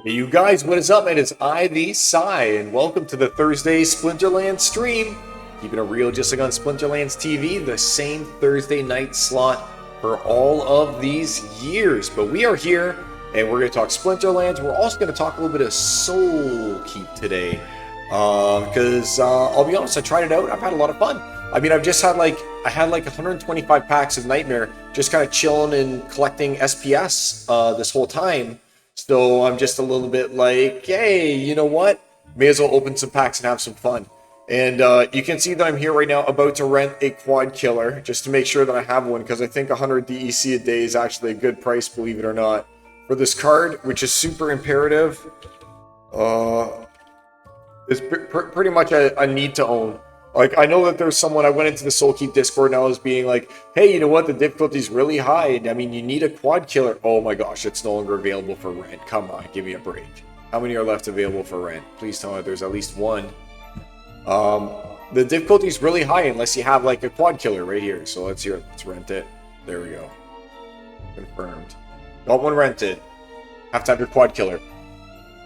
Hey you guys, what is up? It is I, the Psy, and welcome to the Thursday Splinterlands stream. Keeping it real just like on Splinterlands TV, the same Thursday night slot for all of these years. But we are here, and we're going to talk Splinterlands. We're also going to talk a little bit of SOULKEEP today. Because I'll be honest, I tried it out. I've had a lot of fun. I mean, I had like 125 packs of Nightmare, just kind of chilling and collecting SPS this whole time. So I'm just a little bit like, hey, you know what? May as well open some packs and have some fun. And you can see that I'm here right now about to rent a quad killer just to make sure that I have one, because I think 100 DEC a day is actually a good price, believe it or not, for this card, which is super imperative. It's pretty much a need to own. Like, I know that there's someone, I went into the SOULKEEP Discord and I was being like, hey, you know what, the difficulty's really high. I mean, you need a quad killer. Oh my gosh, it's no longer available for rent. Come on, give me a break. How many are left available for rent? Please tell me there's at least one. The difficulty's really high unless you have like a quad killer right here. So let's rent it. There we go. Confirmed. Got one rented. Have to have your quad killer.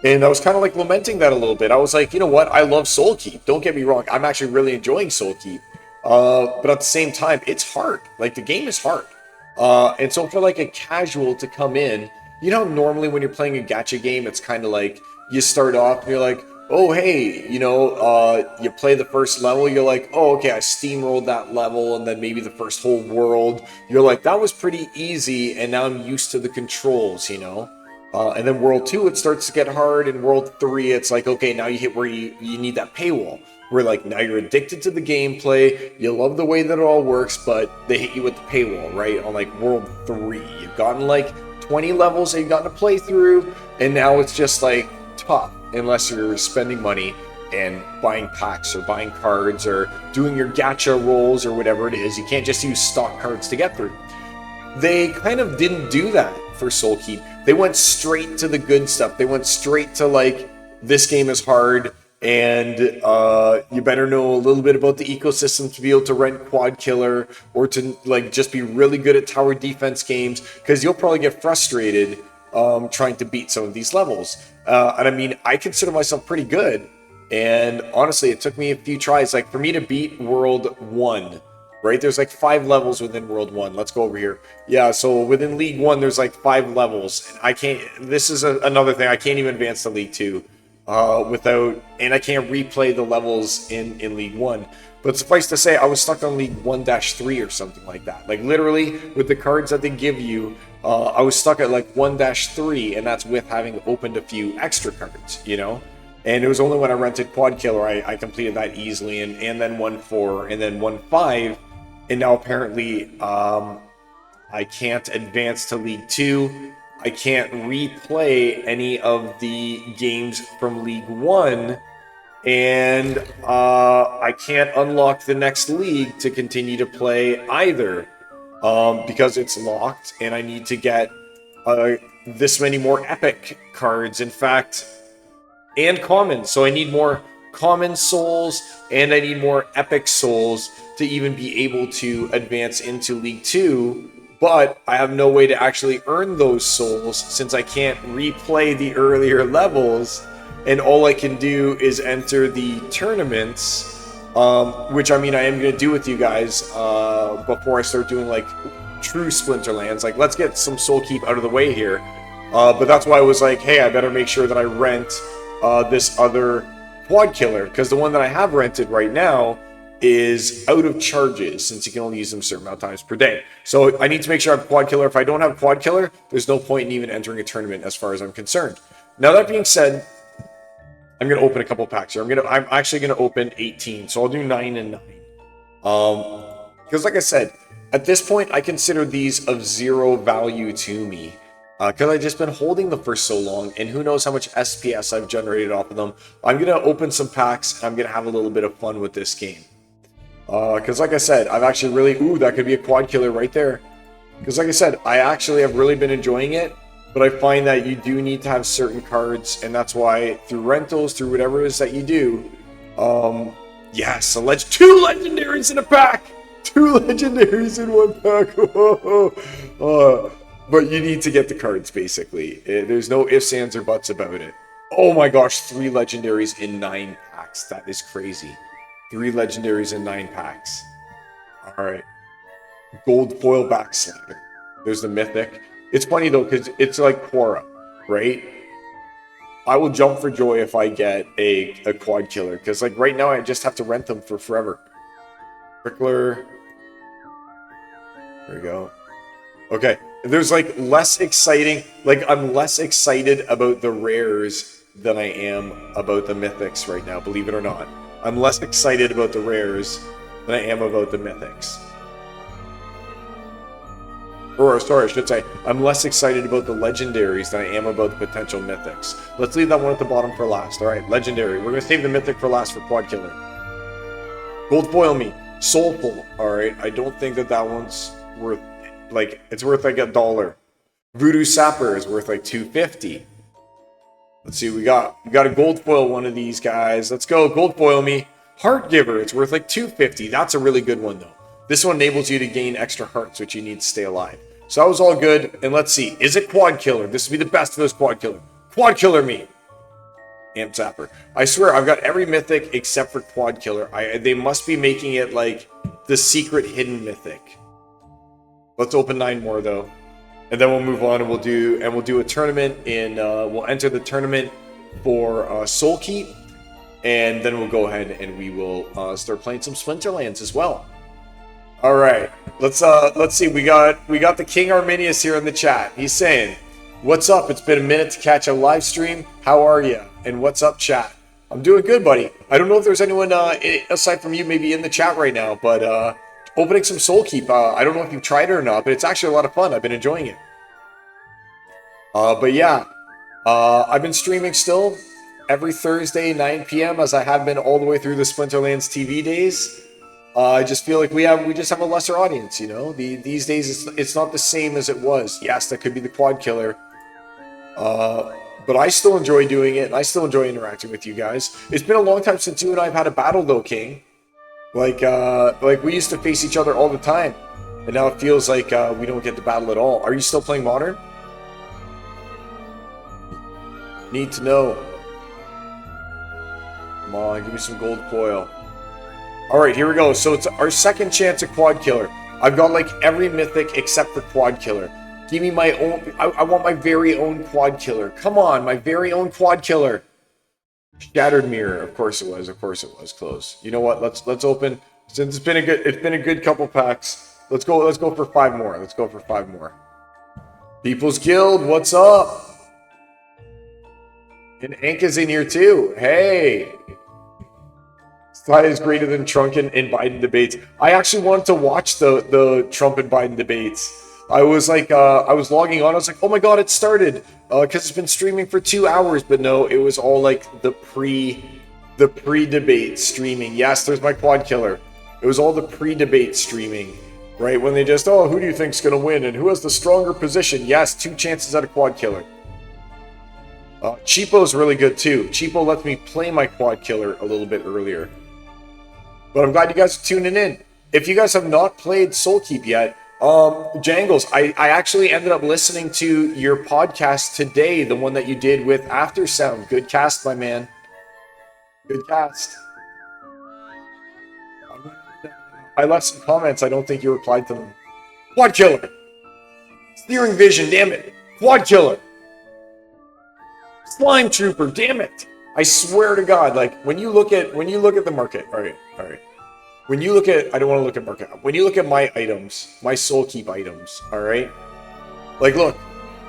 And I was kind of like lamenting that a little bit. I was like, you know what? I love SOULKEEP. Don't get me wrong. I'm actually really enjoying SOULKEEP. But at the same time, it's hard. Like, the game is hard. And so for like a casual to come in, you know, normally when you're playing a gacha game, it's kind of like you start off and you're like, oh, hey, you know, you play the first level. You're like, oh, okay, I steamrolled that level. And then maybe the first whole world. You're like, that was pretty easy. And now I'm used to the controls, you know. And then World 2, it starts to get hard. In World 3, it's like, okay, now you hit where you need that paywall. Where, like, now you're addicted to the gameplay, you love the way that it all works, but they hit you with the paywall, right? On, like, World 3, you've gotten, like, 20 levels that you've gotten to play through, and now it's just, like, tough, unless you're spending money and buying packs or buying cards or doing your gacha rolls or whatever it is. You can't just use stock cards to get through. They kind of didn't do that for SOULKEEP. They went straight to the good stuff. They went straight to, like, this game is hard, and you better know a little bit about the ecosystem to be able to rent quad killer, or to, like, just be really good at tower defense games, because you'll probably get frustrated trying to beat some of these levels. And I mean, I consider myself pretty good, and honestly, it took me a few tries. Like, for me to beat World 1, right? There's like 5 levels within World 1. Let's go over here. Yeah, so within League 1, there's like 5 levels. And I can't, this is another thing, I can't even advance to League 2 without, and I can't replay the levels in League 1. But suffice to say, I was stuck on League 1-3 or something like that. Like, literally, with the cards that they give you, I was stuck at like 1-3, and that's with having opened a few extra cards, you know? And it was only when I rented Quad Killer I completed that easily, and then 1-4, and then 1-5, and now apparently I can't advance to League 2. I can't replay any of the games from League 1, and I can't unlock the next league to continue to play either, because it's locked, and I need to get this many more epic cards, in fact, and common. So I need more common souls, and I need more epic souls to even be able to advance into League 2, but I have no way to actually earn those souls since I can't replay the earlier levels, and all I can do is enter the tournaments, which, I mean, I am going to do with you guys before I start doing, like, true Splinterlands. Like, let's get some SOULKEEP out of the way here, but that's why I was like, hey, I better make sure that I rent this other quad killer, because the one that I have rented right now is out of charges, since you can only use them a certain amount of times per day. So I need to make sure I have quad killer. If I don't have quad killer, there's no point in even entering a tournament as far as I'm concerned. Now, that being said, I'm going to open a couple packs here. I'm actually going to open 18, so I'll do 9 and 9. Because like I said, at this point, I consider these of zero value to me. Because I've just been holding them for so long, and who knows how much SPS I've generated off of them. I'm going to open some packs, and I'm going to have a little bit of fun with this game. Because like I said, I've actually really... Ooh, that could be a quad killer right there. Because like I said, I actually have really been enjoying it, but I find that you do need to have certain cards, and that's why through rentals, through whatever it is that you do, yes, 2 legendaries in a pack! 2 legendaries in 1 pack! But you need to get the cards, basically. There's no ifs, ands, or buts about it. Oh my gosh, 3 legendaries in 9 packs. That is crazy. 3 legendaries in 9 packs. Alright. Gold foil backslider. There's the mythic. It's funny though, because it's like Quora, right? I will jump for joy if I get a quad killer, because like right now I just have to rent them for forever. Prickler. There we go. Okay, there's like less exciting, like I'm less excited about the rares than I am about the mythics right now, believe it or not. I'm less excited about the rares than I am about the mythics. Or, sorry, I should say, I'm less excited about the legendaries than I am about the potential mythics. Let's leave that one at the bottom for last. Alright, legendary. We're going to save the mythic for last for quad killer. Gold foil me. Soulful. Alright, I don't think that one's worth, like, it's worth like $1. Voodoo Sapper is worth like $2.50. Let's see, we got a gold foil one of these guys. Let's go, gold foil me. Heart Giver, it's worth like $2.50. That's a really good one though. This one enables you to gain extra hearts, which you need to stay alive. So that was all good. And let's see, is it quad killer? This would be the best of those quad killer. Quad killer me. Amp Zapper. I swear, I've got every mythic except for quad killer. They must be making it like the secret hidden mythic. Let's open 9 more though. And then we'll move on and we'll do a tournament in, we'll enter the tournament for SOULKEEP. And then we'll go ahead and we will start playing some Splinterlands as well. All right, let's see. We got the King Arminius here in the chat. He's saying, "What's up? It's been a minute to catch a live stream. How are you? And what's up, chat? I'm doing good, buddy. I don't know if there's anyone aside from you maybe in the chat right now, but opening some SOULKEEP. I don't know if you've tried it or not, but it's actually a lot of fun. I've been enjoying it. But yeah, I've been streaming still every Thursday 9 p.m. as I have been all the way through the Splinterlands TV days. I just feel like we just have a lesser audience, you know. These days it's not the same as it was. Yes, that could be the quad killer, but I still enjoy doing it. And I still enjoy interacting with you guys. It's been a long time since you and I have had a battle, though, King. Like we used to face each other all the time, and now it feels like we don't get to battle at all. Are you still playing Modern? Need to know. Come on, give me some gold foil. Alright, here we go. So it's our second chance at quad killer. I've got like every mythic except for quad killer. Give me my own, I want my very own quad killer. Come on, my very own quad killer. Shattered Mirror. Of course it was. Of course it was. Close. You know what? Let's open. Since it's been a good couple packs. Let's go for 5 more. Let's go for 5 more. People's Guild, what's up? And Hank is in here too. Hey. Sky is greater than Trump and Biden debates. I actually wanted to watch the Trump and Biden debates. I was like, I was logging on. I was like, oh my god, it started because it's been streaming for 2 hours. But no, it was all like the pre-debate streaming. Yes, there's my quad killer. It was all the pre-debate streaming, right? When they just, oh, who do you think's gonna win and who has the stronger position? Yes, 2 chances at a quad killer. Cheapo's really good too. Cheapo lets me play my quad killer a little bit earlier. But I'm glad you guys are tuning in. If you guys have not played SOULKEEP yet, Jangles, I actually ended up listening to your podcast today, the one that you did with Aftersound. Good cast, my man. Good cast. I left some comments. I don't think you replied to them. Quad killer. Steering vision, damn it. Quad killer. Slime trooper, damn it. I swear to God, like when you look at the market, all right. When you look at, I don't want to look at market. When you look at my items, my SOULKEEP items, all right. Like, look,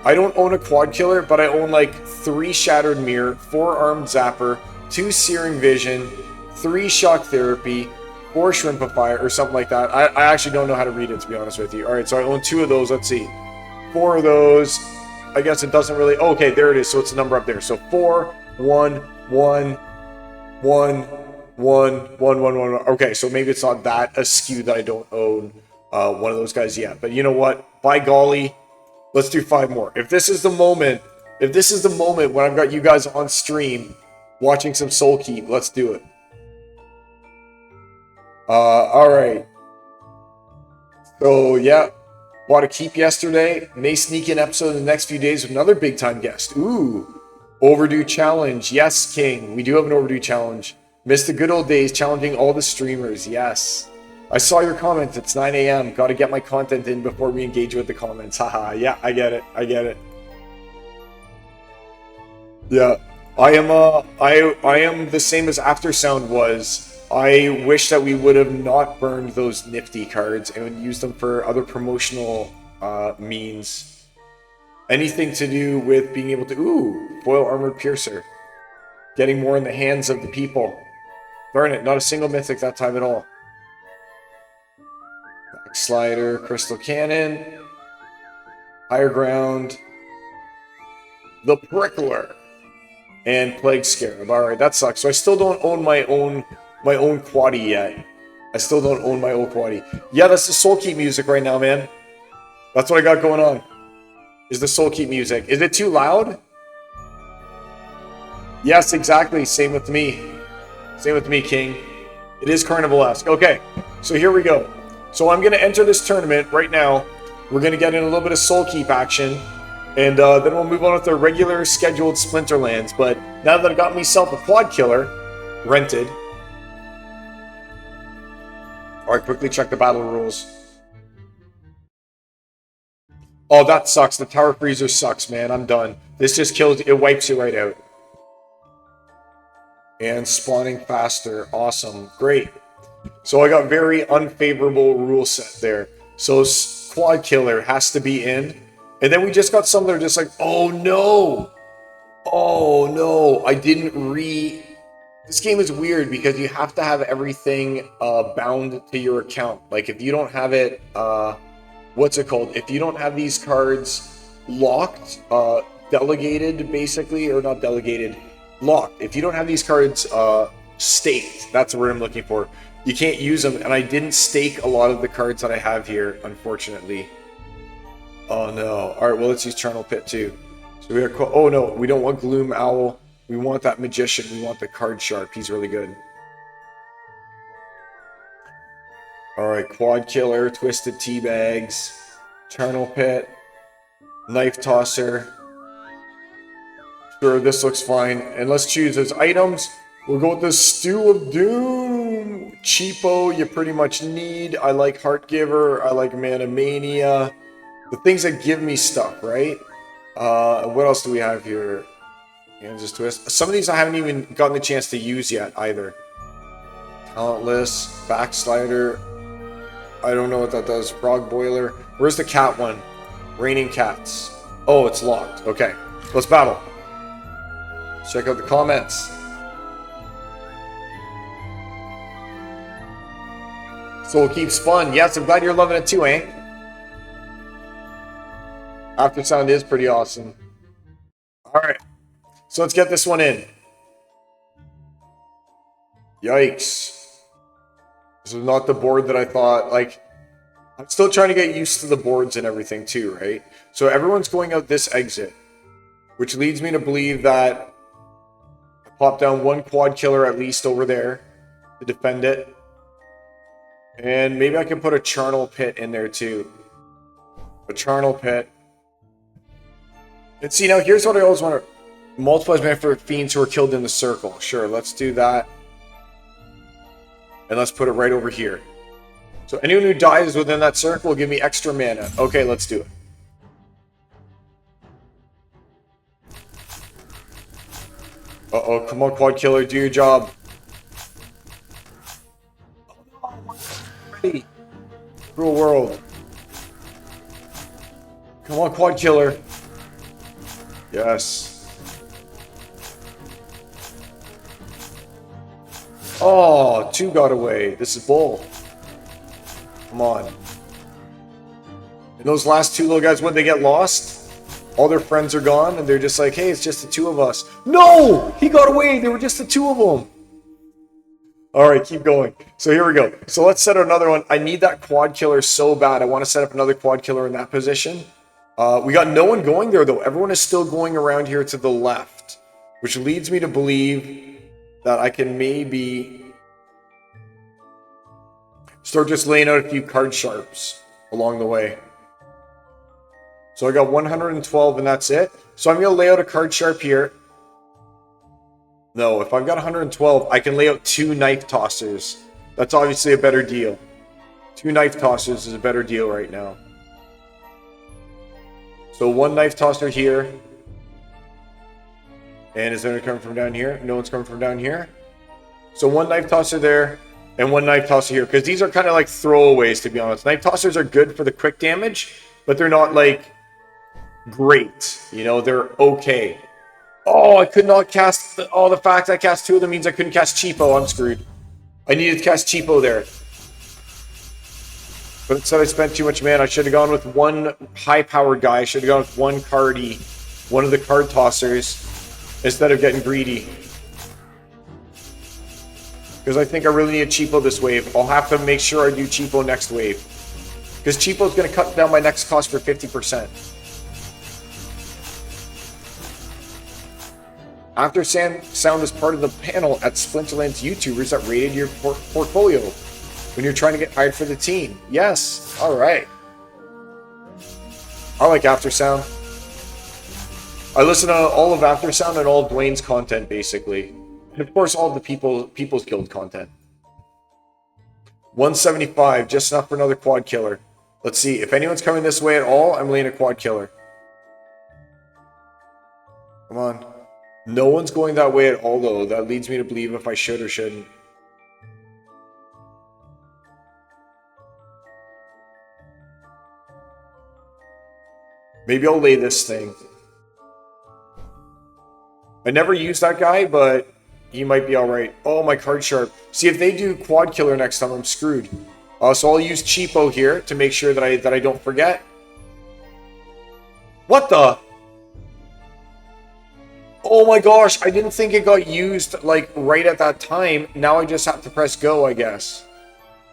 I don't own a quad killer, but I own like 3 Shattered Mirror, 4 Armed Zapper, 2 Searing Vision, 3 Shock Therapy, 4 Shrimpifier, or something like that. I actually don't know how to read it, to be honest with you. All right, so I own 2 of those. Let's see, 4 of those. I guess it doesn't really. Oh, okay, there it is. So it's a number up there. So 4, 1, 1, 1, 1, 1, 1, 1. Okay, so maybe it's not that askew that I don't own one of those guys yet. But you know what? By golly, let's do 5 more. If this is the moment when I've got you guys on stream watching some SOULKEEP, let's do it. All right. So yeah, Bought a keep yesterday. May sneak in episode in the next few days with another big time guest. Ooh. Overdue challenge. Yes, King. We do have an overdue challenge. Missed the good old days challenging all the streamers. Yes. I saw your comment. It's 9 a.m. Got to get my content in before we engage with the comments. Haha. Yeah, I get it. I get it. Yeah. I am the same as Aftersound was. I wish that we would have not burned those nifty cards and used them for other promotional means. Anything to do with being able to... Ooh, foil armored piercer. Getting more in the hands of the people. Darn it, not a single mythic that time at all. Backslider, crystal cannon. Higher ground. The prickler. And plague scarab. Alright, that sucks. So I still don't own my own quaddy yet. I still don't own my old quaddy. Yeah, that's the SOULKEEP music right now, man. That's what I got going on. Is the SOULKEEP music. Is it too loud? Yes, exactly. Same with me. Same with me, King. It is Carnival-esque. Okay, so here we go. So I'm going to enter this tournament right now. We're going to get in a little bit of SOULKEEP action. And then we'll move on with our regular scheduled Splinterlands. But now that I got myself a quad killer rented. Alright, quickly check the battle rules. Oh, that sucks. The tower freezer sucks, man. I'm done. This just kills, it wipes you right out. And spawning faster. Awesome. Great. So I got very unfavorable rule set there. So quad killer has to be in. And then we just got some that are just like, oh no. Oh no. I didn't This game is weird because you have to have everything bound to your account. Like if you don't have it, what's it called? If you don't have these cards locked, delegated basically, or not delegated, locked. If you don't have these cards staked, that's the word I'm looking for, you can't use them. And I didn't stake a lot of the cards that I have here, unfortunately. Oh no. Alright, well let's use Charnel Pit too. So we are, oh no, we don't want Gloom Owl. We want that Magician. We want the Card Sharp. He's really good. Alright, Quad Killer, Twisted Teabags, Charnel Pit, Knife Tosser. Sure, this looks fine. And let's choose as items. We'll go with the Stew of Doom. Cheapo, you pretty much need. I like Heart Giver. I like Mana Mania. The things that give me stuff, right? What else do we have here? Kansas Twist. Some of these I haven't even gotten the chance to use yet either. Talentless, Backslider. I don't know what that does. Frog Boiler. Where's the cat one? Raining Cats. Oh, it's locked. Okay, let's battle. Check out the comments. SOULKEEP's fun. Yes, I'm glad you're loving it too, eh? Aftersound is pretty awesome. Alright. So let's get this one in. Yikes. This is not the board that I thought. Like, I'm still trying to get used to the boards and everything too, right? So everyone's going out this exit, which leads me to believe that I pop down one quad killer at least over there to defend it. And maybe I can put a Charnel Pit in there too. A Charnel Pit. And see, now here's what I always want to... Multiplies mana for fiends who are killed in the circle. Sure, let's do that. And let's put it right over here. So anyone who dies within that circle will give me extra mana. Okay, let's do it. Uh-oh, come on, Quad Killer, do your job. Ready. Cruel world. Come on, Quad Killer. Yes. Oh, two got away. This is bull. Come on. And those last two little guys, when they get lost, all their friends are gone, and they're just like, hey, it's just the two of us. No! He got away! There were just the two of them! Alright, keep going. So here we go. So let's set another one. I need that quad killer so bad. I want to set up another quad killer in that position. We got no one going there, though. Everyone is still going around here to the left, which leads me to believe that I can maybe start just laying out a few card sharps along the way. So I got 112 and that's it. So I'm going to lay out a card sharp here. No, if I've got 112, I can lay out 2 knife tossers. That's obviously a better deal. 2 knife tossers is a better deal right now. So 1 knife tosser here. And is there anyone coming from down here? No one's coming from down here. So 1 knife tosser there, and 1 knife tosser here. Because these are kind of like throwaways, to be honest. Knife tossers are good for the quick damage, but they're not like great. You know, they're okay. Oh, I could not cast... the fact I cast 2 of them means I couldn't cast Cheapo. I'm screwed. I needed to cast Cheapo there. But instead I spent too much mana. I should have gone with 1 high-powered guy. I should have gone with 1 cardy. 1 of the card tossers. Instead of getting greedy. Because I think I really need a Cheapo this wave. I'll have to make sure I do Cheapo next wave. Because Cheapo is going to cut down my next cost for 50%. After Sound is part of the panel at Splinterlands YouTubers that rated your portfolio when you're trying to get hired for the team. Yes. Alright. I like After Sound. I listen to all of Aftersound and all of Dwayne's content, basically. And of course, all of the People's Guild content. 175, just enough for another quad killer. Let's see, if anyone's coming this way at all, I'm laying a quad killer. Come on. No one's going that way at all, though. That leads me to believe if I should or shouldn't. Maybe I'll lay this thing. I never used that guy, but he might be alright. Oh, my card sharp. See, if they do quad killer next time, I'm screwed. So I'll use Cheapo here to make sure that I don't forget. What the? Oh my gosh, I didn't think it got used, like, right at that time. Now I just have to press go, I guess.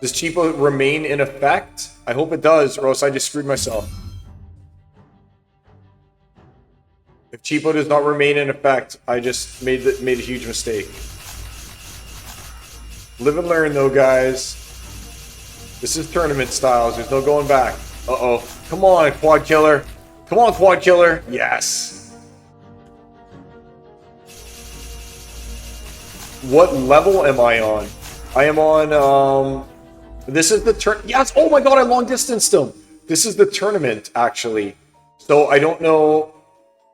Does Cheapo remain in effect? I hope it does, or else I just screwed myself. If Cheapo does not remain in effect, I just made a huge mistake. Live and learn, though, guys. This is tournament styles. There's no going back. Uh-oh. Come on, quad killer. Come on, quad killer. Yes. What level am I on? I am on, this is the turn. Yes. Oh my god, I long distanced him. This is the tournament, actually. So I don't know.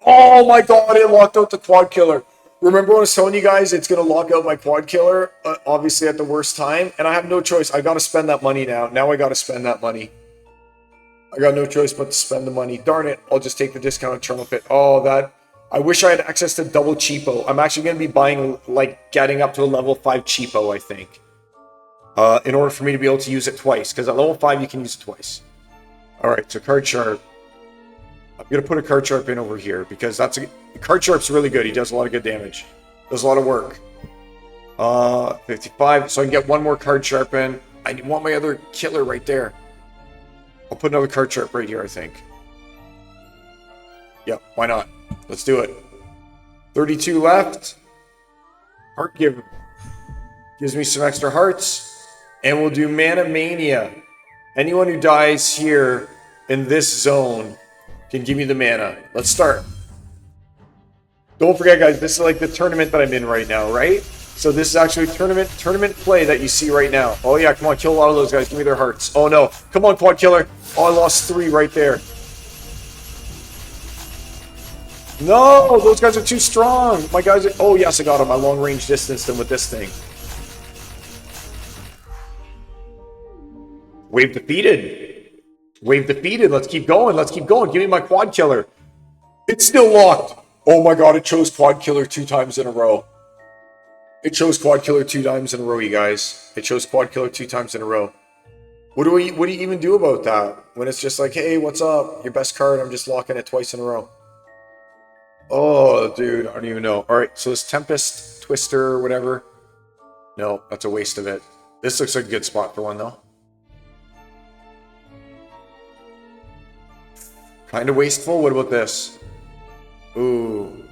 Oh my god, it locked out the quad killer. Remember when I was telling you guys it's going to lock out my quad killer, obviously at the worst time? And I have no choice. I got to spend that money now. Now I got to spend that money. I got no choice but to spend the money. Darn it, I'll just take the discounted Eternal Pit. Oh, that... I wish I had access to double Cheapo. I'm actually going to be buying, like, getting up to a level 5 Cheapo, I think. In order for me to be able to use it twice. Because at level 5, you can use it twice. Alright, so card sharp. I'm going to put a card sharp in over here. Because that's a... Card sharp's really good. He does a lot of good damage. Does a lot of work. 55. So I can get one more card sharp in. I want my other killer right there. I'll put another card sharp right here, I think. Yep, why not? Let's do it. 32 left. Heart Giver. Gives me some extra hearts. And we'll do Mana Mania. Anyone who dies here in this zone can give me the mana. Let's start. Don't forget, guys, this is like the tournament that I'm in right now, right? So this is actually tournament play that you see right now. Oh yeah, come on, kill a lot of those guys. Give me their hearts. Oh no. Come on, quad killer. Oh, I lost 3 right there. No, those guys are too strong. My guys are... Oh, yes, I got him. I long-range distanced them with this thing. Wave defeated. Wave defeated. Let's keep going. Let's keep going. Give me my quad killer. It's still locked. Oh my god, it chose quad killer 2 times in a row. It chose quad killer 2 times in a row, you guys. It chose quad killer 2 times in a row. What do you even do about that? When it's just like, hey, what's up? Your best card, I'm just locking it twice in a row. Oh, dude, I don't even know. Alright, so this Tempest, Twister, whatever. No, that's a waste of it. This looks like a good spot for one, though. Kind of wasteful. What about this? Ooh.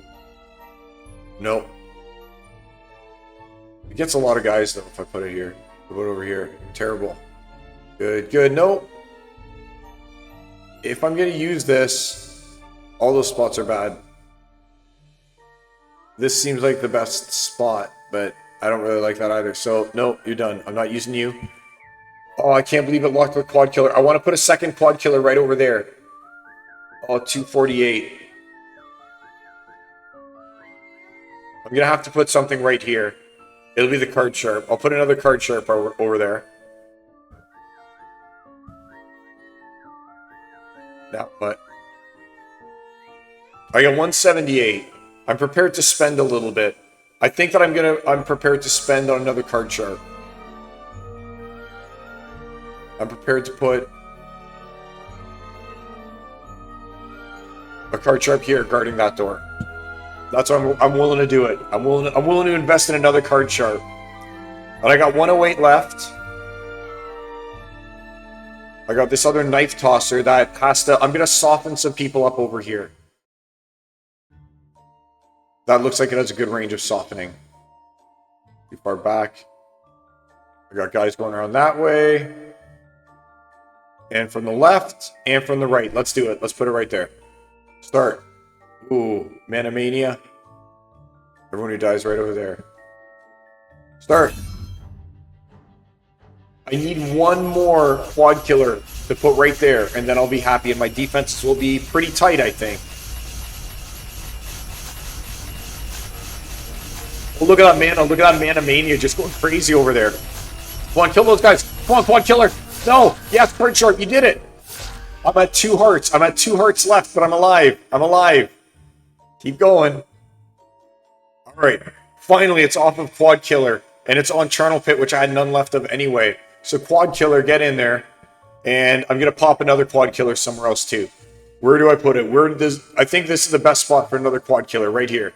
Nope. It gets a lot of guys, though, if I put it here. Put it over here. Terrible. Good, good. Nope. If I'm going to use this... All those spots are bad. This seems like the best spot, but I don't really like that either. So, no, you're done. I'm not using you. Oh, I can't believe it locked with quad killer. I want to put a second quad killer right over there. Oh, 248. I'm going to have to put something right here. It'll be the card sharp. I'll put another card sharp over there. Now, what? I got 178. I'm prepared to spend a little bit. I think that I'm prepared to spend on another card sharp. I'm prepared to put a card sharp here guarding that door. That's what I'm willing to do it. I'm willing to invest in another card sharp. And I got 108 left. I got this other knife tosser that has to... I'm going to soften some people up over here. That looks like it has a good range of softening. Too far back. I got guys going around that way. And from the left, and from the right. Let's do it. Let's put it right there. Start. Ooh, Mana Mania. Everyone who dies right over there. Start. I need one more quad killer to put right there, and then I'll be happy, and my defenses will be pretty tight, I think. Oh, look at that mana. Look at that Mana Mania just going crazy over there. Come on, kill those guys. Come on, quad killer. No. Yes, card sharp. You did it. I'm at 2 hearts. I'm at 2 hearts left, but I'm alive. I'm alive. Keep going. All right. Finally, it's off of quad killer, and it's on charnel pit, which I had none left of anyway. So quad killer, get in there, and I'm gonna pop another quad killer somewhere else too. Where do I put it? Where does... I think this is the best spot for another quad killer, right here.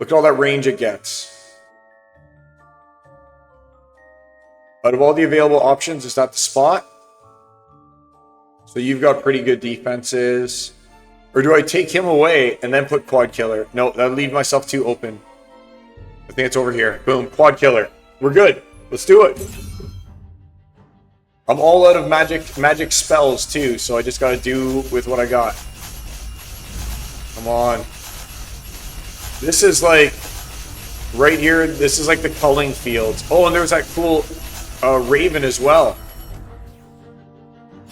Look at all that range it gets. Out of all the available options, is that the spot? So you've got pretty good defenses. Or do I take him away and then put quad killer? No, that'll leave myself too open. I think it's over here. Boom, quad killer. We're good. Let's do it. I'm all out of magic spells too, so I just gotta do with what I got. Come on. This is like right here. This is like the culling fields. Oh, and there's that cool raven as well.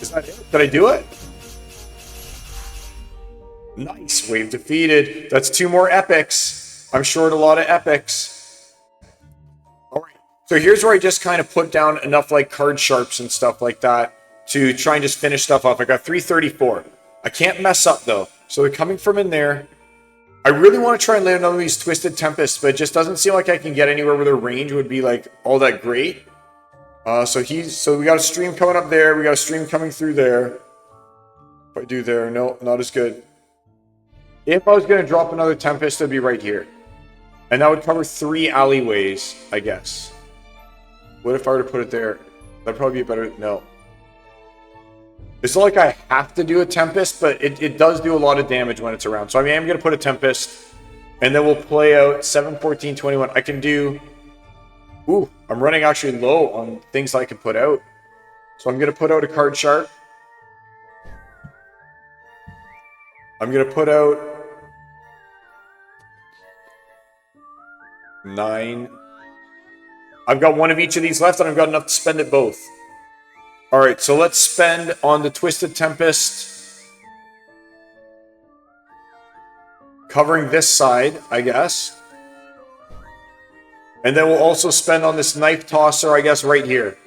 Is that it? Did I do it? Nice. Wave defeated. That's 2 more epics. I'm short a lot of epics. Alright. So here's where I just kind of put down enough like card sharps and stuff like that to try and just finish stuff off. I got 334. I can't mess up though. So they're coming from in there. I really want to try and land another of these Twisted Tempests, but it just doesn't seem like I can get anywhere where their range would be like all that great. So we got a stream coming up there. We got a stream coming through there. If I do there, no, not as good. If I was going to drop another Tempest, it'd be right here. And that would cover 3 alleyways, I guess. What if I were to put it there? That'd probably be better. No. It's not like I have to do a Tempest, but it does do a lot of damage when it's around. So I mean, I'm going to put a Tempest, and then we'll play out 7, 14, 21. I can do... Ooh, I'm running actually low on things I can put out. So I'm going to put out a card sharp. I'm going to put out 9. I've got 1 of each of these left, and I've got enough to spend it both. Alright, so let's spend on the Twisted Tempest. Covering this side, I guess. And then we'll also spend on this Knife Tosser, I guess, right here.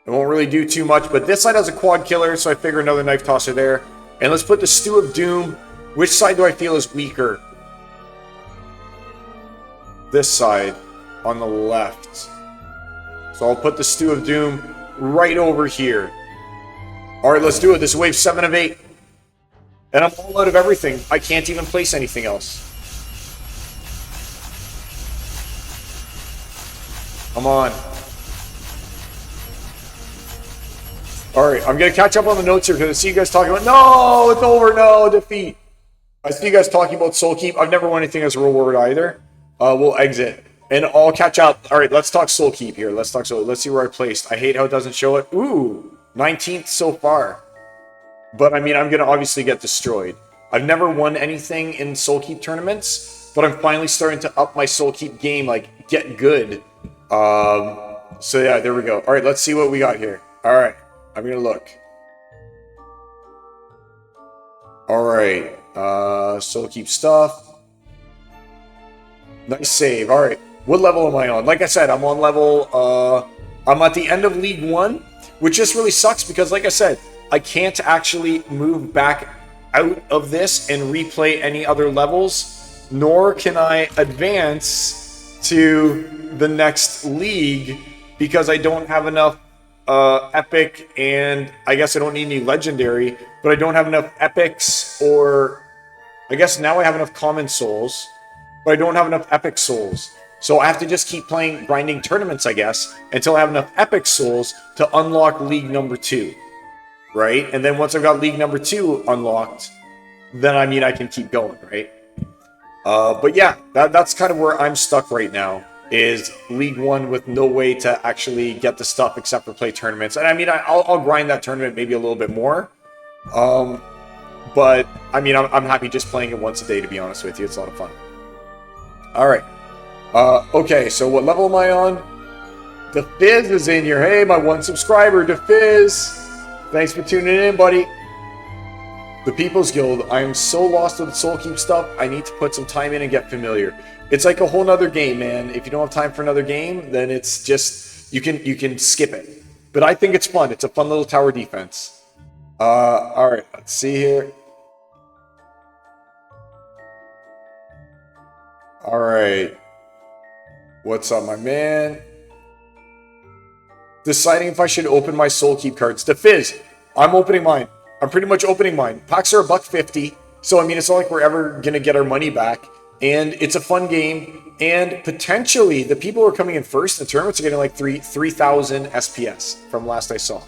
It won't really do too much, but this side has a quad killer, so I figure another Knife Tosser there. And let's put the Stew of Doom. Which side do I feel is weaker? This side, on the left. So I'll put the Stew of Doom right over here. Alright, let's do it. This is wave 7 of 8. And I'm all out of everything. I can't even place anything else. Come on. Alright, I'm going to catch up on the notes here because I see you guys talking about... No! It's over! No! Defeat! I see you guys talking about SOULKEEP. I've never won anything as a reward either. We'll exit. And I'll catch up. Alright, let's talk SOULKEEP here. Let's see where I placed. I hate how it doesn't show it. Ooh! 19th so far. But, I mean, I'm going to obviously get destroyed. I've never won anything in SOULKEEP tournaments, but I'm finally starting to up my SOULKEEP game, like get good. So yeah, there we go. All right, let's see what we got here. All right, I'm gonna look. All right, SOULKEEP stuff. Nice save. All right, what level am I on? Like I said, I'm on level. I'm at the end of League 1, which just really sucks because, like I said, I can't actually move back out of this and replay any other levels, nor can I advance to the next league because I don't have enough epic, and I guess I don't need any legendary, but I don't have enough epics, or I guess now I have enough common souls, but I don't have enough epic souls. So I have to just keep playing, grinding tournaments, I guess, until I have enough epic souls to unlock League number 2, right? And then once I've got League number 2 unlocked, then I mean I can keep going, right? But yeah, that's kind of where I'm stuck right now, is League 1 with no way to actually get the stuff except for play tournaments. And I mean, I'll grind that tournament maybe a little bit more. But I mean, I'm happy just playing it once a day, to be honest with you. It's a lot of fun. All right. Okay, so what level am I on? DeFizz is in here. Hey, my one subscriber, DeFizz. Thanks for tuning in, buddy. The People's Guild. I am so lost with SOULKEEP stuff. I need to put some time in and get familiar. It's like a whole nother game, man. If you don't have time for another game, then it's just you can skip it. But I think it's fun. It's a fun little tower defense. All right, let's see here. All right. What's up, my man? Deciding if I should open my SOULKEEP cards. DeFizz, I'm opening mine. I'm pretty much opening mine. Packs are $1.50, so I mean, it's not like we're ever gonna get our money back. And it's a fun game. And potentially, the people who are coming in first in the tournaments are getting like 3,000 SPS from last I saw.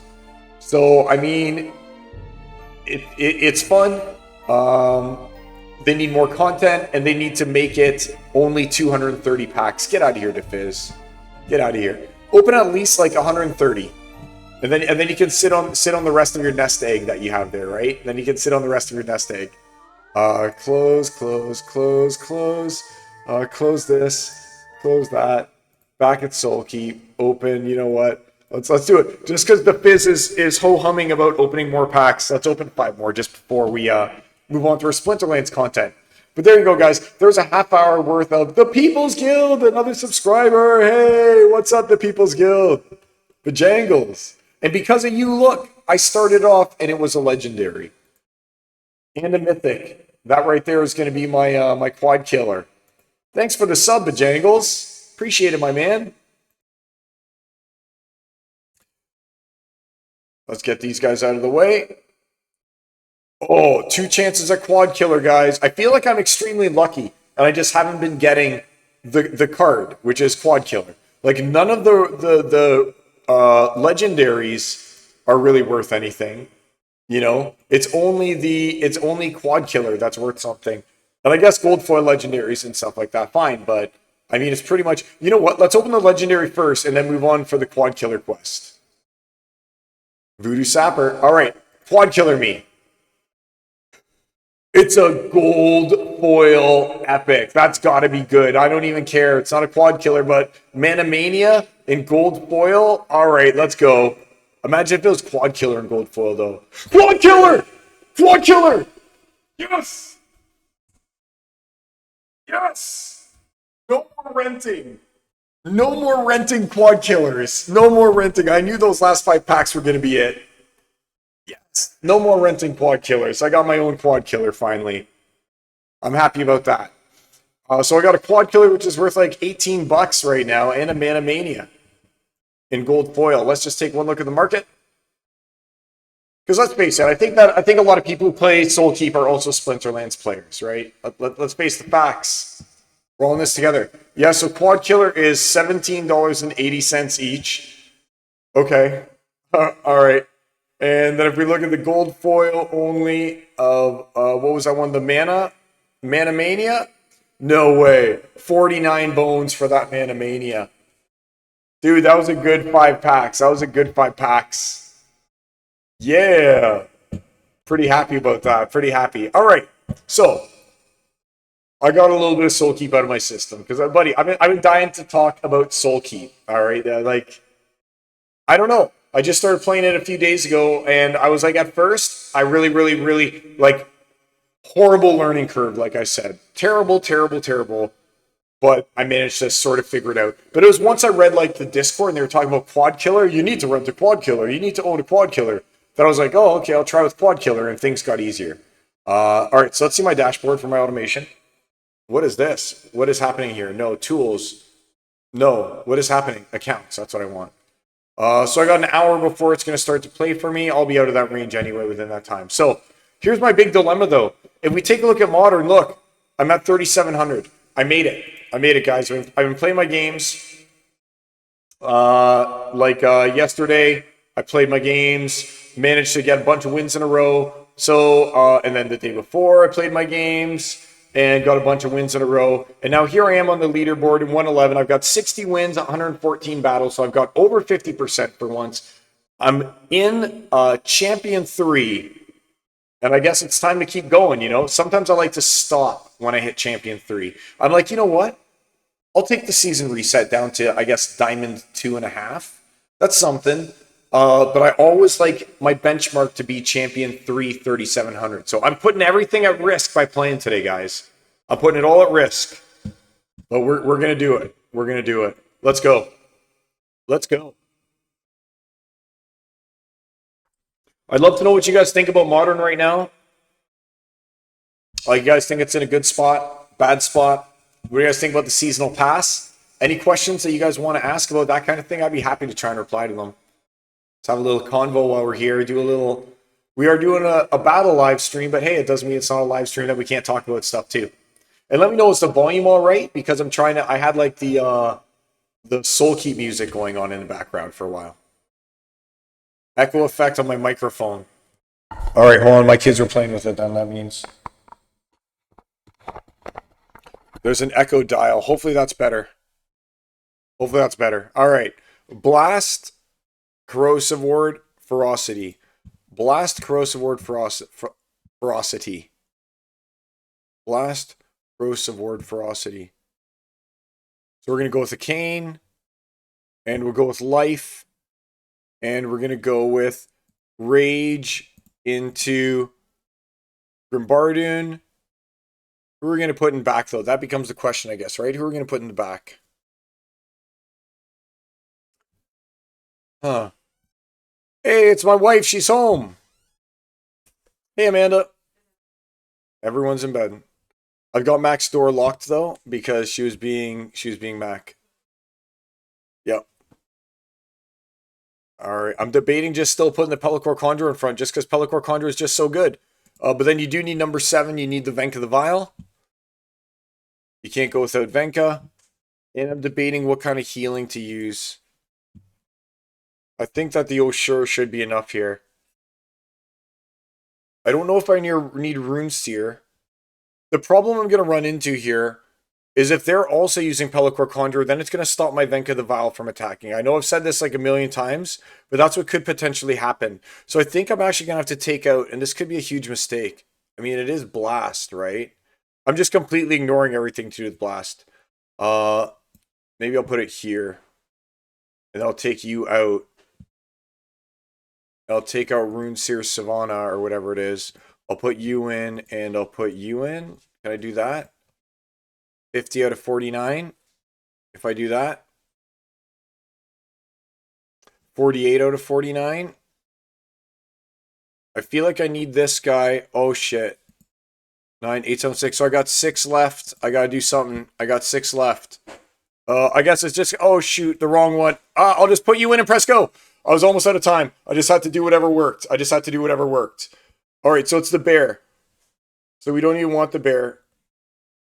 So I mean, it's fun. They need more content, and they need to make it only 230 packs. Get out of here, DeFizz. Get out of here. Open at least like 130, and then you can sit on the rest of your nest egg that you have there, right? Then you can sit on the rest of your nest egg. Close, close, close, close. Close this, close that. Back at SOULKEEP. Open. You know what? Let's do it. Just because DeFizz is ho-humming about opening more packs, let's open 5 more just before we move on to our Splinterlands content. But there you go, guys. There's a half hour worth of the People's Guild, another subscriber. Hey, what's up, the People's Guild? Bajangles. And because of you, look, I started off and it was a legendary and a mythic. That right there is going to be my my quad killer. Thanks for the sub, Bajangles. Appreciate it, my man. Let's get these guys out of the way. Oh, 2 chances at quad killer, guys. I feel like I'm extremely lucky, and I just haven't been getting the card, which is quad killer. Like, none of the legendaries are really worth anything. You know, it's only quad killer that's worth something. And I guess gold foil legendaries and stuff like that, fine. But I mean, it's pretty much, you know what? Let's open the legendary first, and then move on for the quad killer quest. Voodoo Sapper. All right, quad killer me. It's a gold foil epic. That's got to be good. I don't even care. It's not a quad killer, but Mana Mania in gold foil. All right, let's go. Imagine if it was quad killer in gold foil, though. Quad killer! Quad killer! Yes! Yes! No more renting. No more renting quad killers. No more renting. I knew those last 5 packs were going to be it. Yes. No more renting quad killers. I got my own quad killer finally. I'm happy about that. So I got a quad killer, which is worth like $18 right now, and a Mana Mania in gold foil. Let's just take one look at the market. Because let's face it, I think a lot of people who play SOULKEEP are also Splinterlands players, right? Let's face the facts. We're all in this together. Yeah, so quad killer is $17.80 each. Okay. All right. And then if we look at the gold foil only of, what was that one? The Mana Mania? No way. 49 bones for that Mana Mania. Dude, that was a good 5 packs. That was a good 5 packs. Yeah. Pretty happy about that. Pretty happy. All right. So I got a little bit of SOULKEEP out of my system because, buddy, I've been dying to talk about SOULKEEP. All right, like I don't know. I just started playing it a few days ago, and I was like, at first, I really, really, really like horrible learning curve. Like I said, terrible, terrible, terrible. But I managed to sort of figure it out. But it was once I read like the Discord and they were talking about quad killer. You need to run the quad killer. You need to own a quad killer. That I was like, oh, okay, I'll try with quad killer, and things got easier. All right, so let's see my dashboard for my automation. What is this? What is happening here? No tools. No. What is happening? Accounts. That's what I want. So I got an hour before it's going to start to play for me. I'll be out of that range anyway within that time. So here's my big dilemma, though. If we take a look at modern, look, I'm at 3,700. I made it. I made it, guys. I've been playing my games. Yesterday, I played my games, managed to get a bunch of wins in a row. So, and then the day before, I played my games and got a bunch of wins in a row. And now here I am on the leaderboard in 111. I've got 60 wins, 114 battles. So I've got over 50% for once. I'm in Champion 3. And I guess it's time to keep going, you know? Sometimes I like to stop when I hit Champion 3. I'm like, you know what? I'll take the season reset down to, I guess, Diamond 2.5. That's something. But I always like my benchmark to be Champion 3, 3,700. So I'm putting everything at risk by playing today, guys. I'm putting it all at risk. But we're going to do it. We're going to do it. Let's go. Let's go. I'd love to know what you guys think about Modern right now. Like, you guys think it's in a good spot, bad spot? What do you guys think about the seasonal pass? Any questions that you guys want to ask about that kind of thing? I'd be happy to try and reply to them. Let's have a little convo while we're here. Do a little. We are doing a battle live stream, but hey, it doesn't mean it's not a live stream that we can't talk about stuff too. And let me know, is the volume all right? Because I'm trying to. I had like the SOULKEEP music going on in the background for a while. Echo effect on my microphone. All right, hold on. My kids are playing with it. Then that means there's an echo dial. Hopefully that's better. Hopefully that's better. All right. Blast, corrosive ward, ferocity. Blast, corrosive ward, ferocity. Blast, corrosive ward, ferocity. So we're going to go with a cane. And we'll go with life. And we're going to go with rage into Grimbardoon. Who are we going to put in back, though? That becomes the question, I guess, right? Who are we going to put in the back? Huh. Hey, it's my wife. She's home. Hey, Amanda. Everyone's in bed. I've got Mac's door locked, though, because she was being Mac. Yep. All right. I'm debating just still putting the Pellicor Conjure in front, just because Pellicor Conjure is just so good. But then you do need number 7. You need the Venka the Vial. You can't go without Venka. And I'm debating what kind of healing to use. I think that the Oshur should be enough here. I don't know if I need Rune Seer. The problem I'm going to run into here is if they're also using Pellicor Conjure, then it's going to stop my Venka the Vial from attacking. I know I've said this like a million times, but that's what could potentially happen. So I think I'm actually going to have to take out, and this could be a huge mistake. I mean, it is Blast, right? I'm just completely ignoring everything to do with Blast. Maybe I'll put it here. And I'll take you out. I'll take out Rune Seer Savannah or whatever it is. I'll put you in and I'll put you in. Can I do that? 50 out of 49. If I do that. 48 out of 49. I feel like I need this guy. Oh shit. 9, 8, 7, 6. So I got 6 left. I gotta do something. I got 6 left. I guess it's just, oh shoot, the wrong one. I'll just put you in and press go. I was almost out of time. I just had to do whatever worked. All right, so it's the bear. So we don't even want the bear.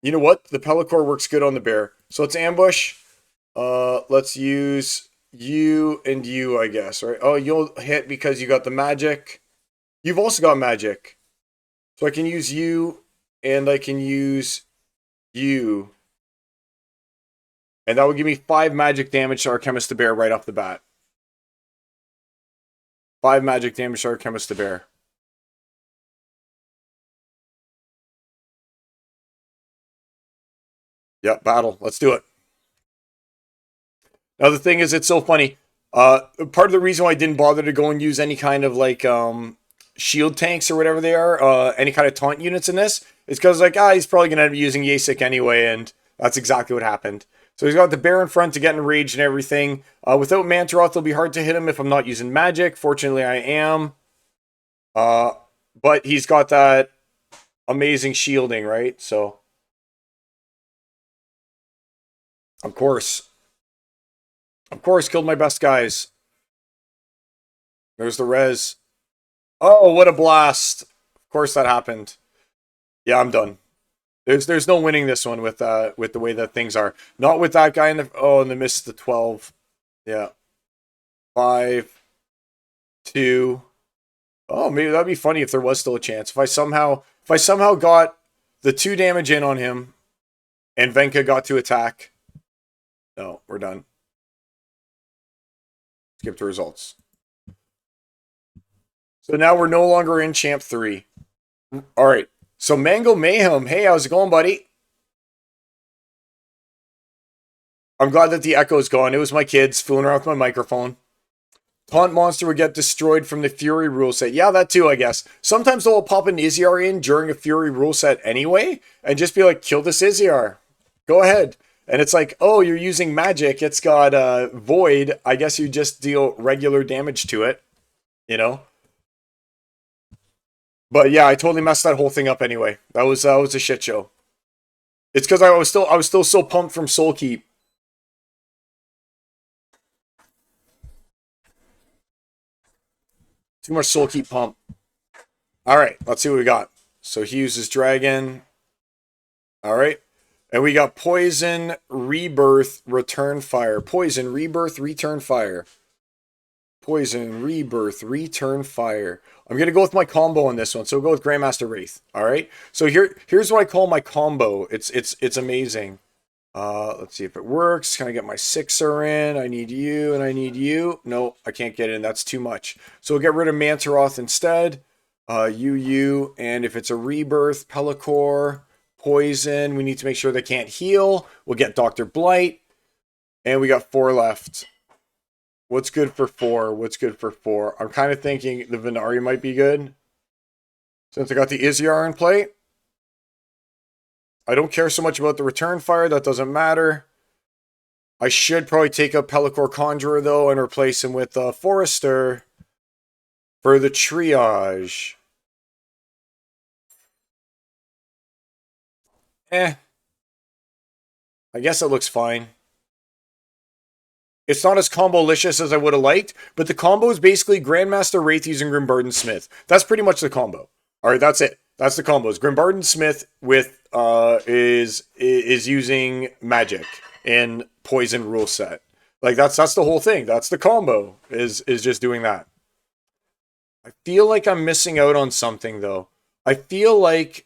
You know what? The Pellicor works good on the bear. So let's ambush. Let's use you and you, I guess, right? Oh, you'll hit because you got the magic. You've also got magic. So I can use you and I can use you. And that would give me 5 magic damage to Archemist the Bear right off the bat. 5 magic damage to Archemist the Bear. Yeah, battle. Let's do it. Now the thing is, it's so funny. Part of the reason why I didn't bother to go and use any kind of like shield tanks or whatever they are, any kind of taunt units in this, is because like he's probably gonna end up using Yasik anyway, and that's exactly what happened. So he's got the bear in front to get enraged and everything. Without Mantaroth, it'll be hard to hit him if I'm not using magic. Fortunately, I am. But he's got that amazing shielding, right? So, of course, killed my best guys. There's the res. Oh, what a blast! Of course that happened. Yeah, I'm done. There's no winning this one with the way that things are. Not with that guy in the and the miss the 12. Yeah. 5, 2. Oh, maybe that'd be funny if there was still a chance. If I somehow got the 2 damage in on him and Venka got to attack. No, we're done. Skip to results. So now we're no longer in Champ 3. All right. So Mango Mayhem. Hey, how's it going, buddy? I'm glad that the echo's gone. It was my kids fooling around with my microphone. Taunt monster would get destroyed from the Fury rule set. Yeah, that too, I guess. Sometimes they'll pop an Izzyar in during a Fury rule set anyway, and just be like, kill this Izzyar. Go ahead. And it's like, oh, you're using magic. It's got Void. I guess you just deal regular damage to it. You know? But yeah, I totally messed that whole thing up anyway. That was a shit show. It's because I was still so pumped from SOULKEEP. Too much SOULKEEP pump. Alright, let's see what we got. So he uses Dragon. Alright. And we got Poison, Rebirth, Return Fire. Poison, Rebirth, Return Fire. Poison, Rebirth, Return Fire. I'm going to go with my combo on this one. So we'll go with Grandmaster Wraith. Alright. So here's what I call my combo. It's amazing. Let's see if it works. Can I get my 6er in? I need you and I need you. No, I can't get in. That's too much. So we'll get rid of Mantaroth instead. You, and if it's a Rebirth, Pelacor, Poison, we need to make sure they can't heal. We'll get Dr. Blight. And we got 4 left. What's good for 4? What's good for 4? I'm kind of thinking the Venari might be good. Since I got the Izzyar in play. I don't care so much about the Return Fire. That doesn't matter. I should probably take up Pelacor Conjurer, though, and replace him with Forester for the triage. I guess it looks fine. It's not as combo-licious as I would have liked, but the combo is basically Grandmaster Wraith using Grimbarden Smith. That's pretty much the combo. Alright, that's it. That's the combos. Grimbarden Smith with is using magic in Poison rule set. Like that's the whole thing. That's the combo. Is just doing that. I feel like I'm missing out on something though. I feel like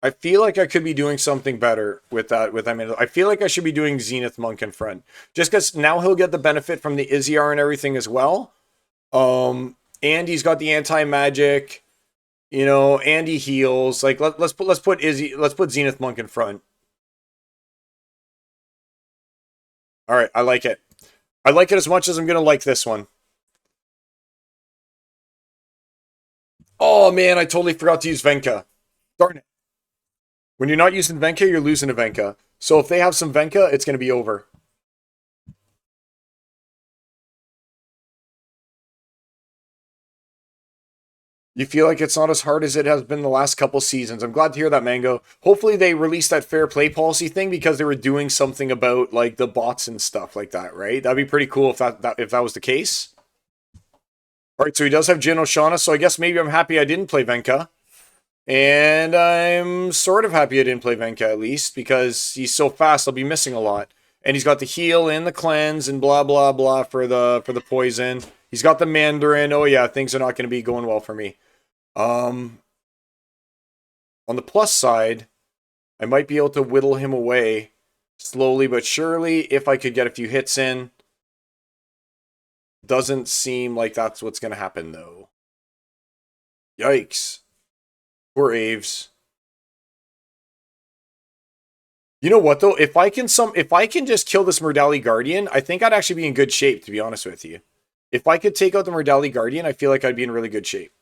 I could be doing something better with that. I feel like I should be doing Zenith Monk in front. Just because now he'll get the benefit from the Izzyar and everything as well. And he's got the anti-magic, you know, and he heals. Like let's put Zenith Monk in front. Alright, I like it. I like it as much as I'm gonna like this one. Oh man, I totally forgot to use Venka. Darn it. When you're not using Venka, you're losing to Venka. So if they have some Venka, it's going to be over. You feel like it's not as hard as it has been the last couple seasons. I'm glad to hear that, Mango. Hopefully they released that fair play policy thing because they were doing something about like the bots and stuff like that, right? That'd be pretty cool if that was the case. All right, so he does have Jin Oshana, so I guess maybe I'm happy I didn't play Venka. And I'm sort of happy I didn't play Venka at least, because he's so fast I'll be missing a lot. And he's got the heal and the cleanse and blah blah blah for the poison. He's got the Mandarin. Oh yeah, things are not going to be going well for me. On the plus side, I might be able to whittle him away slowly but surely if I could get a few hits in. Doesn't seem like that's what's going to happen though. Yikes. Poor Aves. You know what though? If I can just kill this Murdali Guardian, I think I'd actually be in good shape, to be honest with you. If I could take out the Murdali Guardian, I feel like I'd be in really good shape.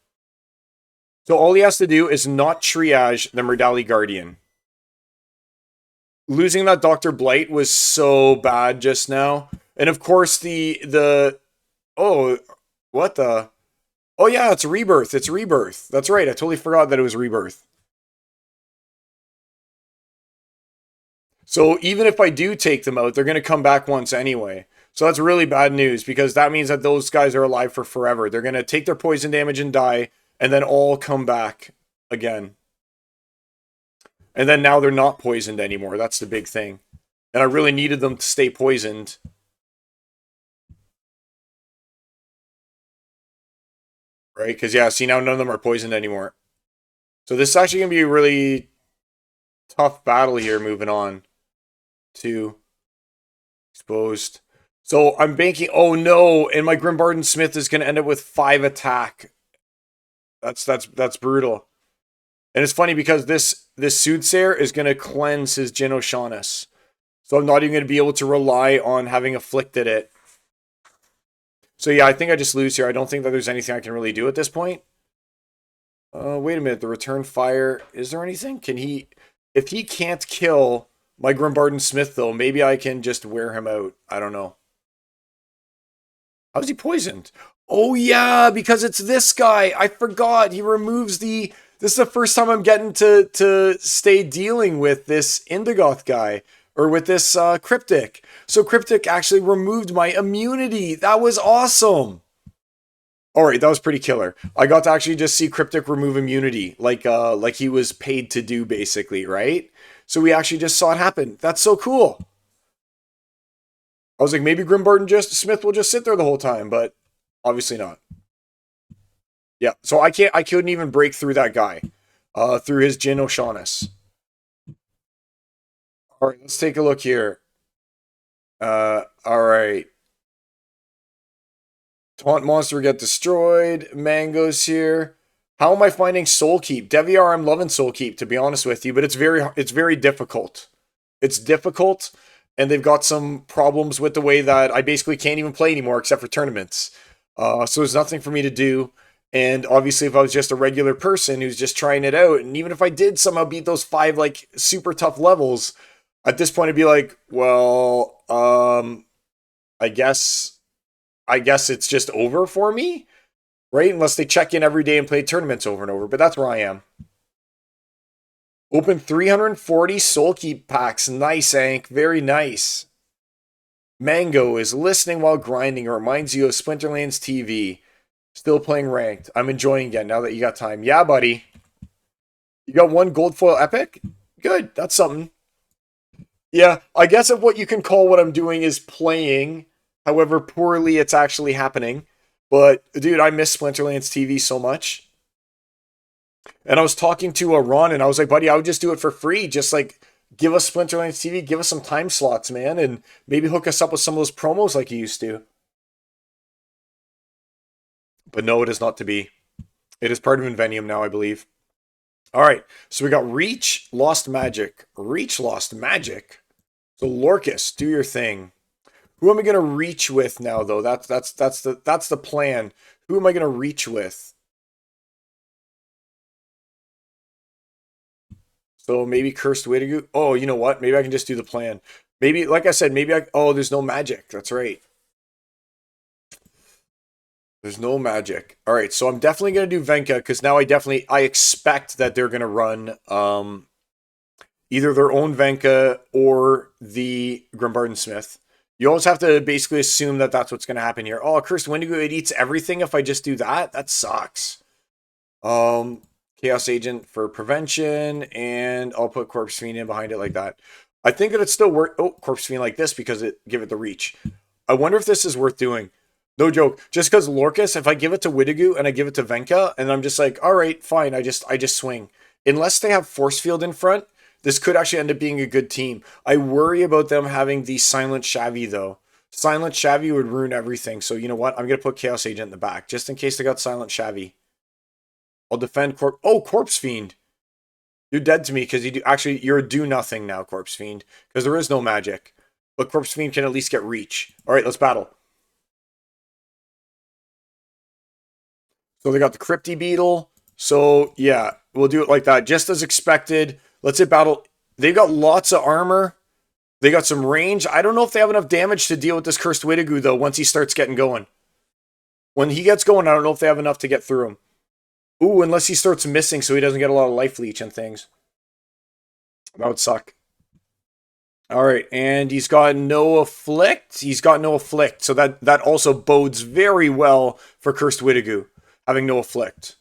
So all he has to do is not triage the Murdali Guardian. Losing that Dr. Blight was so bad just now. And of course oh, what the? Oh yeah, it's Rebirth. It's Rebirth. That's right. I totally forgot that it was Rebirth. So even if I do take them out, they're going to come back once anyway. So that's really bad news because that means that those guys are alive for forever. They're going to take their poison damage and die and then all come back again. And then now they're not poisoned anymore. That's the big thing. And I really needed them to stay poisoned. Right? Because, yeah, see, now none of them are poisoned anymore. So this is actually going to be a really tough battle here moving on. 2. Exposed. So I'm banking. Oh, no. And my Grimbarden Smith is going to end up with 5 attack. That's brutal. And it's funny because this Soothsayer is going to cleanse his Jin O'Shaughnessy. So I'm not even going to be able to rely on having afflicted it. So yeah, I think I just lose here. I don't think that there's anything I can really do at this point. Wait a minute. The return fire. Is there anything? Can he... If he can't kill my Grimbarden Smith, though, maybe I can just wear him out. I don't know. How's he poisoned? Oh, yeah, because it's this guy. I forgot. He removes the... This is the first time I'm getting to stay dealing with this Indigoth guy. Or with this Cryptic. So Cryptic actually removed my immunity. That was awesome. Alright, that was pretty killer. I got to actually just see Cryptic remove immunity. Like he was paid to do, basically, right? So we actually just saw it happen. That's so cool. I was like, maybe Grimbarden Smith will just sit there the whole time, but obviously not. Yeah, so I couldn't even break through that guy. Through his Jin O'Shaughnessy. Alright, let's take a look here. Alright. Taunt monster get destroyed. Mango's here. How am I finding SOULKEEP? Deviar, I'm loving SOULKEEP, to be honest with you, but it's very difficult. It's difficult, and they've got some problems with the way that I basically can't even play anymore except for tournaments. So there's nothing for me to do. And obviously, if I was just a regular person who's just trying it out, and even if I did somehow beat those 5 like super tough levels, at this point I'd be like, well, I guess it's just over for me, right? Unless they check in every day and play tournaments over and over. But that's where I am. Open 340 SOULKEEP packs. Nice, Ank. Very nice. Mango is listening while grinding. It reminds you of Splinterlands TV. Still playing ranked. I'm enjoying again now that you got time. Yeah, buddy. You got 1 gold foil epic? Good. That's something. Yeah, I guess if what you can call what I'm doing is playing, however poorly it's actually happening. But, dude, I miss Splinterlands TV so much. And I was talking to Ron, and I was like, buddy, I would just do it for free. Just, like, give us Splinterlands TV, give us some time slots, man, and maybe hook us up with some of those promos like you used to. But no, it is not to be. It is part of Invenium now, I believe. All right, so we got Reach, Lost Magic. Reach, Lost Magic? So Lorcus, do your thing. Who am I going to reach with now, though? That's the plan. Who am I going to reach with? So maybe Cursed Wittigu. Oh, you know what? Maybe I can just do the plan. Maybe, like I said, maybe I... Oh, there's no magic. That's right. There's no magic. All right, so I'm definitely going to do Venka because now I expect that they're going to run either their own Venka or the Grimbarden Smith. You always have to basically assume that that's what's going to happen here. Oh, Cursed Wendigo, it eats everything if I just do that? That sucks. Chaos Agent for prevention, and I'll put Corpse Fiend in behind it like that. I think that it's still worth... Oh, Corpse Fiend like this because give it the reach. I wonder if this is worth doing. No joke. Just because Lorcus, if I give it to Wittigu and I give it to Venka, and I'm just like, all right, fine, I just swing. Unless they have Force Field in front, this could actually end up being a good team. I worry about them having the Silent Shavy, though. Silent Shavy would ruin everything. So you know what? I'm going to put Chaos Agent in the back, just in case they got Silent Shavy. I'll defend Corpse Fiend. You're dead to me because you do actually you're a do nothing now, Corpse Fiend, because there is no magic. But Corpse Fiend can at least get reach. Alright, let's battle. So they got the Crypty Beetle. So yeah, we'll do it like that. Just as expected. Let's hit battle. They've got lots of armor. They got some range. I don't know if they have enough damage to deal with this Cursed Wittigu, though, once he starts getting going. When he gets going, I don't know if they have enough to get through him. Ooh, unless he starts missing so he doesn't get a lot of life leech and things. That would suck. Alright, and he's got no afflict. He's got no afflict, so that also bodes very well for Cursed Wittigu, having no afflict.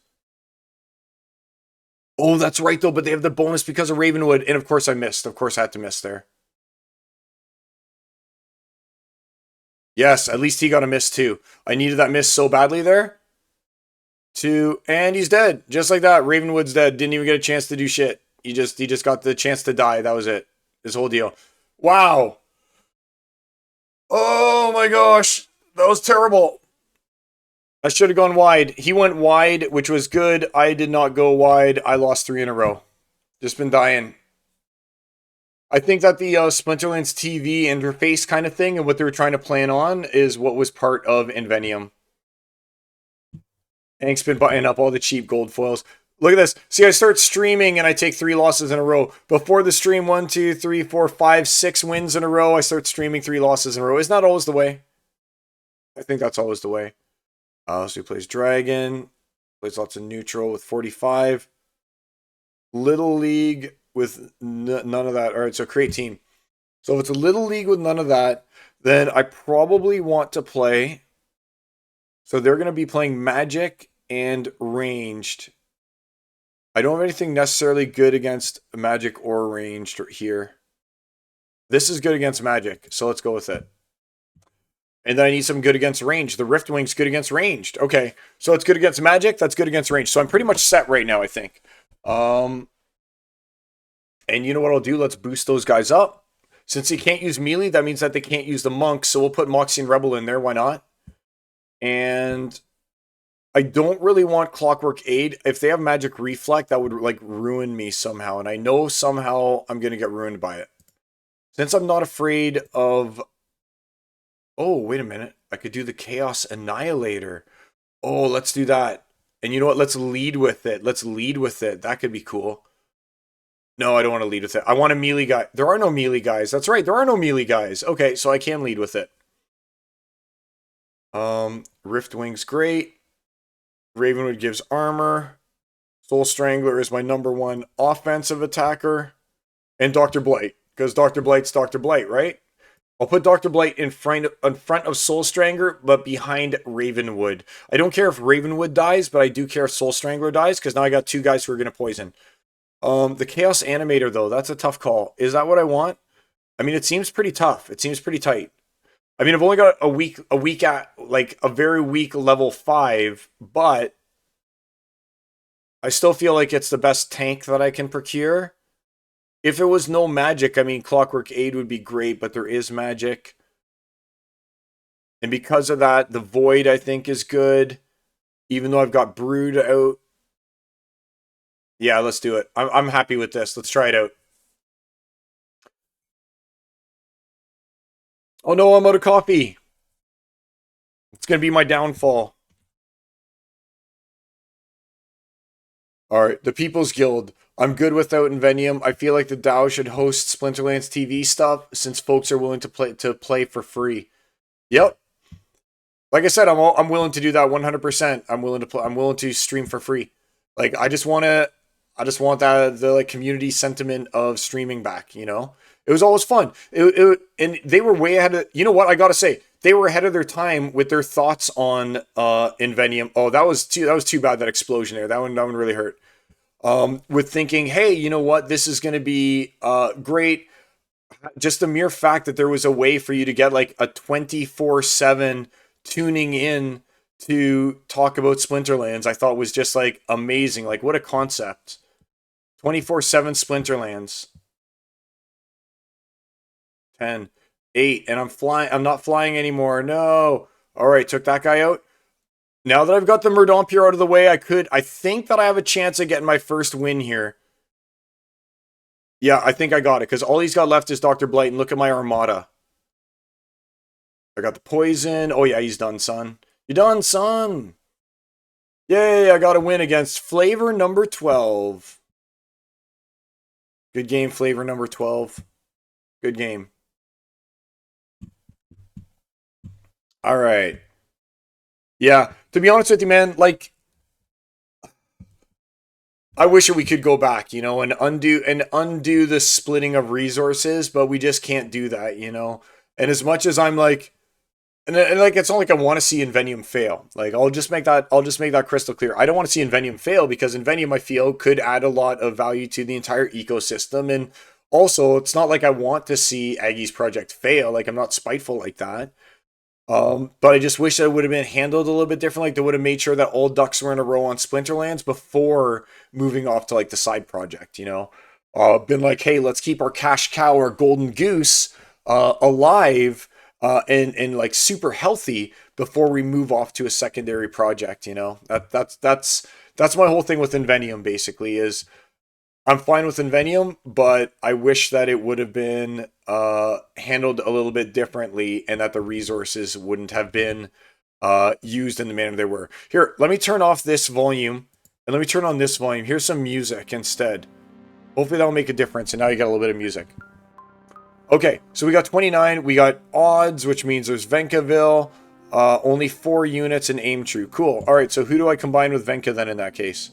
Oh, that's right, though, but they have the bonus because of Ravenwood, and of course I missed. Of course I had to miss there. Yes, at least he got a miss, too. I needed that miss so badly there. And he's dead. Just like that, Ravenwood's dead. Didn't even get a chance to do shit. He just got the chance to die. That was it. This whole deal. Wow. Oh my gosh. That was terrible. I should have gone wide. He went wide, which was good. I did not go wide. I lost 3 in a row. Just been dying. I think that the Splinterlands TV interface kind of thing and what they were trying to plan on is what was part of Invenium. Hank's been buying up all the cheap gold foils. Look at this. See, I start streaming and I take 3 losses in a row. Before the stream, 1, 2, 3, 4, 5, 6 wins in a row. I start streaming 3 losses in a row. Isn't that always the way? I think that's always the way. So he plays Dragon. Plays lots of neutral with 45. Little League with none of that. All right, so create team. So if it's a Little League with none of that, then I probably want to play. So they're going to be playing Magic and Ranged. I don't have anything necessarily good against Magic or Ranged here. This is good against Magic, so let's go with it. And then I need some good against Ranged. The Riftwing's good against Ranged. Okay, so it's good against Magic, that's good against Ranged. So I'm pretty much set right now, I think. And you know what I'll do? Let's boost those guys up. Since they can't use melee, that means that they can't use the monks, so we'll put Moxie and Rebel in there. Why not? And I don't really want Clockwork Aid. If they have Magic Reflect, that would like ruin me somehow. And I know somehow I'm going to get ruined by it. Since I'm not afraid of... Oh, wait a minute. I could do the Chaos Annihilator. Oh, let's do that. And you know what? Let's lead with it. Let's lead with it. That could be cool. No, I don't want to lead with it. I want a melee guy. There are no melee guys. That's right. There are no melee guys. Okay, so I can lead with it. Riftwing's great. Ravenwood gives armor. Soul Strangler is my #1 offensive attacker. And Dr. Blight. Because Dr. Blight's Dr. Blight, right? I'll put Dr. Blight in front of Soul Strangler, but behind Ravenwood. I don't care if Ravenwood dies, but I do care if Soul Strangler dies, because now I got 2 guys who are going to poison. The Chaos Animator, though, that's a tough call. Is that what I want? I mean, it seems pretty tough. It seems pretty tight. I mean, I've only got a week at, like, a very weak level 5, but I still feel like it's the best tank that I can procure. If it was no magic, I mean, Clockwork Aid would be great, but there is magic. And because of that, the Void, I think, is good. Even though I've got Brood out. Yeah, let's do it. I'm happy with this. Let's try it out. Oh no, I'm out of coffee. It's going to be my downfall. Alright, the People's Guild. I'm good without Invenium. I feel like the DAO should host Splinterlands TV stuff since folks are willing to play for free. Yep. Like I said, I'm willing to do that 100%. I'm willing to stream for free. Like I just want that the like community sentiment of streaming back, you know? It was always fun. And they were way ahead of, you know what? I got to say, they were ahead of their time with their thoughts on Invenium. Oh, that was too bad, that explosion there. That one really hurt. With thinking, hey, you know what? This is going to be great. Just the mere fact that there was a way for you to get like a 24/7 tuning in to talk about Splinterlands, I thought was just like amazing. Like what a concept. 24/7 Splinterlands. 10, 8, and I'm not flying anymore. No. All right, took that guy out. Now that I've got the Murdompier out of the way, I think that I have a chance of getting my first win here. Yeah, I think I got it, because all he's got left is Dr. Blight, and look at my Armada. I got the poison. Oh yeah, he's done, son. You done, son? Yay, I got a win against flavor number 12. Good game, flavor number 12. Good game. All right. Yeah, to be honest with you, man, like, I wish that we could go back, and undo the splitting of resources, but we just can't do that. And as much as I'm like, and like, it's not like I want to see Invenium fail. Like, I'll just make that crystal clear. I don't want to see Invenium fail, because Invenium, I feel, could add a lot of value to the entire ecosystem. And also, it's not like I want to see Aggie's project fail. Like, I'm not spiteful like that. But I just wish that it would have been handled a little bit differently. Like, they would have made sure that all ducks were in a row on Splinterlands before moving off to like the side project. Been like, hey, let's keep our cash cow, our golden goose, alive, and like super healthy before we move off to a secondary project. That's my whole thing with Invenium. Basically, is I'm fine with Invenium, but I wish that it would have been handled a little bit differently, and that the resources wouldn't have been used in the manner they were. Here, let me turn off this volume, and let me turn on this volume. Here's some music instead. Hopefully that'll make a difference, and now you got a little bit of music. Okay, so we got 29. We got odds, which means there's Venkaville. Only 4 units in aim true. Cool. All right, so who do I combine with Venka then in that case?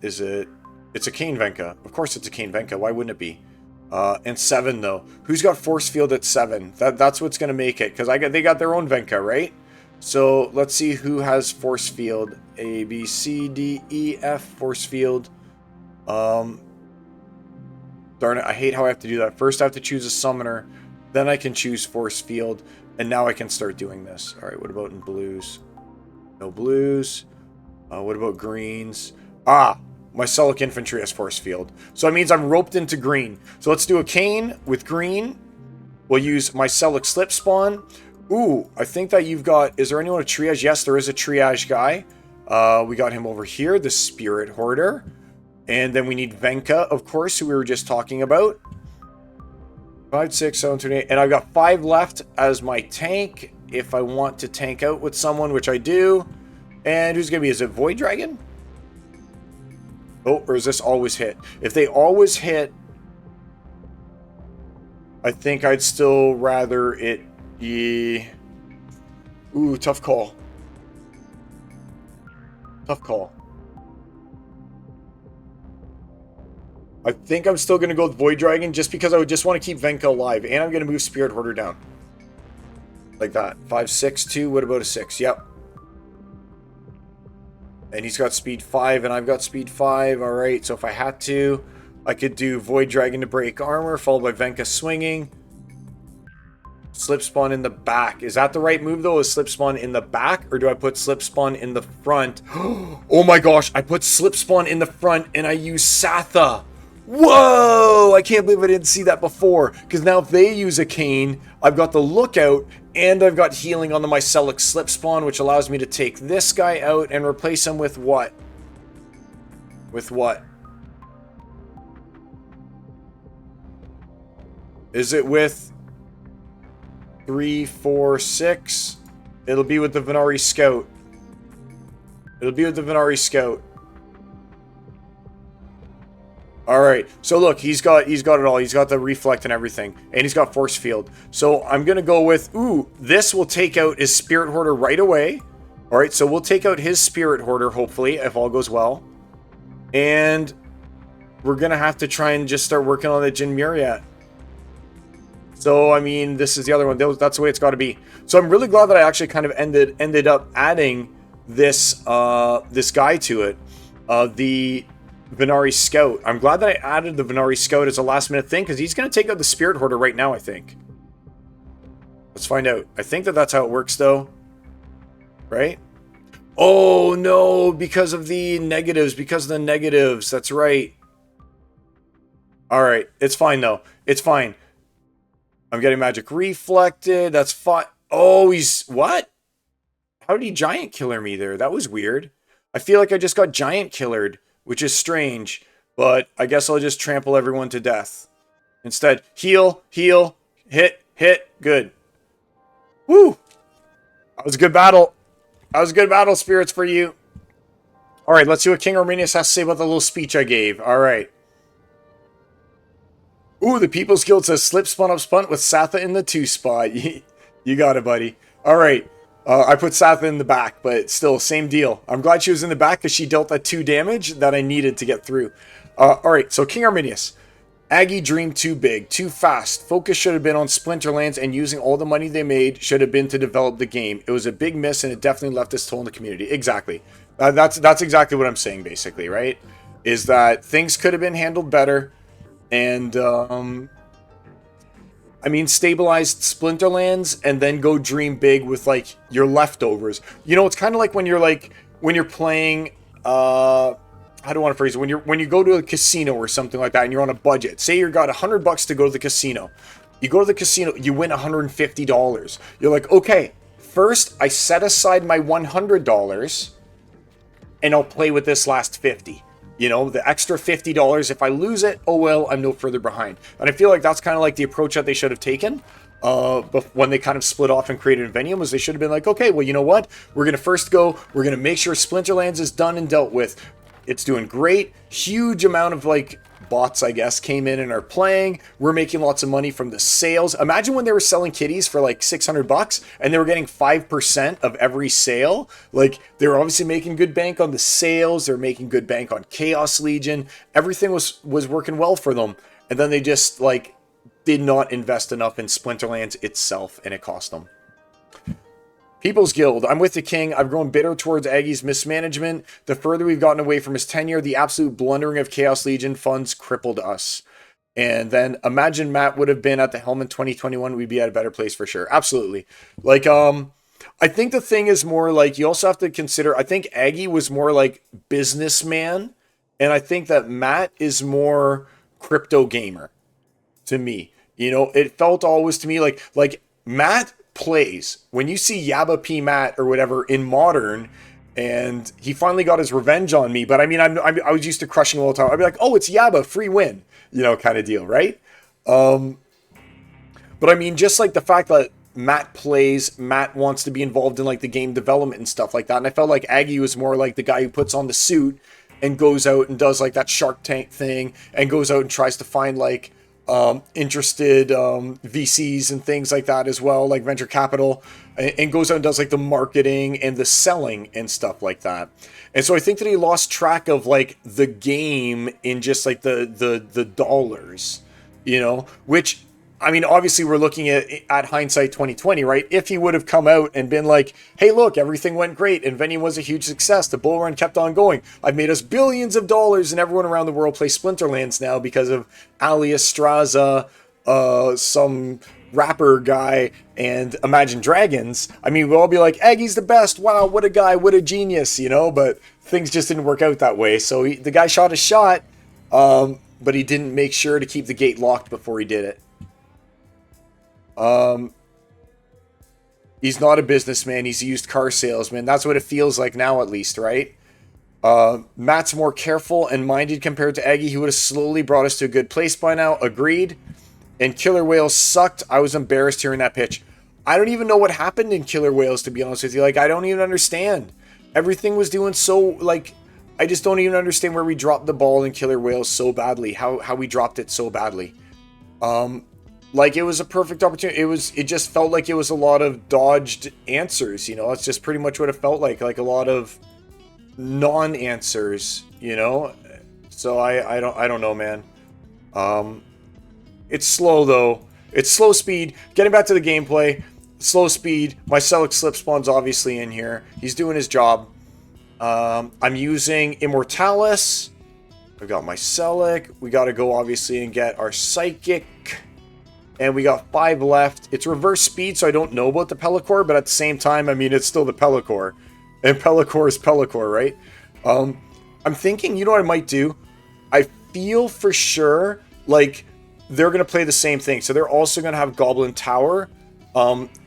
Is it... It's a Kane Venka. Of course it's a Kane Venka. Why wouldn't it be? And 7, though. Who's got Force Field at 7? That's what's going to make it. Because they got their own Venka, right? So let's see who has Force Field. A, B, C, D, E, F, Force Field. Darn it. I hate how I have to do that. First I have to choose a summoner. Then I can choose Force Field. And now I can start doing this. Alright, what about in blues? No blues. What about greens? Ah! My Seluk Infantry has Force Field. So that means I'm roped into green. So let's do a Kane with green. We'll use my Seluk Slip Spawn. Ooh, I think that you've got... Is there anyone a triage? Yes, there is a triage guy. We got him over here, the Spirit Hoarder. And then we need Venka, of course, who we were just talking about. 5, 6, 7, 2, 8. And I've got 5 left as my tank. If I want to tank out with someone, which I do. And who's going to be? Is it Void Dragon? Oh, or is this always hit? If they always hit, I think I'd still rather it be... Ooh, tough call. Tough call. I think I'm still going to go with Void Dragon, just because I would just want to keep Venka alive. And I'm going to move Spirit Hoarder down. Like that. 5, 6, 2. What about a 6? Yep. And he's got speed 5, and I've got speed 5. Alright, so if I had to, I could do Void Dragon to break armor, followed by Venka swinging. Slip Spawn in the back. Is that the right move, though? Is Slip Spawn in the back, or do I put Slip Spawn in the front? Oh my gosh, I put Slip Spawn in the front, and I use Satha. Whoa! I can't believe I didn't see that before. Because now if they use a Kane, I've got the Lookout, and I've got healing on the Mycelic Slip Spawn, which allows me to take this guy out and replace him with what? With what? Is it with 3, 4, 6? It'll be with the Venari Scout. It'll be with the Venari Scout. Alright, so look, he's got it all. He's got the reflect and everything. And he's got force field. So I'm going to go with, ooh, this will take out his Spirit Hoarder right away. Alright, so we'll take out his Spirit Hoarder, hopefully, if all goes well. And we're going to have to try and just start working on the Jin Muriat. So, I mean, this is the other one. That's the way it's got to be. So I'm really glad that I actually kind of ended up adding this, this guy to it. The Venari Scout. I'm glad that I added the Venari Scout as a last minute thing, because he's going to take out the Spirit Hoarder right now, I think. Let's find out. I think that that's how it works, though. Right? Oh, no, because of the negatives. Because of the negatives. That's right. Alright, it's fine, though. It's fine. I'm getting magic reflected. That's fine. Oh, he's... What? How did he giant killer me there? That was weird. I feel like I just got giant killered, which is strange. But I guess I'll just trample everyone to death. Instead, heal, heal, hit, hit, good. Woo! That was a good battle. That was a good battle, spirits, for you. Alright, let's see what King Arminius has to say about the little speech I gave. Alright. Ooh, the People's Guild says slip, spun up, spunt with Satha in the 2 spot. You got it, buddy. Alright. I put Satha in the back, but still, same deal. I'm glad she was in the back because she dealt that 2 damage that I needed to get through. Alright, so King Arminius. Aggie dreamed too big, too fast. Focus should have been on Splinterlands, and using all the money they made should have been to develop the game. It was a big miss, and it definitely left its toll in the community. Exactly. That's exactly what I'm saying, basically, right? Is that things could have been handled better, and, I mean, stabilized Splinterlands, and then go dream big with, like, your leftovers. You know, it's kind of like when you're playing, how do I want to phrase it? When you go to a casino or something like that and you're on a budget. Say you got $100 to go to the casino. You go to the casino, you win $150. You're like, okay, first I set aside my $100 and I'll play with this last 50. You know, the extra $50, if I lose it, oh well, I'm no further behind. And I feel like that's kind of like the approach that they should have taken. But when they kind of split off and created Invenium, was they should have been like, okay, well, you know what? We're going to first go, we're going to make sure Splinterlands is done and dealt with. It's doing great. Huge amount of, like, bots, I guess, came in and are playing. We're making lots of money from the sales. Imagine when they were selling kitties for, like, $600 and they were getting 5% of every sale. Like, they were obviously making good bank on the sales. They're making good bank on Chaos Legion. Everything was working well for them. And then they just, like, did not invest enough in Splinterlands itself, and it cost them. People's Guild, I'm with the king. I've grown bitter towards Aggie's mismanagement. The further we've gotten away from his tenure, the absolute blundering of Chaos Legion funds crippled us. And then imagine Matt would have been at the helm in 2021. We'd be at a better place for sure. Absolutely. Like, I think the thing is more like, you also have to consider, I think Aggie was more like businessman. And I think that Matt is more crypto gamer to me. You know, it felt always to me like Matt plays. When you see Yabba P Matt or whatever in Modern, and he finally got his revenge on me, but I mean, I was used to crushing him all the time. I'd be like, oh, it's Yabba, free win, you know, kind of deal, right? But I mean, just like the fact that Matt plays, Matt wants to be involved in like the game development and stuff like that, and I felt like Aggie was more like the guy who puts on the suit and goes out and does like that Shark Tank thing and goes out and tries to find like interested VCs and things like that as well, like venture capital, and goes out and does like the marketing and the selling and stuff like that. And so I think that he lost track of like the game in just like the dollars, you know, which, I mean, obviously we're looking at hindsight 2020, right? If he would have come out and been like, hey, look, everything went great. Invenium was a huge success. The bull run kept on going. I've made us billions of dollars, and everyone around the world plays Splinterlands now because of Alias Straza, some rapper guy, and Imagine Dragons. I mean, we'll all be like, Aggie's the best. Wow, what a guy, what a genius, you know? But things just didn't work out that way. So the guy shot a shot, but he didn't make sure to keep the gate locked before he did it. He's not a businessman. He's a used car salesman. That's what it feels like now, at least, right? Matt's more careful and minded compared to Aggie. He would have slowly brought us to a good place by now. Agreed. And Killer Whales sucked. I was embarrassed hearing that pitch. I don't even know what happened in Killer Whales, to be honest with you. Like, I don't even understand. Everything was doing so, like, I just don't even understand where we dropped the ball in Killer Whales so badly. How we dropped it so badly. Like, it was a perfect opportunity. It just felt like it was a lot of dodged answers, you know? That's just pretty much what it felt like a lot of non-answers, you know? So I don't know, man. It's slow, though. It's slow speed. Getting back to the gameplay, slow speed. My Celic Slip Spawn's obviously in here. He's doing his job. I'm using Immortalis. I've got my Celic. We got to go, obviously, and get our Psychic. And we got 5 left. It's reverse speed, so I don't know about the Pellicore, but at the same time, I mean, it's still the Pellicore. And Pellicore is Pellicore, right? I'm thinking, you know what I might do? I feel for sure like they're going to play the same thing. So they're also going to have Goblin Tower.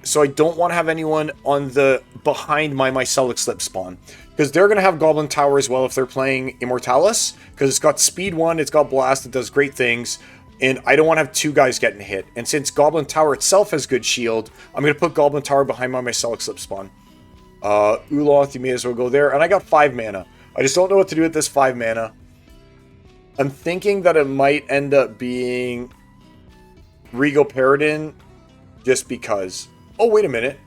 so I don't want to have anyone on the behind my Mycelic Slip spawn. Because they're going to have Goblin Tower as well if they're playing Immortalis. Because it's got Speed 1, it's got Blast, it does great things. And I don't want to have two guys getting hit. And since Goblin Tower itself has good shield, I'm going to put Goblin Tower behind my Mycelic Slip spawn. Uloth, you may as well go there. And I got 5 mana. I just don't know what to do with this 5 mana. I'm thinking that it might end up being Regal Paradin just because. Oh, wait a minute.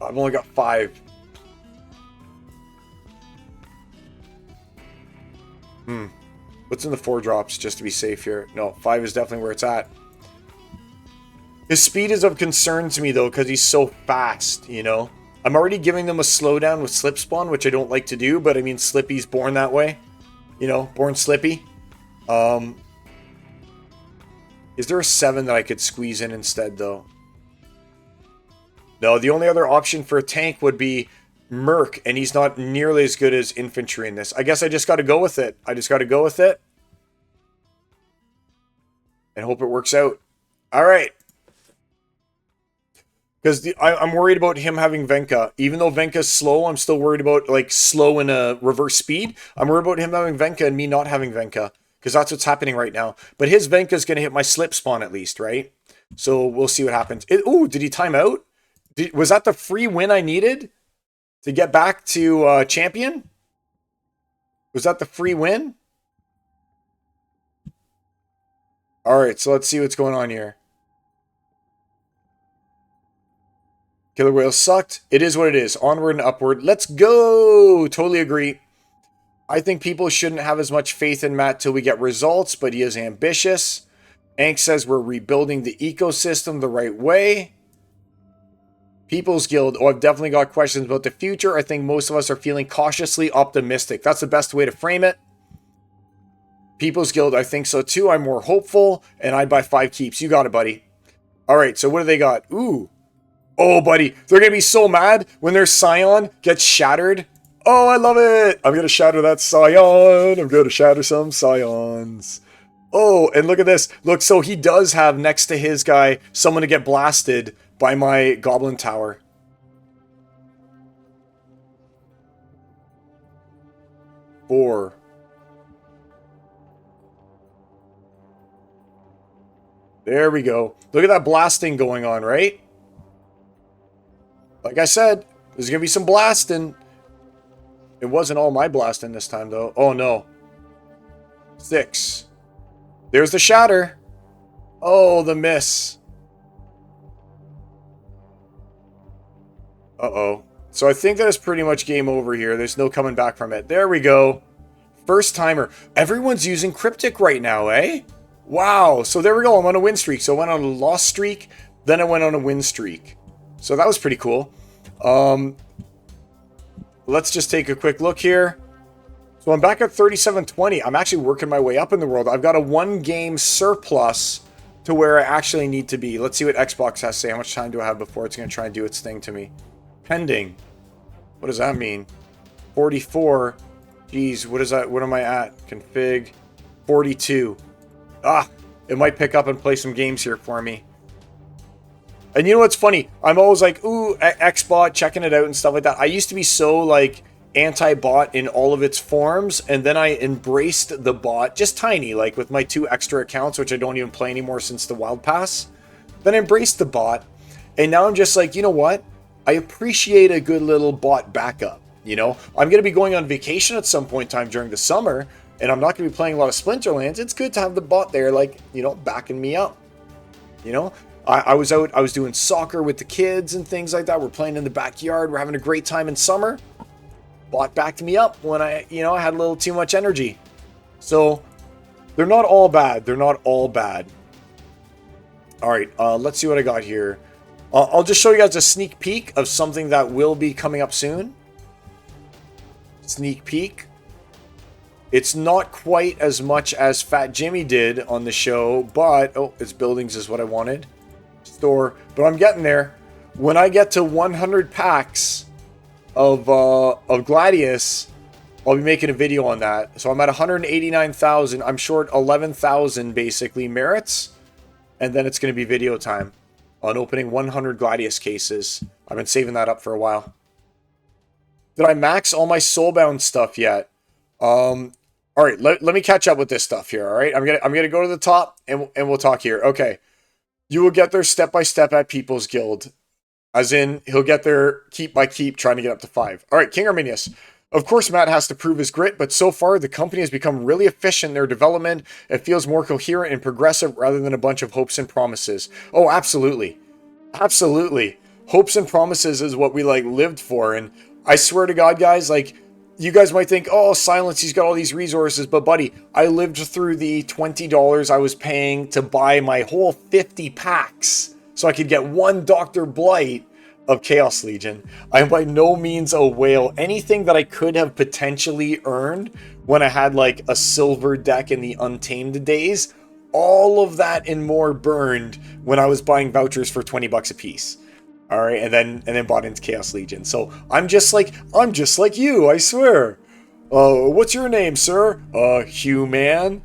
I've only got 5. What's in the 4 drops just to be safe here? No, 5 is definitely where it's at. His speed is of concern to me, though, because he's so fast, you know? I'm already giving them a slowdown with Slip Spawn, which I don't like to do, but I mean, Slippy's born that way. You know, born Slippy. Is there a 7 that I could squeeze in instead, though? No, the only other option for a tank would be Merc, and he's not nearly as good as infantry in this. I guess I just got to go with it. I just got to go with it. And hope it works out. All right. Because I'm worried about him having Venka. Even though Venka's slow, I'm still worried about, like, slow in a reverse speed. I'm worried about him having Venka and me not having Venka. Because that's what's happening right now. But his Venka's going to hit my Slip Spawn at least, right? So we'll see what happens. Ooh, did he time out? Was that the free win I needed to get back to champion? Was that the free win? All right, so let's see what's going on here. Killer Whale sucked. It is what it is. Onward and upward. Let's go! Totally agree. I think people shouldn't have as much faith in Matt till we get results, but he is ambitious. Ank says we're rebuilding the ecosystem the right way. People's Guild. Oh, I've definitely got questions about the future. I think most of us are feeling cautiously optimistic. That's the best way to frame it. People's Guild, I think so too. I'm more hopeful, and I'd buy 5 keeps. You got it, buddy. All right, so what do they got? Ooh. Oh, buddy. They're going to be so mad when their Scion gets shattered. Oh, I love it. I'm going to shatter that Scion. I'm going to shatter some Scions. Oh, and look at this. Look, so he does have next to his guy someone to get blasted by my Goblin Tower. Four. There we go. Look at that blasting going on, right? Like I said, there's going to be some blasting. It wasn't all my blasting this time, though. Oh, no. 6. There's the shatter. Oh, the miss. Uh-oh. So I think that is pretty much game over here. There's no coming back from it. There we go. First timer. Everyone's using Cryptic right now, eh? Wow. So there we go. I'm on a win streak. So I went on a loss streak. Then I went on a win streak. So that was pretty cool. Let's just take a quick look here. So I'm back at 3720. I'm actually working my way up in the world. I've got a 1-game surplus to where I actually need to be. Let's see what Xbox has to say. How much time do I have before it's going to try and do its thing to me? Pending. What does that mean? 44. Geez, what is that? What am I at? Config. 42. Ah, it might pick up and play some games here for me. And you know what's funny? I'm always like, ooh, Xbot, checking it out and stuff like that. I used to be so, like, anti-bot in all of its forms, and then I embraced the bot, just tiny, like with my 2 extra accounts, which I don't even play anymore since the Wild Pass. Then I embraced the bot, and now I'm just like, you know what? I appreciate a good little bot backup, you know? I'm going to be going on vacation at some point in time during the summer, and I'm not going to be playing a lot of Splinterlands. It's good to have the bot there, like, you know, backing me up, you know? I was out, I was doing soccer with the kids and things like that. We're playing in the backyard. We're having a great time in summer. Bot backed me up when I had a little too much energy. So they're not all bad. They're not all bad. All right, let's see what I got here. I'll just show you guys a sneak peek of something that will be coming up soon. Sneak peek. It's not quite as much as Fat Jimmy did on the show, but oh, it's buildings is what I wanted. Store, but I'm getting there. When I get to 100 packs of Gladius, I'll be making a video on that. So I'm at 189,000. I'm short 11,000 basically merits, and then it's going to be video time. on opening 100 Gladius cases. I've been saving that up for a while. Did I max all my Soulbound stuff yet? All right, let me catch up with this stuff here, all right? I'm gonna go to the top, and we'll talk here. Okay. You will get there step by step at People's Guild. As in, he'll get there keep by keep, trying to get up to 5. All right, King Arminius. Of course, Matt has to prove his grit, but so far, the company has become really efficient in their development. It feels more coherent and progressive rather than a bunch of hopes and promises. Oh, absolutely. Absolutely. Hopes and promises is what we, like, lived for. And I swear to God, guys, like, you guys might think, oh, Silence, he's got all these resources. But, buddy, I lived through the $20 I was paying to buy my whole 50 packs so I could get one Dr. Blight of Chaos Legion. I am by no means a whale. Anything that I could have potentially earned when I had like a silver deck in the Untamed days, all of that and more burned when I was buying vouchers for 20 bucks a piece. All right, and then bought into Chaos Legion. So I'm just like you, I swear. What's your name, sir? Hugh Man.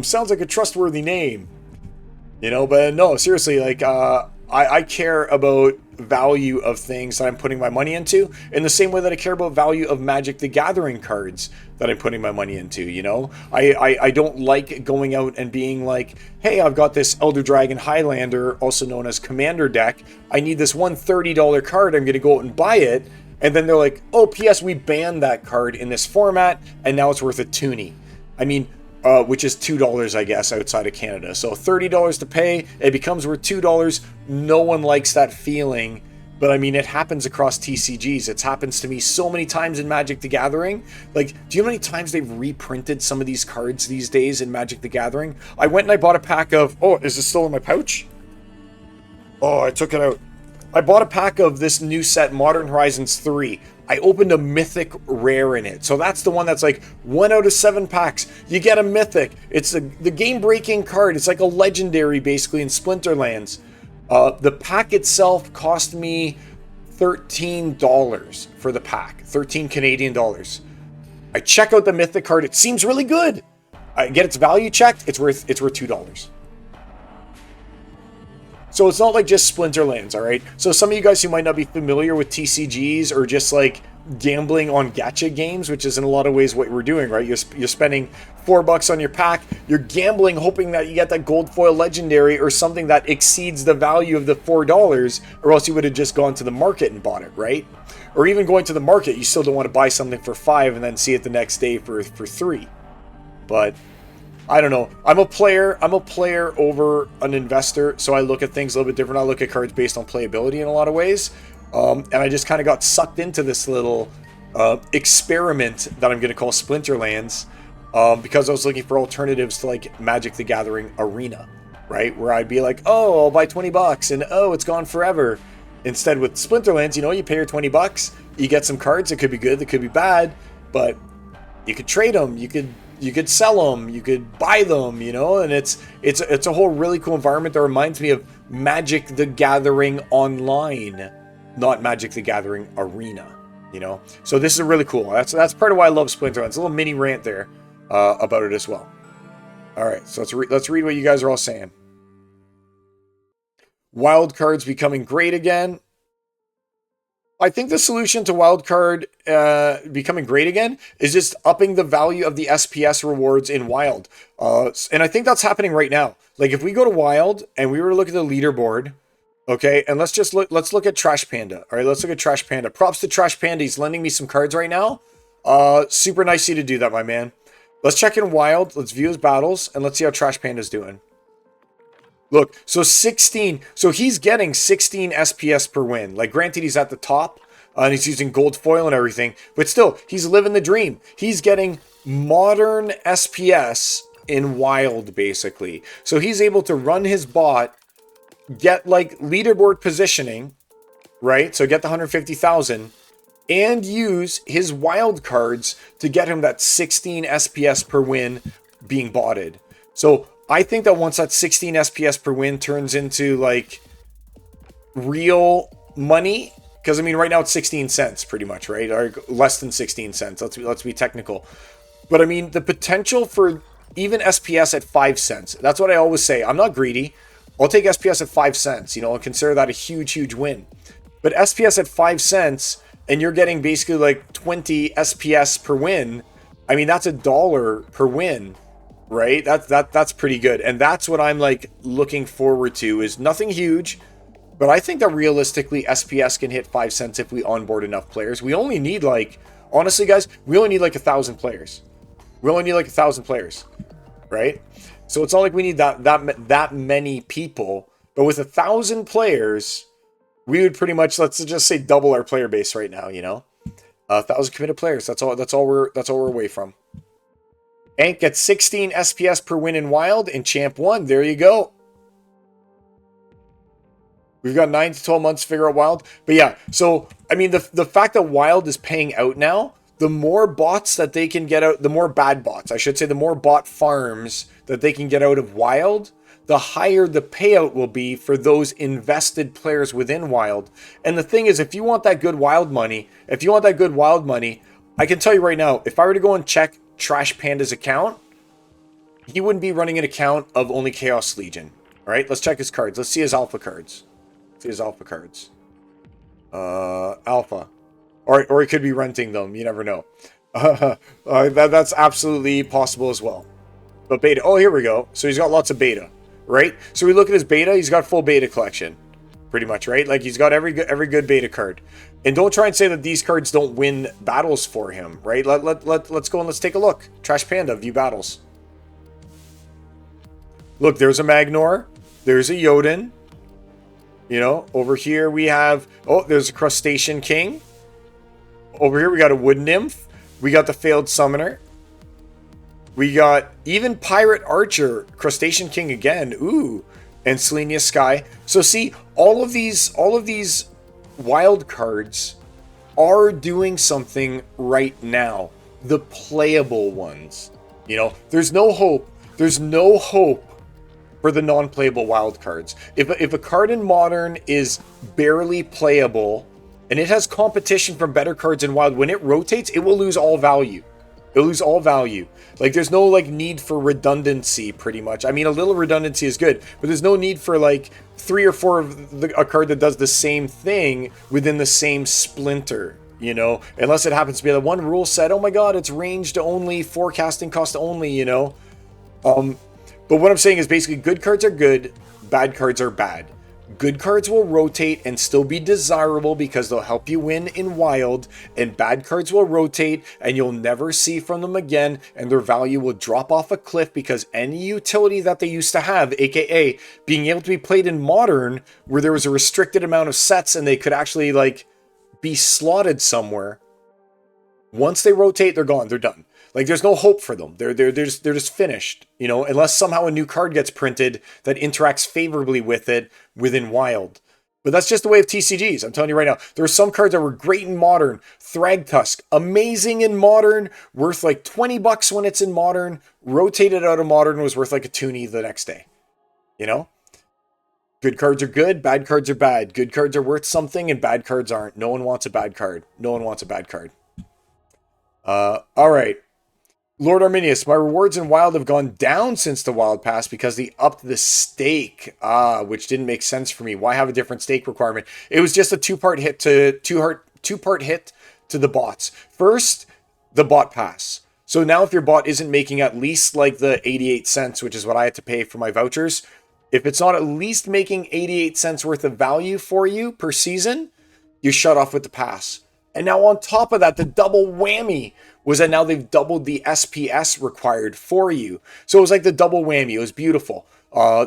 Sounds like a trustworthy name. You know, but no, seriously, like I care about value of things that I'm putting my money into in the same way that I care about value of Magic the Gathering cards that I'm putting my money into, you know? I don't like going out and being like, hey, I've got this Elder Dragon Highlander, also known as Commander deck. I need this one $30 card. I'm going to go out and buy it. And then they're like, oh, P.S. we banned that card in this format, and now it's worth a toonie. I mean, which is $2, I guess, outside of Canada. So $30 to pay, it becomes worth $2. No one likes that feeling, but I mean, it happens across TCGs. It happens to me so many times in Magic the Gathering. Like, do you know how many times they've reprinted some of these cards these days in Magic the Gathering? I went and I bought a pack of... Oh, is it still in my pouch? Oh, I took it out. I bought a pack of this new set, Modern Horizons 3. I opened a Mythic Rare in it. So that's the one that's like 1 out of 7 packs. You get a Mythic. It's the game-breaking card. It's like a Legendary, basically, in Splinterlands. The pack itself cost me $13 for the pack. 13 Canadian dollars. I check out the Mythic card. It seems really good. I get its value checked. It's worth $2. So it's not like just Splinterlands, all right? So some of you guys who might not be familiar with TCGs or just like gambling on gacha games, which is in a lot of ways what we're doing, right? You're spending $4 on your pack. You're gambling, hoping that you get that gold foil legendary or something that exceeds the value of the $4, or else you would have just gone to the market and bought it, right? Or even going to the market, you still don't want to buy something for $5 and then see it the next day for $3. But I don't know. I'm a player over an investor, so I look at things a little bit different. I look at cards based on playability in a lot of ways. And I just kind of got sucked into this little experiment that I'm going to call Splinterlands because I was looking for alternatives to like Magic the Gathering Arena, right? Where I'd be like, oh, I'll buy 20 bucks and oh, it's gone forever. Instead with Splinterlands, you know, you pay your 20 bucks, you get some cards. It could be good, it could be bad, but you could trade them. You could sell them, you could buy them, you know, and it's a whole really cool environment that reminds me of Magic the Gathering Online, not Magic the Gathering Arena, you know. So this is really cool. That's part of why I love Splinterlands. A little mini rant there about it as well. All right, so let's read what you guys are all saying. Wild cards becoming great again. I think the solution to wildcard becoming great again is just upping the value of the SPS rewards in Wild. And I think that's happening right now. Like if we go to Wild and we were to look at the leaderboard, okay, and let's look at Trash Panda. All right, let's look at Trash Panda. Props to Trash Panda. He's lending me some cards right now. Super nice of you to do that, my man. Let's check in Wild. Let's view his battles and let's see how Trash Panda's doing. Look, so 16. So he's getting 16 SPS per win. Like, granted, he's at the top, and he's using gold foil and everything. But still, he's living the dream. He's getting modern SPS in Wild, basically. So he's able to run his bot, get, like, leaderboard positioning, right? So get the 150,000, and use his wild cards to get him that 16 SPS per win being botted. So I think that once that 16 SPS per win turns into like real money, because I mean right now it's 16 cents pretty much, right? Or less than 16 cents. Let's be technical. But I mean the potential for even SPS at 5 cents. That's what I always say. I'm not greedy. I'll take SPS at 5 cents, you know, and consider that a huge win. But SPS at 5 cents, and you're getting basically like 20 SPS per win. I mean, that's $1 per win, right? That's pretty good. And that's what I'm like looking forward to, is nothing huge, but I think that realistically SPS can hit 5 cents if we onboard enough players. We only need like, honestly guys, we only need like 1,000 players. We only need like 1,000 players, right? So it's not like we need that many people, but with 1,000 players, we would pretty much, let's just say, double our player base right now, you know? 1,000 committed players. That's all we're away from. Ank gets 16 SPS per win in Wild in Champ 1. There you go. We've got 9 to 12 months to figure out Wild. But yeah, so, I mean, the fact that Wild is paying out now, the more bots that they can get out, the more bad bots, I should say, the more bot farms that they can get out of Wild, the higher the payout will be for those invested players within Wild. And the thing is, if you want that good Wild money, I can tell you right now, if I were to go and check Trash Panda's account, he wouldn't be running an account of only Chaos Legion. All right, let's check his cards. Let's see his alpha cards. Alpha. Or he could be renting them. You never know. That's absolutely possible as well. But beta. Oh, here we go. So he's got lots of beta, right? So we look at his beta. He's got full beta collection, pretty much, right? Like he's got every good beta card. And don't try and say that these cards don't win battles for him, right? Let's go and let's take a look. Trash Panda, view battles. Look, there's a Magnor. There's a Jotun. You know, over here we have, oh, there's a Crustacean King. Over here we got a Wood Nymph. We got the Failed Summoner. We got even Pirate Archer, Crustacean King again. Ooh, and Selenia Sky. So see, all of these wild cards are doing something right now. The playable ones. You know, there's no hope. There's no hope for the non-playable wild cards. If a card in Modern is barely playable and it has competition from better cards in Wild, when it rotates, it will lose all value. It'll lose all value. Like, there's no, like, need for redundancy, pretty much. I mean, a little redundancy is good, but there's no need for, like, 3 or 4 of a card that does the same thing within the same splinter, you know? Unless it happens to be the one rule set, oh my god, it's ranged only, forecasting cost only, you know? But what I'm saying is basically good cards are good, bad cards are bad. Good cards will rotate and still be desirable because they'll help you win in Wild, and bad cards will rotate and you'll never see from them again, and their value will drop off a cliff because any utility that they used to have, aka being able to be played in Modern where there was a restricted amount of sets and they could actually like be slotted somewhere, once they rotate, they're gone, they're done. Like, there's no hope for them. They're just finished, you know, unless somehow a new card gets printed that interacts favorably with it within Wild. But that's just the way of TCGs. I'm telling you right now. There are some cards that were great in Modern. Thragtusk, amazing in Modern, worth like $20 when it's in Modern. Rotated out of Modern, was worth like a toonie the next day. You know? Good cards are good, bad cards are bad. Good cards are worth something and bad cards aren't. No one wants a bad card. No one wants a bad card. All right. Lord Arminius, my rewards in Wild have gone down since the Wild Pass because they upped the stake, which didn't make sense for me. Why have a different stake requirement? It was just a two-part hit to the bots. First, the bot pass. So now if your bot isn't making at least like the 88 cents, which is what I had to pay for my vouchers, if it's not at least making 88 cents worth of value for you per season, you shut off with the pass. And now on top of that, the double whammy was that now they've doubled the SPS required for you. So it was like the double whammy. It was beautiful.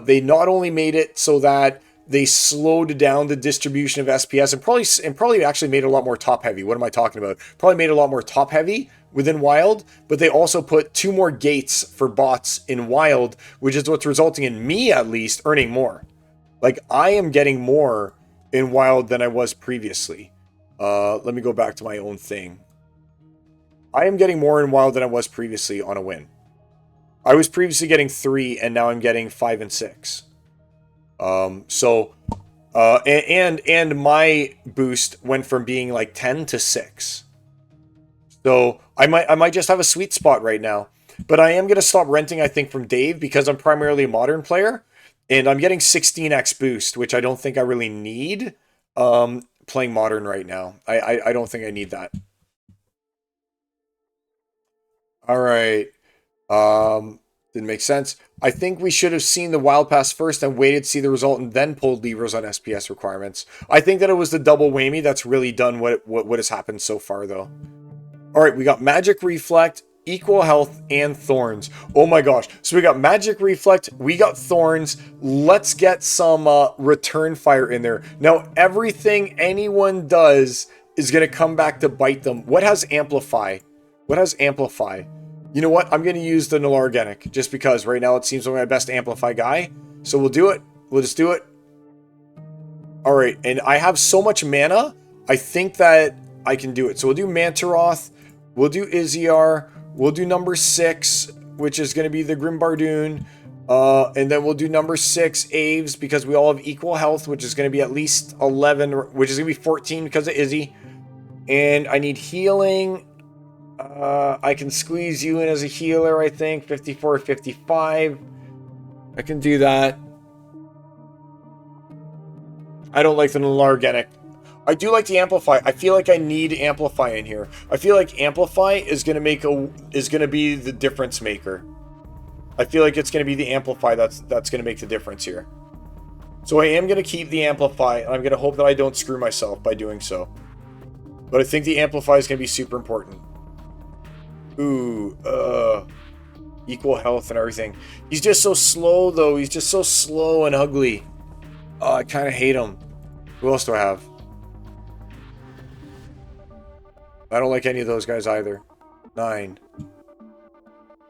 They not only made it so that they slowed down the distribution of SPS and probably actually made it a lot more top heavy. What am I talking about? Probably made it a lot more top heavy within Wild, but they also put 2 more gates for bots in Wild, which is what's resulting in me at least earning more. Like, I am getting more in Wild than I was previously. Let me go back to my own thing. I am getting more in Wild than I was previously on a win. I was previously getting 3 and now I'm getting 5 and 6. And my boost went from being like 10 to 6. So I might just have a sweet spot right now. But I am going to stop renting, I think, from Dave because I'm primarily a Modern player. And I'm getting 16x boost, which I don't think I really need playing Modern right now. I don't think I need that. All right. Didn't make sense. I think we should have seen the Wild Pass first and waited to see the result and then pulled levers on SPS requirements. I think that it was the double whammy that's really done what has happened so far, though. All right, we got Magic Reflect, Equal Health, and Thorns. Oh my gosh. So we got Magic Reflect, we got Thorns. Let's get some Return Fire in there. Now, everything anyone does is going to come back to bite them. What has Amplify? What has Amplify? You know what? I'm going to use the Null-Organic just because right now it seems like my best Amplify guy. So we'll do it. We'll just do it. All right, and I have so much mana, I think that I can do it. So we'll do Mantaroth. We'll do Iziar. We'll do number 6, which is going to be the Grimbardoon. And then we'll do number 6, Aves, because we all have equal health, which is going to be at least 11, which is going to be 14 because of Izzy. And I need healing. I can squeeze you in as a healer, I think. 54, 55. I can do that. I don't like the Null-Organic. I do like the Amplify. I feel like I need Amplify in here. I feel like Amplify is gonna be the difference maker. I feel like it's gonna be the Amplify that's gonna make the difference here. So I am gonna keep the Amplify. I'm gonna hope that I don't screw myself by doing so. But I think the Amplify is gonna be super important. Ooh, equal health and everything. He's just so slow though. He's just so slow and ugly. Oh, I kind of hate him. Who else do I have? I don't like any of those guys either. 9.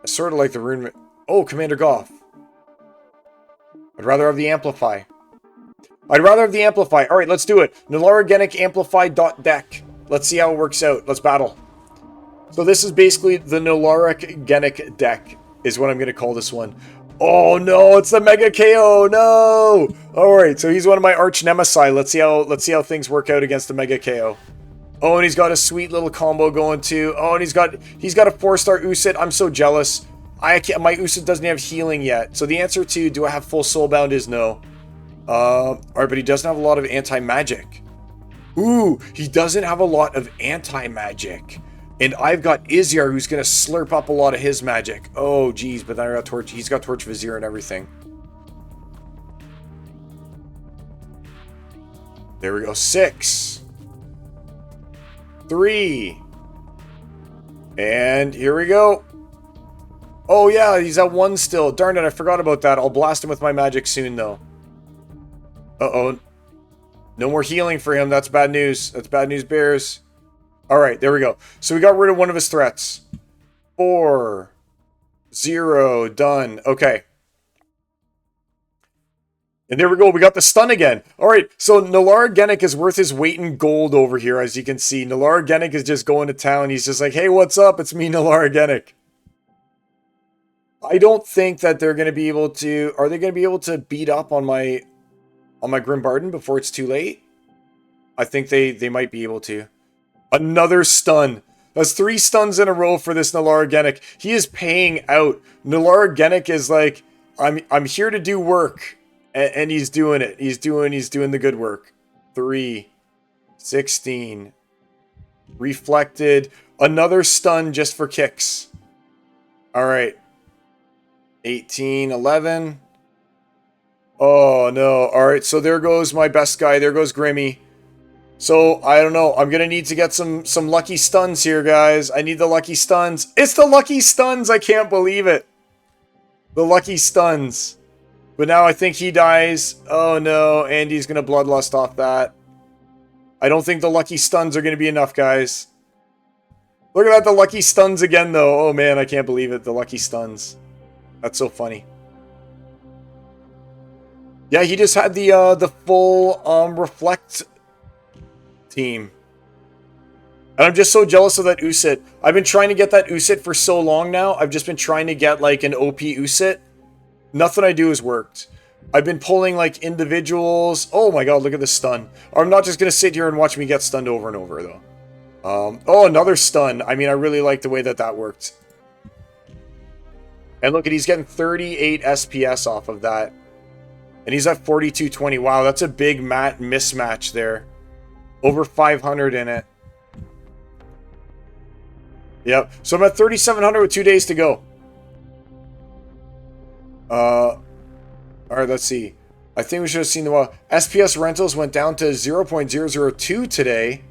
I sort of like the Rune... Oh, Commander Goff. I'd rather have the Amplify. I'd rather have the Amplify. All right, let's do it. Null-Organic Amplify.deck. Let's see how it works out. Let's battle. So this is basically the Null-Organic deck, is what I'm going to call this one. Oh no, it's the Mega KO. No. All right, so he's one of my arch nemesis. Let's see how things work out against the Mega KO. Oh, and he's got a sweet little combo going too. Oh, and he's got a 4-star Usit. I'm so jealous. My Usit doesn't have healing yet. So the answer to do I have full Soulbound is no. All right, but he doesn't have a lot of anti-magic. Ooh, he doesn't have a lot of anti-magic. And I've got Iziar, who's going to slurp up a lot of his magic. Oh, geez, but then I got Torch. He's got Torch Vizier and everything. There we go. 6. 3. And here we go. Oh, yeah, he's at 1 still. Darn it, I forgot about that. I'll blast him with my magic soon, though. Uh-oh. No more healing for him. That's bad news. That's bad news, Bears. All right, there we go. So we got rid of one of his threats. 4, 0, done. Okay. And there we go. We got the stun again. All right, so Null-Organic is worth his weight in gold over here, as you can see. Null-Organic is just going to town. He's just like, hey, what's up? It's me, Null-Organic. I don't think that they're going to be able to... Are they going to be able to beat up on my Grimbarden before it's too late? I think they might be able to. Another stun. That's 3 stuns in a row for this Null-Organic. He is paying out. Null-Organic is like, I'm here to do work. And he's doing it. He's doing the good work. 3. 16. Reflected. Another stun just for kicks. Alright. 18. 11. Oh no. Alright, so there goes my best guy. There goes Grimmy. So, I don't know. I'm going to need to get some lucky stuns here, guys. I need the lucky stuns. It's the lucky stuns! I can't believe it. The lucky stuns. But now I think he dies. Oh no, Andy's going to bloodlust off that. I don't think the lucky stuns are going to be enough, guys. Look at that, the lucky stuns again, though. Oh man, I can't believe it. The lucky stuns. That's so funny. Yeah, he just had the full reflect team. And I'm just so jealous of that Usit. I've been trying to get that Usit for so long now. I've just been trying to get like an OP Usit. Nothing I do has worked. I've been pulling like individuals. Oh my god, look at this stun. I'm not just going to sit here and watch me get stunned over and over though. Oh, another stun. I mean, I really like the way that worked. And look at, he's getting 38 SPS off of that. And he's at 4220. Wow, that's a big mismatch there. Over 500 in it. Yep. So I'm at 3,700 with 2 days to go. All right, let's see. I think we should have seen the SPS rentals went down to 0.002 today.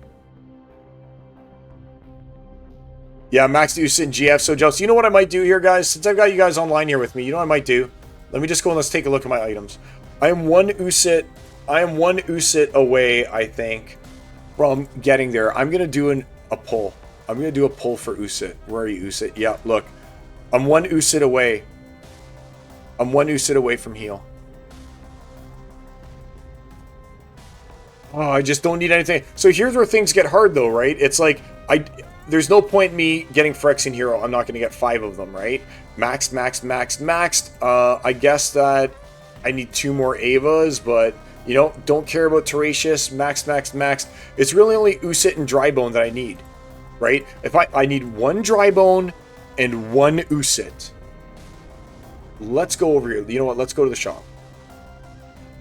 Yeah, Max Deuce and GF. So jealous. You know what I might do here, guys? Since I've got you guys online here with me, you know what I might do? Let me just go and let's take a look at my items. I am one UCIT away, I think, from getting there. I'm gonna do a pull. I'm gonna do a pull for UCIT. Where are you, UCIT? Yeah, look. I'm one UCIT away. I'm one UCIT away from heal. Oh, I just don't need anything. So here's where things get hard, though, right? It's like, there's no point in me getting Phyrexian Hero. I'm not going to get 5 of them, right? Maxed. I guess that I need 2 more Avas, but, you know, don't care about Teratius. Maxed. It's really only UCIT and Drybone that I need, right? If I need 1 Drybone and 1 UCIT. Let's go over here. You know what? Let's go to the shop.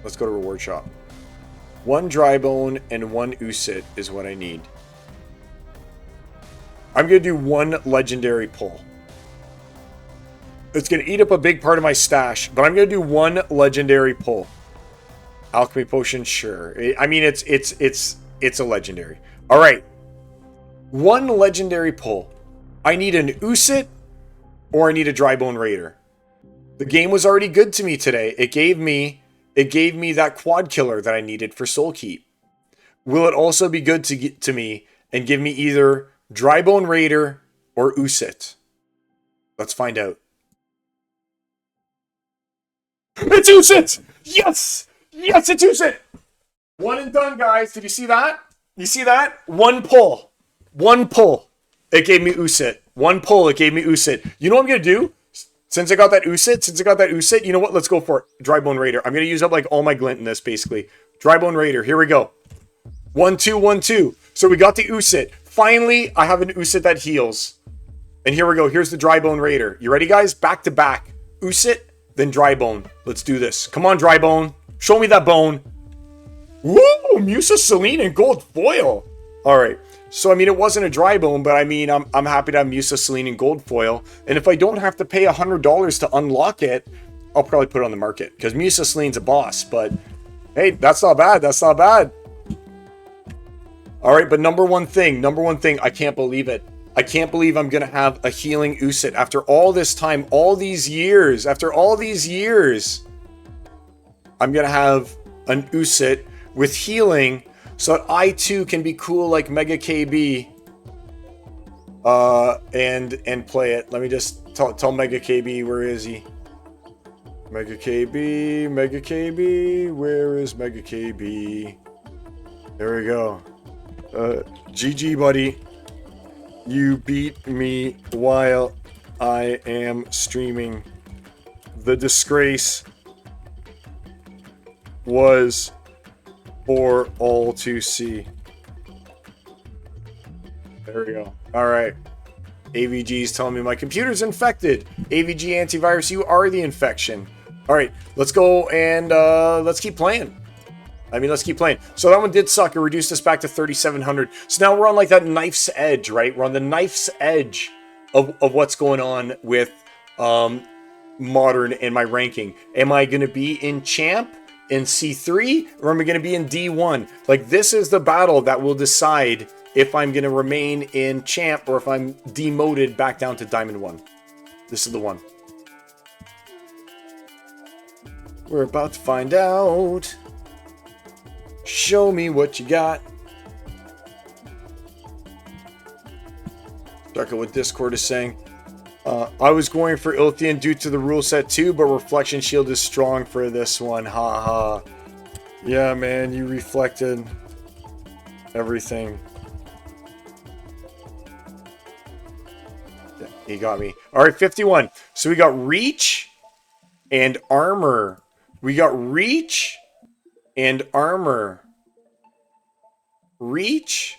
Let's go to Reward Shop. 1 Drybone and 1 UCIT is what I need. I'm going to do 1 Legendary pull. It's going to eat up a big part of my stash, but I'm going to do 1 Legendary pull. Alchemy Potion, sure. I mean, it's a Legendary. All right. 1 Legendary pull. I need an UCIT or I need a Drybone Raider. The game was already good to me today. It gave me that quad killer that I needed for SOULKEEP. Will it also be good to me and give me either Drybone Raider or UCIT? Let's find out. It's UCIT! Yes! Yes, it's UCIT! 1 and done, guys. Did you see that? You see that? 1 pull. 1 pull. It gave me UCIT. 1 pull, it gave me UCIT. You know what I'm going to do? Since I got that UCIT, you know what? Let's go for it. Drybone Raider. I'm going to use up like all my glint in this, basically. Drybone Raider. Here we go. 1, 2, 1, 2. So we got the UCIT. Finally, I have an UCIT that heals. And here we go. Here's the Drybone Raider. You ready, guys? Back to back. UCIT, then Drybone. Let's do this. Come on, Drybone. Show me that bone. Woo! Musa Celine and gold foil. All right. So, I mean, it wasn't a Drybone, but I mean, I'm happy to have Musa Celine and gold foil. And if I don't have to pay $100 to unlock it, I'll probably put it on the market. Because Musa Celine's a boss. But, hey, that's not bad. That's not bad. All right, but number one thing, I can't believe it. I can't believe I'm going to have a healing UCIT after all this time, all these years. After all these years, I'm going to have an UCIT with healing so that I too can be cool like Mega KB and play it. Let me just tell Mega KB, where is he? Mega KB, where is Mega KB? There we go. GG, buddy. You beat me while I am streaming. The disgrace was for all to see. There we go. All right. AVG is telling me my computer's infected. AVG antivirus, you are the infection. All right, let's go and let's keep playing. Let's keep playing. So that one did suck. It reduced us back to 3,700. So now we're on like that knife's edge, right? We're on the knife's edge of what's going on with Modern and my ranking. Am I going to be in Champ, in C3, or am I going to be in D1? Like, this is the battle that will decide if I'm going to remain in Champ or if I'm demoted back down to Diamond 1. This is the one. We're about to find out. Show me what you got. Check out what Discord is saying. I was going for Ilthian due to the rule set too, but Reflection Shield is strong for this one. Haha. Yeah, man, you reflected everything. Yeah, he got me. All right, 51. So we got Reach and Armor. We got Reach and Armor. Reach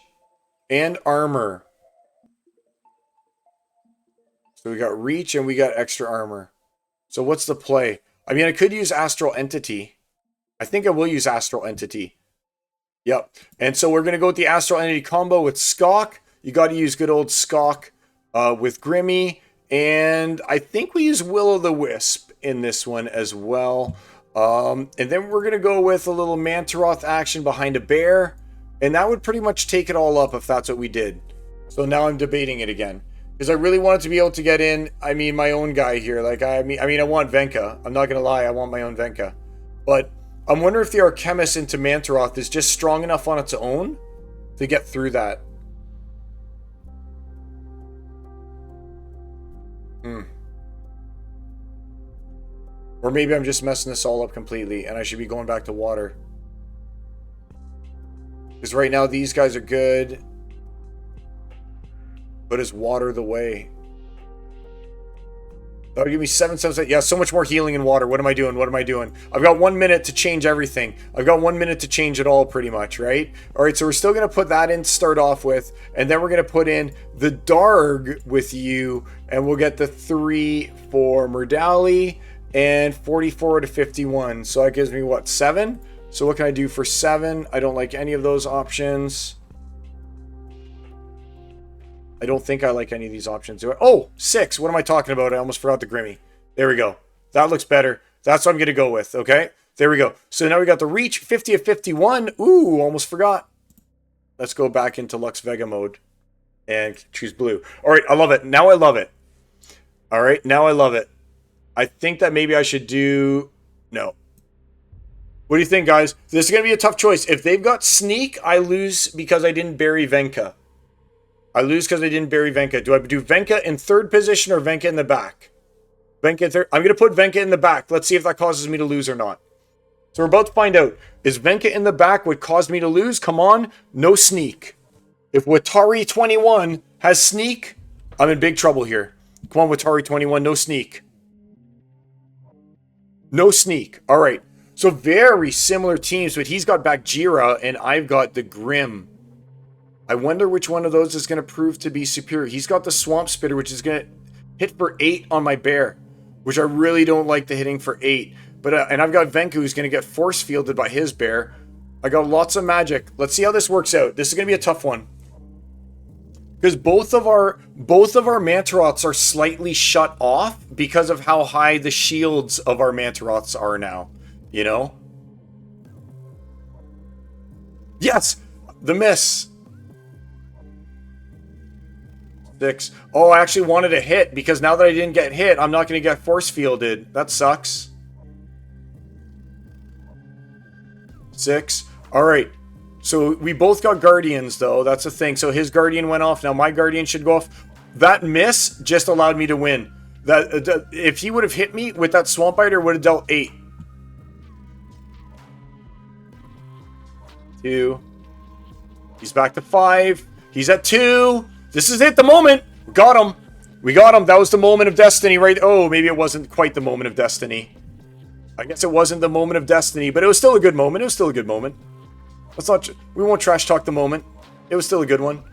and Armor. So we got Reach and we got extra armor. So what's the play? I mean, I could use Astral Entity. I think I will use Astral Entity. Yep. And so we're going to go with the Astral Entity combo with Skok. You got to use good old Skok with Grimmy. And I think we use Will-O-the-Wisp in this one as well. And then we're going to go with a little Mantaroth action behind a bear. And that would pretty much take it all up if that's what we did. So now I'm debating it again. Because I really wanted to be able to get in, my own guy here. Like, I want Venka. I'm not going to lie, I want my own Venka. But I'm wondering if the Archemist into Mantaroth is just strong enough on its own to get through that. Or maybe I'm just messing this all up completely and I should be going back to water. Because right now these guys are good. But is water the way? That would give me 7, 7, 7. Yeah, so much more healing in water. What am I doing? What am I doing? I've got 1 minute to change everything. I've got 1 minute to change it all pretty much, right? All right, so we're still going to put that in to start off with. And then we're going to put in the Darg with you. And we'll get the 3 for Murdali and 44 to 51. So that gives me, what, 7? So what can I do for 7? I don't like any of those options. I don't think I like any of these options. Oh, 6. What am I talking about? I almost forgot the Grimmy. There we go. That looks better. That's what I'm going to go with, okay? There we go. So now we got the Reach, 50 of 51. Ooh, almost forgot. Let's go back into Lux Vega mode and choose blue. All right, I love it. Now I love it. All right, now I love it. I think that maybe I should do... No. What do you think, guys? This is going to be a tough choice. If they've got Sneak, I lose because I didn't bury Venka. I lose because I didn't bury Venka. Do I do Venka in 3rd position or Venka in the back? Venka in 3rd. I'm going to put Venka in the back. Let's see if that causes me to lose or not. So we're about to find out. Is Venka in the back what caused me to lose? Come on. No Sneak. If Watari 21 has Sneak, I'm in big trouble here. Come on, Watari 21. No Sneak. No Sneak. All right. So very similar teams, but he's got Bakjira and I've got the Grim. I wonder which one of those is going to prove to be superior. He's got the Swamp Spitter, which is going to hit for 8 on my bear, which I really don't like the hitting for 8. But and I've got Venku, who's going to get force fielded by his bear. I got lots of magic. Let's see how this works out. This is going to be a tough one. Because both of our Mantaroths are slightly shut off because of how high the shields of our Mantaroths are now. You know? Yes! The miss! 6. Oh, I actually wanted to hit because now that I didn't get hit, I'm not going to get force fielded. That sucks. 6. All right. So we both got Guardians, though. That's the thing. So his Guardian went off. Now my Guardian should go off. That miss just allowed me to win. That if he would have hit me with that Swamp Biter, would have dealt 8. 2. He's back to 5. He's at 2. This is it, the moment. We got him. We got him. That was the moment of destiny, right? Oh, maybe it wasn't quite the moment of destiny. I guess it wasn't the moment of destiny, but it was still a good moment. It was still a good moment. Let's not... We won't trash talk the moment. It was still a good one.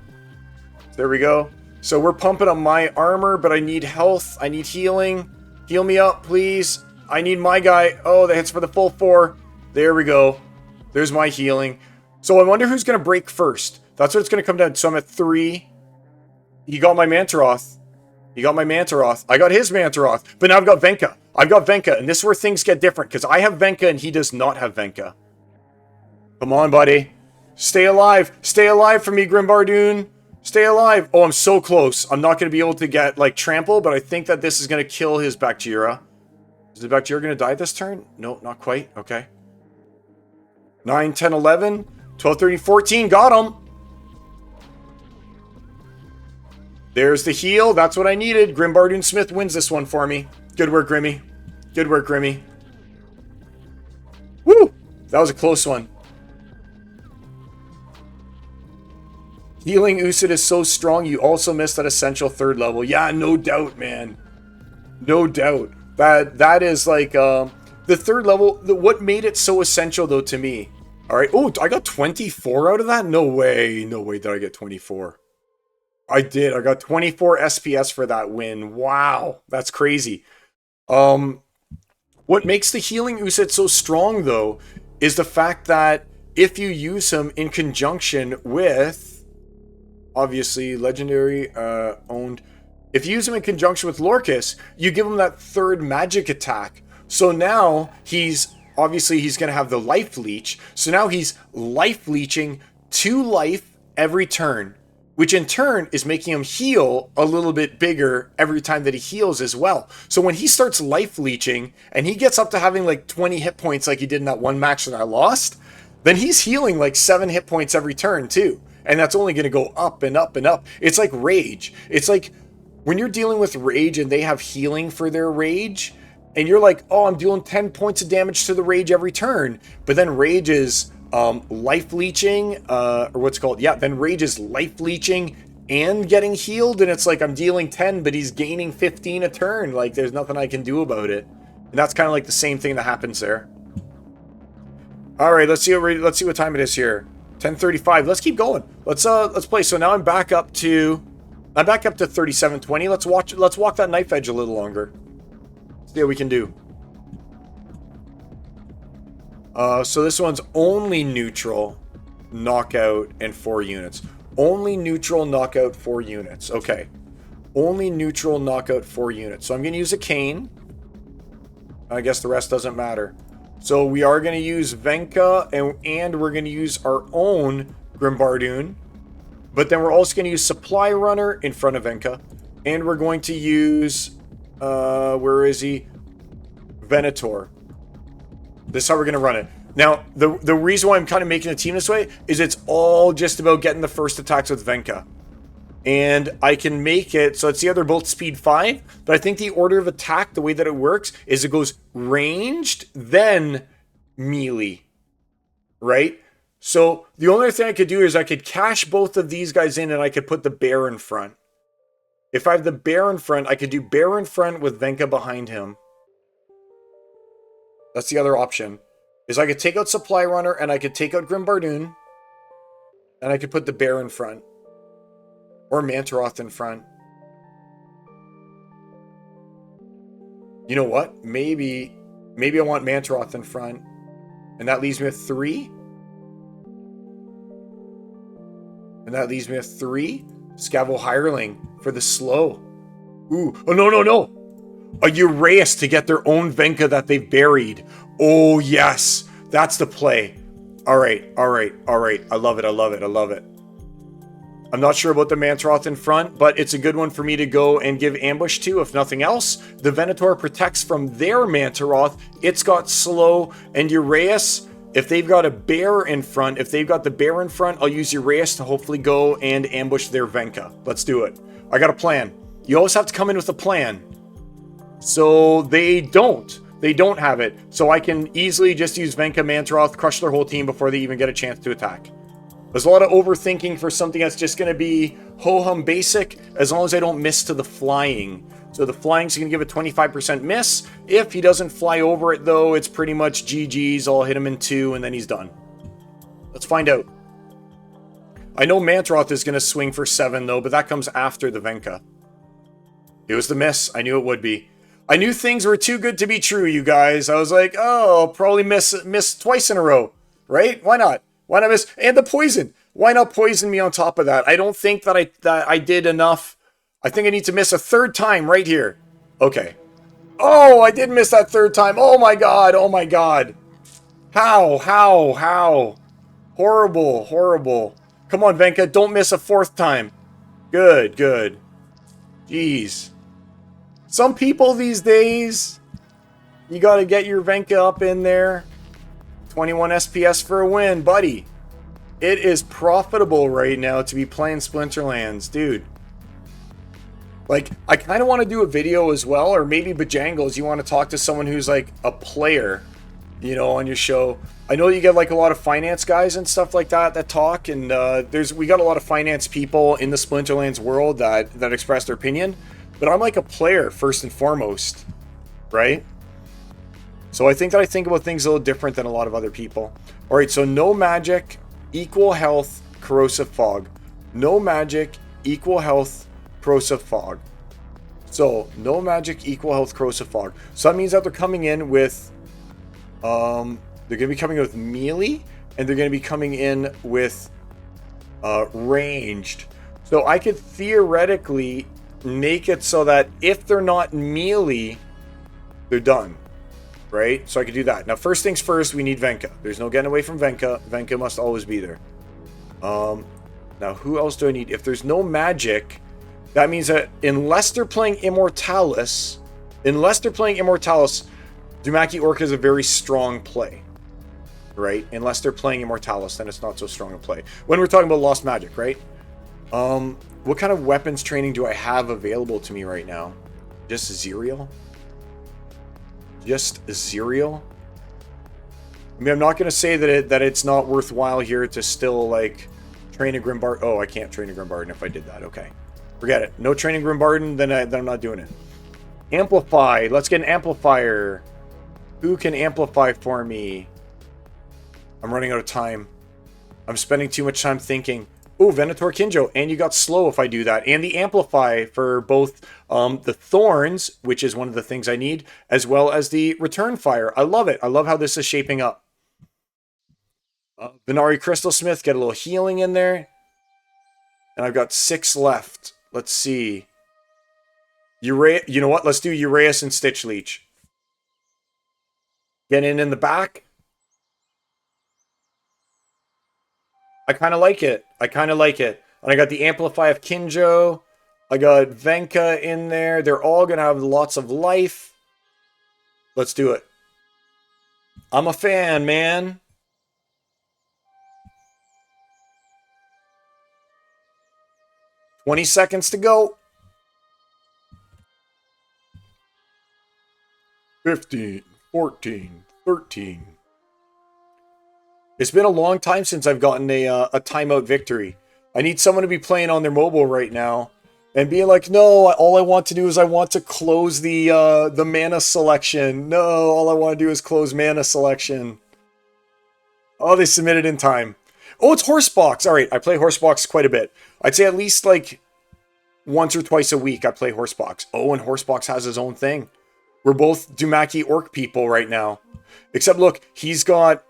There we go. So we're pumping up my armor, but I need health. I need healing. Heal me up, please. I need my guy. Oh, that hits for the full 4. There we go. There's my healing. So I wonder who's going to break first. That's what it's going to come down to. So I'm at 3. He got my Mantaroth. He got my Mantaroth. I got his Mantaroth. But now I've got Venka. I've got Venka. And this is where things get different. Because I have Venka and he does not have Venka. Come on, buddy. Stay alive. Stay alive for me, Grimbardoon. Stay alive. Oh, I'm so close. I'm not going to be able to get, like, trample. But I think that this is going to kill his Bakjira. Is the Bakjira going to die this turn? No, not quite. Okay. 9, 10, 11, 12, 13, 14. Got him. There's the heal. That's what I needed. Grimbardoon Smith wins this one for me. Good work, Grimmy. Good work, Grimmy. Woo! That was a close one. Healing Usid is so strong, you also missed that essential 3rd level. Yeah, no doubt, man. No doubt. That is like the 3rd level. What made it so essential, though, to me? All right. Oh, I got 24 out of that? No way. No way did I get 24. I did. I got 24 SPS for that win. Wow. That's crazy. What makes the healing Usid so strong, though, is the fact that if you use him in conjunction with, obviously, legendary owned, if you use him in conjunction with Lorcus, you give him that third magic attack. So now he's going to have the life leech. So now he's life leeching 2 life every turn, which in turn is making him heal a little bit bigger every time that he heals as well. So when he starts life leeching and he gets up to having like 20 hit points like he did in that one match that I lost, then he's healing like 7 hit points every turn too. And that's only going to go up and up and up. It's like rage. It's like when you're dealing with rage and they have healing for their rage, and you're like, oh, I'm dealing 10 points of damage to the rage every turn. But then rage is life leeching, or what's called, then rage is life leeching and getting healed. And it's like I'm dealing 10, but he's gaining 15 a turn. Like there's nothing I can do about it. And that's kind of like the same thing that happens there. All right, let's see what time it is here. 10:35. Let's keep going. Let's play. So now I'm back up to 3720. Let's walk that knife edge a little longer. See what we can do. So this one's only neutral, knockout, and 4 units. Only neutral, knockout, 4 units. Okay. Only neutral, knockout, 4 units. So I'm going to use a cane. I guess the rest doesn't matter. So we are going to use Venka, and we're going to use our own Grimbardoon. But then we're also going to use Supply Runner in front of Venka. And we're going to use... where is he? Venator. This is how we're going to run it. Now, the reason why I'm kind of making the team this way is it's all just about getting the first attacks with Venka. And I can make it, so it's the other both speed 5, but I think the order of attack, the way that it works, is it goes ranged, then melee. Right? So the only thing I could do is I could cash both of these guys in and I could put the bear in front. If I have the bear in front, I could do bear in front with Venka behind him. That's the other option. Is I could take out Supply Runner and I could take out Grimbardoon. And I could put the bear in front. Or Mantaroth in front. You know what? Maybe I want Mantaroth in front. And that leaves me with 3. And that leaves me with 3. Scavo Hireling for the slow. Ooh. Oh, no. A Uraeus to get their own Venka that they've buried. Oh, yes. That's the play. All right. I love it. I'm not sure about the Mantaroth in front, but it's a good one for me to go and give ambush to, if nothing else. The Venator protects from their Mantaroth. It's got slow, and Uraeus, if they've got a bear in front, I'll use Uraeus to hopefully go and ambush their Venka. Let's do it. I got a plan. You always have to come in with a plan. So they don't have it. So I can easily just use Venka, Mantaroth, crush their whole team before they even get a chance to attack. There's a lot of overthinking for something that's just going to be ho-hum basic, as long as I don't miss to the flying. So the flying's going to give a 25% miss. If he doesn't fly over it, though, it's pretty much GG's. I'll hit him in 2, and then he's done. Let's find out. I know Mantaroth is going to swing for 7, though, but that comes after the Venka. It was the miss. I knew it would be. I knew things were too good to be true, you guys. I was like, oh, I'll probably miss twice in a row. Right? Why not? Why not miss? And the poison. Why not poison me on top of that? I don't think that I did enough. I think I need to miss a 3rd time right here. Okay. Oh, I did miss that 3rd time. Oh my god. How? Horrible. Come on, Venka. Don't miss a 4th time. Good. Jeez. Some people these days, you gotta get your Venka up in there. 21 SPS for a win, buddy. It is profitable right now to be playing Splinterlands, dude. Like, I kind of want to do a video as well, or maybe Bajangles, you want to talk to someone who's like a player, you know, on your show. I know you get like a lot of finance guys and stuff like that talk, and we got a lot of finance people in the Splinterlands world that express their opinion, but I'm like a player first and foremost, right? So I think about things a little different than a lot of other people. All right, so no magic, equal health, corrosive fog. No magic, equal health, corrosive fog. So no magic, equal health, corrosive fog. So that means that they're coming in with, they're They're going to be coming in with melee, and they're going to be coming in with ranged. So I could theoretically make it so that if they're not melee, they're done. Right? So I could do that. Now, first things first, we need Venka. There's no getting away from Venka. Venka must always be there. Now, who else do I need? If there's no magic, that means that unless they're playing Immortalis, Dumaki Orc is a very strong play. Right? Unless they're playing Immortalis, then it's not so strong a play. When we're talking about Lost Magic, right? What kind of weapons training do I have available to me right now? Just Zerial? Just Zerial? I mean, I'm not going to say that it's not worthwhile here to still, like, train a Grimbarden. Oh, I can't train a Grimbarden if I did that. Okay. Forget it. No training Grimbarden, then I'm not doing it. Amplify. Let's get an amplifier. Who can amplify for me? I'm running out of time. I'm spending too much time thinking. Oh, Venator Kinjo. And you got slow if I do that. And the amplify for both the Thorns, which is one of the things I need, as well as the Return Fire. I love it. I love how this is shaping up. Venari Crystalsmith, get a little healing in there. And I've got 6 left. Let's see. You know what? Let's do Uraeus and Stitch Leech. Get in the back. I kind of like it. And I got the Amplify of Kinjo. I got Venka in there. They're all going to have lots of life. Let's do it. I'm a fan, man. $20 seconds to go. 15, 14, 13. It's been a long time since I've gotten a timeout victory. I need someone to be playing on their mobile right now and being like, no, all I want to do is I want to close the mana selection. No, all I want to do is close mana selection. Oh, they submitted in time. Oh, it's Horsebox. All right, I play Horsebox quite a bit. I'd say at least like once or twice a week I play Horsebox. Oh, and Horsebox has his own thing. We're both Dumaki Orc people right now. Except look, he's got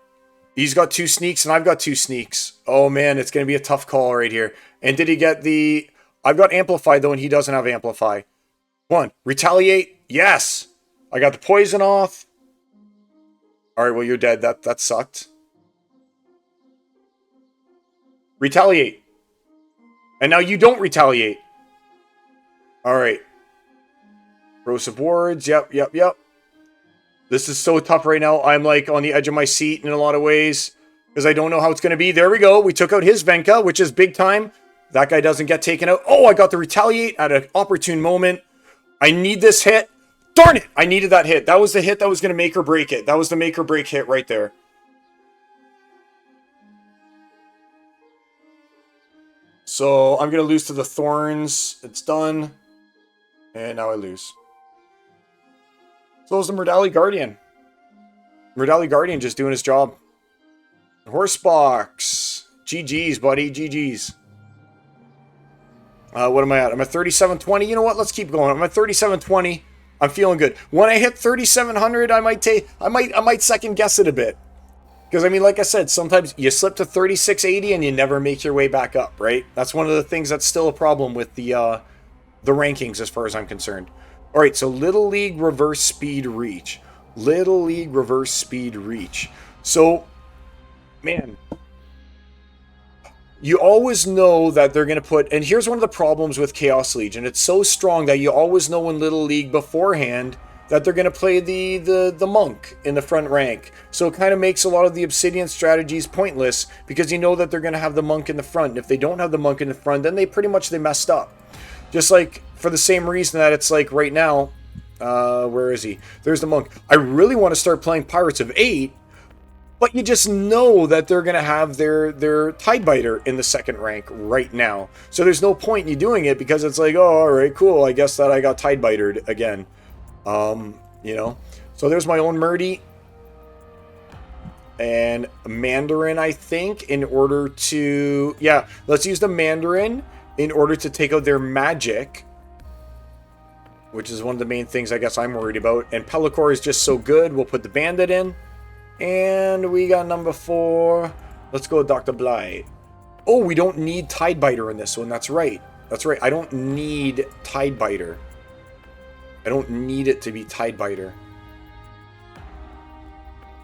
2 sneaks and I've got 2 sneaks. Oh man, it's going to be a tough call right here. And did he get the... I've got Amplify though, and he doesn't have Amplify. 1, Retaliate. Yes! I got the poison off. Alright, well, you're dead. That sucked. Retaliate. And now you don't retaliate. Alright. Corrosive Wards. Yep. This is so tough right now. I'm like on the edge of my seat in a lot of ways because I don't know how it's going to be. There we go. We took out his Venka, which is big time. That guy doesn't get taken out. Oh, I got the Retaliate at an opportune moment. I need this hit. Darn it. I needed that hit. That was the hit that was going to make or break it. That was the make or break hit right there. So I'm going to lose to the Thorns. It's done. And now I lose. So is the Murdali Guardian. Murdali Guardian just doing his job. Horsebox. GG's, buddy. GG's. What am I at? I'm at 3720. You know what? Let's keep going. I'm at 3720. I'm feeling good. When I hit 3700, I might second guess it a bit. Because I mean, like I said, sometimes you slip to 3680 and you never make your way back up, right? That's one of the things that's still a problem with the rankings as far as I'm concerned. All right, so Little League Reverse Speed Reach. Little League Reverse Speed Reach. So, man, you always know that they're going to put... And here's one of the problems with Chaos Legion. It's so strong that you always know in Little League beforehand that they're going to play the monk in the front rank. So it kind of makes a lot of the Obsidian strategies pointless because you know that they're going to have the monk in the front. And if they don't have the monk in the front, then they messed up. Just like for the same reason that it's like right now, where is he? There's the monk. I really want to start playing Pirates of 8, but you just know that they're going to have their Tidebiter in the second rank right now. So there's no point in you doing it because it's like, oh, all right, cool. I guess that I got Tidebitered again. You know. So there's my own Murdy. And Mandarin, I think, in order to... Yeah, let's use the Mandarin in order to take out their magic, which is one of the main things I guess I'm worried about. And Pellicor is just so good. We'll put the Bandit in. And we got number 4. Let's go with Dr. Blight. Oh, we don't need Tidebiter in this one. That's right. That's right. I don't need Tidebiter. I don't need it to be Tidebiter.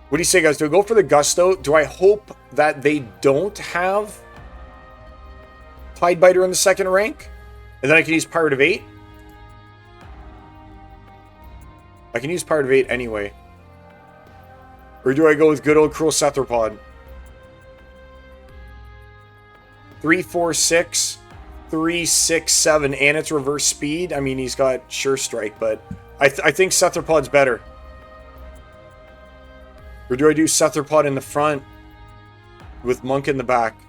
What do you say, guys? Do I go for the Gusto? Do I hope that they don't have Tidebiter in the second rank? And then I can use Pirate of 8? I can use Pirate of 8 anyway. Or do I go with good old Cruel Cephalopod? 3, 4, 6, 3, 6, 7, and it's reverse speed. I mean, he's got Sure Strike, but I think Cephalopod's better. Or do I do Cephalopod in the front with Monk in the back?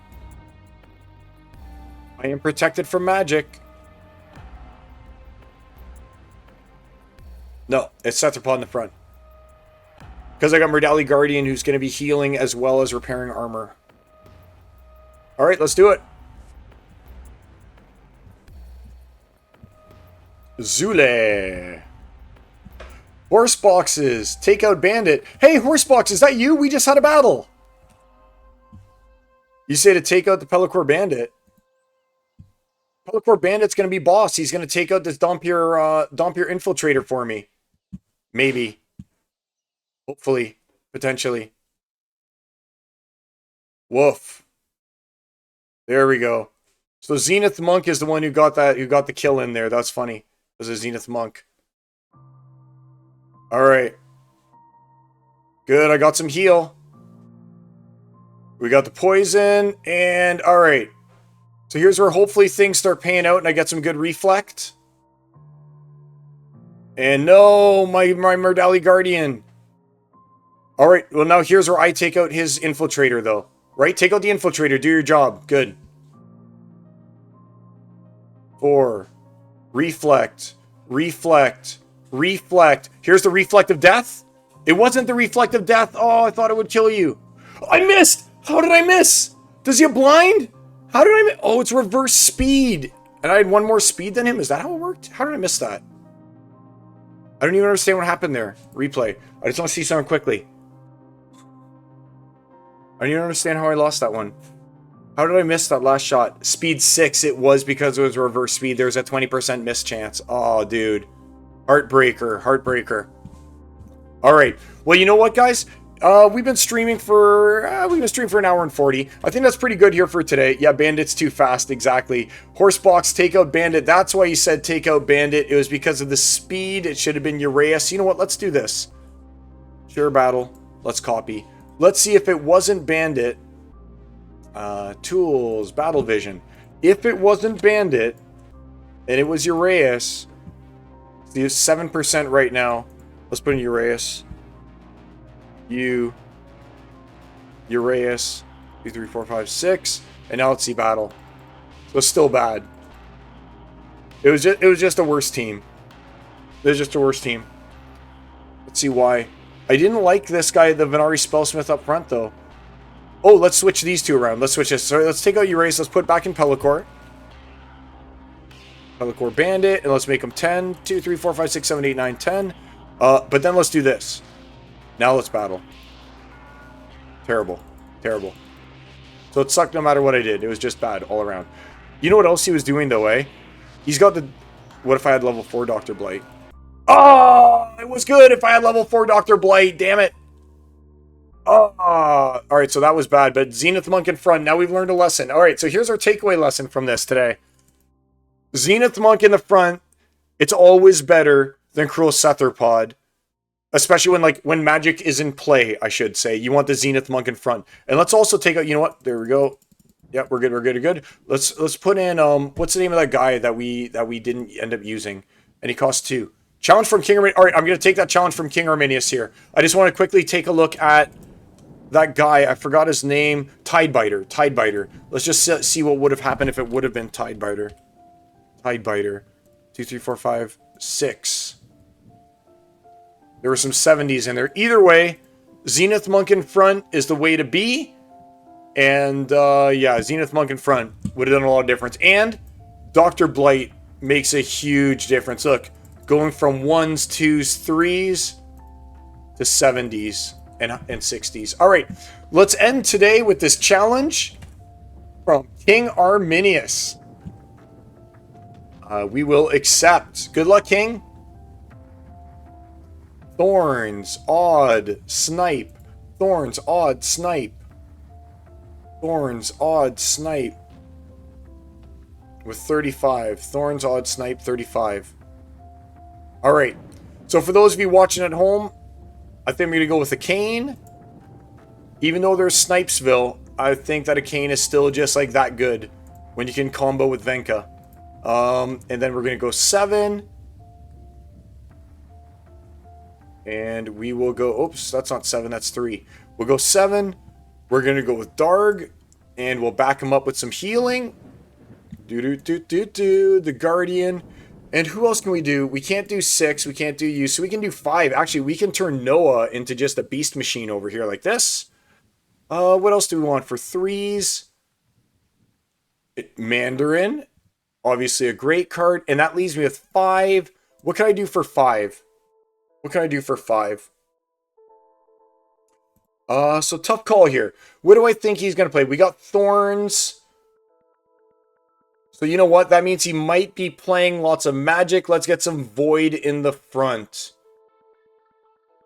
I am protected from magic. No, it's Cephalopod in the front. Because I got Merdali Guardian, who's going to be healing as well as repairing armor. Alright, let's do it. Zule. Horseboxes. Take out Bandit. Hey, Horsebox, is that you? We just had a battle. You say to take out the Pelacor Bandit. Pelacor Bandit's going to be boss. He's going to take out this Dompier Infiltrator for me. Maybe. Hopefully. Potentially. Woof. There we go. So Zenith Monk is the one who got the kill in there. That's funny. It was a Zenith Monk. Alright. Good, I got some heal. We got the poison, and alright. So here's where hopefully things start paying out and I get some good reflect. And no, my Merdali Guardian. Alright, well now here's where I take out his Infiltrator though. Right? Take out the Infiltrator. Do your job. Good. 4. Reflect. Reflect. Reflect. Here's the Reflect of Death. It wasn't the Reflect of Death. Oh, I thought it would kill you. I missed! How did I miss? Does he have blind? How did I miss? Oh, it's reverse speed. And I had 1 more speed than him. Is that how it worked? How did I miss that? I don't even understand what happened there. Replay. I just want to see something quickly. I don't even understand how I lost that one. How did I miss that last shot? Speed 6, it was because it was reverse speed. There was a 20% miss chance. Oh, dude. Heartbreaker. Heartbreaker. Alright. Well, you know what, guys? We've been streaming for an hour and 40. I think that's pretty good here for today. Yeah, Bandit's too fast. Exactly. Horsebox, take out Bandit. That's why you said take out Bandit. It was because of the speed. It should have been Uraeus. You know what? Let's do this. Sure battle. Let's copy. Let's see if it wasn't Bandit. Tools, Battle Vision. If it wasn't Bandit, and it was Uraeus, it's 7% right now. Let's put in Uraeus. Uraeus. 2, 3, 4, 5, 6. And now let's see battle. So it's still bad. It was just a worse team. It was just a worse team. Let's see why. I didn't like this guy, the Venari Spellsmith up front, though. Oh, let's switch these two around. Let's switch this. So let's take out Uraeus. Let's put back in Pelacor. Pelacor Bandit. And let's make them 10. 2, 3, 4, 5, 6, 7, 8, 9, 10. But then let's do this. Now let's battle. Terrible. Terrible. So it sucked no matter what I did. It was just bad all around. You know what else he was doing, though, eh? He's got the... What if I had level 4 Dr. Blight? Oh! It was good if I had level 4 Dr. Blight. Damn it. Oh, alright, so that was bad, but Zenith Monk in front. Now we've learned a lesson. Alright, so here's our takeaway lesson from this today. Zenith Monk in the front, it's always better than Cruel Cephalopod. Especially when magic is in play, I should say. You want the Zenith Monk in front. And let's also take out, you know what? There we go. Yeah, we're good, we're good, we're good. Let's put in, what's the name of that guy that we didn't end up using? And he costs 2. Challenge from King Arminius. Alright, I'm going to take that challenge from King Arminius here. I just want to quickly take a look at that guy. I forgot his name. Tidebiter. Tidebiter. Let's just see what would have happened if it would have been Tidebiter. Tidebiter. 2, 3, 4, 5, 6. There were some 70s in there. Either way, Zenith Monk in front is the way to be. And, yeah, Zenith Monk in front would have done a lot of difference. And Dr. Blight makes a huge difference. Look, going from 1s, 2s, 3s to 70s. and 60s. All right, let's end today with this challenge from King Arminius. We will accept. Good luck, King. Thorns, odd, snipe. Thorns, odd, snipe. Thorns, odd, snipe. With 35. Thorns, odd, snipe, 35. All right. So for those of you watching at home, I think I'm going to go with a cane. Even though there's Snipesville, I think that a cane is still just like that good when you can combo with Venka. And then we're going to go 7. And we will go... Oops, that's not 7, that's 3. We'll go 7. We're going to go with Darg. And we'll back him up with some healing. The Guardian. And who else can we do? We can't do 6. We can't do you. So we can do 5. Actually, we can turn Noah into just a beast machine over here like this. What else do we want for 3s? Mandarin. Obviously a great card. And that leaves me with 5. What can I do for 5? What can I do for 5? So tough call here. What do I think he's going to play? We got Thorns. So you know what? That means he might be playing lots of magic. Let's get some Void in the front.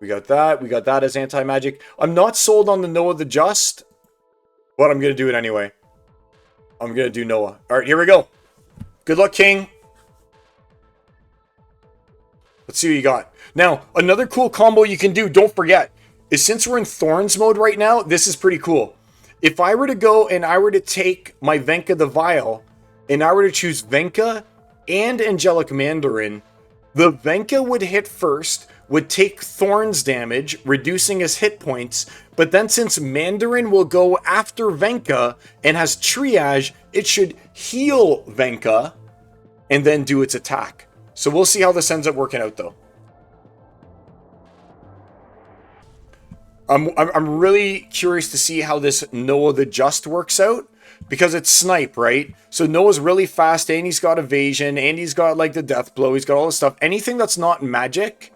We got that. We got that as anti-magic. I'm not sold on the Noah the Just, but I'm going to do it anyway. I'm going to do Noah. All right, here we go. Good luck, King. Let's see what you got. Now, another cool combo you can do, don't forget, is since we're in Thorns mode right now, this is pretty cool. If I were to go and I were to take my Venka the Vile, and I were to choose Venka and Angelic Mandarin, the Venka would hit first, would take Thorns damage, reducing his hit points, but then since Mandarin will go after Venka and has triage, it should heal Venka and then do its attack. So we'll see how this ends up working out though. I'm really curious to see how this Noah the Just works out. Because it's Snipe, right? So Noah's really fast, and he's got evasion, and he's got, like, the death blow. He's got all this stuff. Anything that's not magic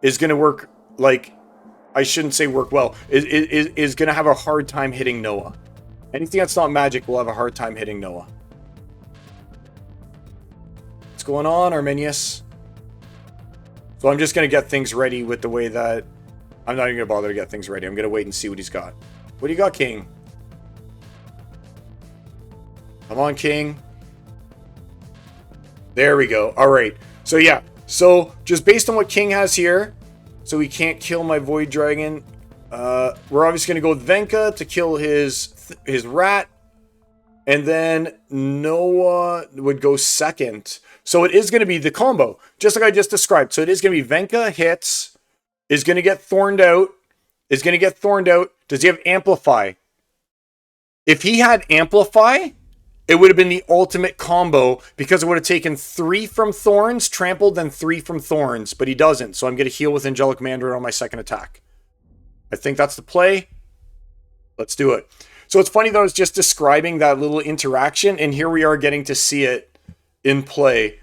is going to work, like, I shouldn't say work well, is going to have a hard time hitting Noah. Anything that's not magic will have a hard time hitting Noah. What's going on, Arminius? So I'm just going to get things ready with the way that... I'm not even going to bother to get things ready. I'm going to wait and see what he's got. What do you got, King? Come on, King. There we go. All right. So, yeah. So, just based on what King has here, so he can't kill my Void Dragon, we're obviously going to go with Venka to kill his rat. And then Noah would go second. So, it is going to be the combo, just like I just described. So, it is going to be Venka hits, is going to get thorned out, is going to get thorned out. Does he have Amplify? If he had Amplify... it would have been the ultimate combo because it would have taken 3 from Thorns, trampled, then 3 from Thorns, but he doesn't. So I'm going to heal with Angelic Mandarin on my second attack. I think that's the play. Let's do it. So it's funny that I was just describing that little interaction, and here we are getting to see it in play.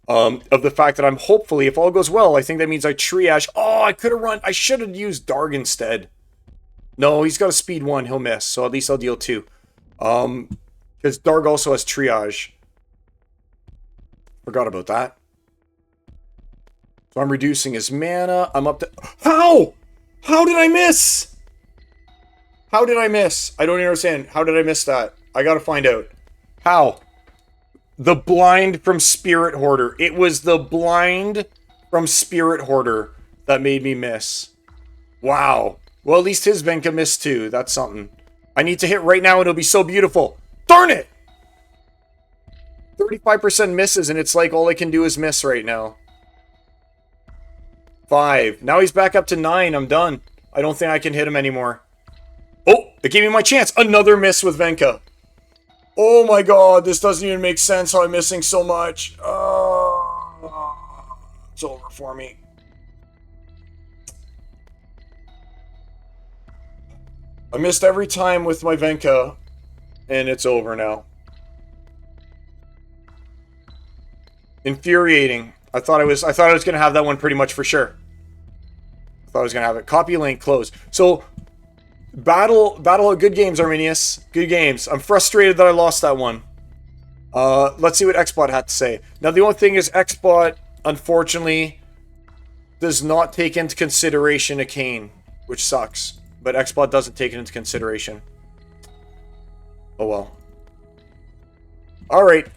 Of the fact that I'm hopefully, if all goes well, I think that means I triage. Oh, I could have run. I should have used Darg instead. No, he's got a speed 1. He'll miss. So at least I'll deal 2. Because Darg also has triage. Forgot about that. So I'm reducing his mana. I'm up to... How? How did I miss? How did I miss? I don't understand. How did I miss that? I gotta find out. How? The blind from Spirit Hoarder. It was the blind from Spirit Hoarder that made me miss. Wow. Well, at least his Venka missed too. That's something. I need to hit right now and it'll be so beautiful. Darn it! 35% misses, and it's like all I can do is miss right now. 5. Now he's back up to 9. I'm done. I don't think I can hit him anymore. Oh, it gave me my chance. Another miss with Venka. Oh my god, this doesn't even make sense how I'm missing so much. It's over for me. I missed every time with my Venka, and it's over now. Infuriating. I thought I was gonna have that one pretty much for sure. Thought I was gonna have it. Copy link, close. So battle, good games, Arminius. Good games. I'm frustrated that I lost that one. Let's see what XBot had to say. Now the only thing is XBot, unfortunately, does not take into consideration a cane, which sucks. But XBot doesn't take it into consideration. Oh well. Alright.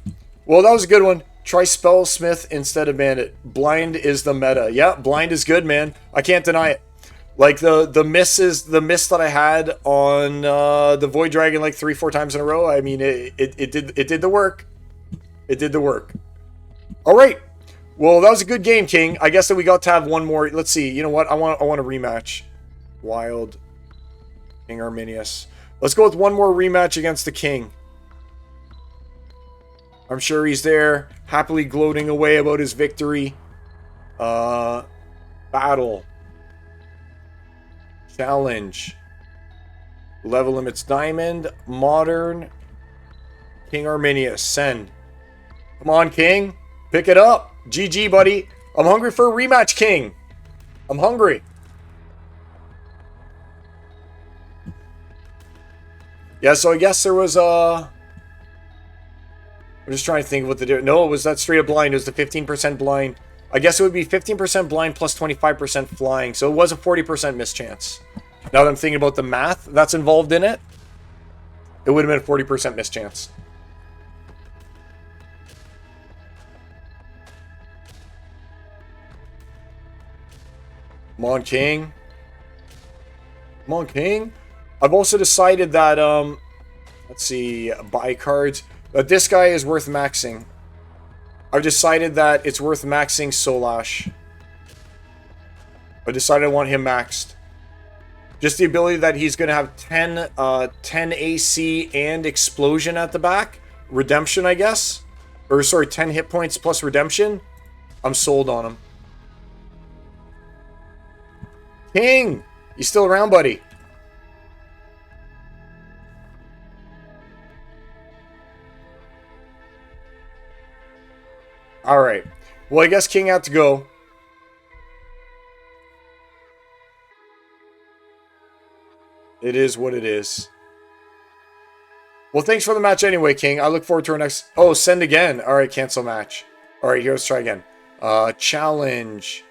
Well, that was a good one. Try Spellsmith instead of Bandit. Blind is the meta. Yeah, blind is good, man. I can't deny it. Like the miss that I had on the Void Dragon like 3-4 times in a row. I mean, it did the work. It did the work. All right. Well, that was a good game, King. I guess that we got to have one more. Let's see. You know what? I want a rematch. Wild King Arminius. Let's go with one more rematch against the King. I'm sure he's there, happily gloating away about his victory. Battle. Challenge. Level limits diamond. Modern. King Arminius. Send. Come on, King. Pick it up. GG, buddy. I'm hungry for a rematch, King. I'm hungry. Yeah, so I guess there was I'm just trying to think what to do. No, it was that straight up blind. It was the 15% blind. I guess it would be 15% blind plus 25% flying. So it was a 40% mischance. Now that I'm thinking about the math that's involved in it, it would have been a 40% mischance. Come on, King. Come on, King. I've also decided that, let's see, buy cards. But this guy is worth maxing. I've decided that it's worth maxing Solash. I decided I want him maxed. Just the ability that he's going to have 10 AC and Explosion at the back. Redemption, I guess. Or, sorry, 10 hit points plus Redemption. I'm sold on him. King! You still around, buddy? Alright. Well, I guess King had to go. It is what it is. Well, thanks for the match anyway, King. I look forward to our next... Oh, send again. Alright, cancel match. Alright, here, let's try again. Challenge.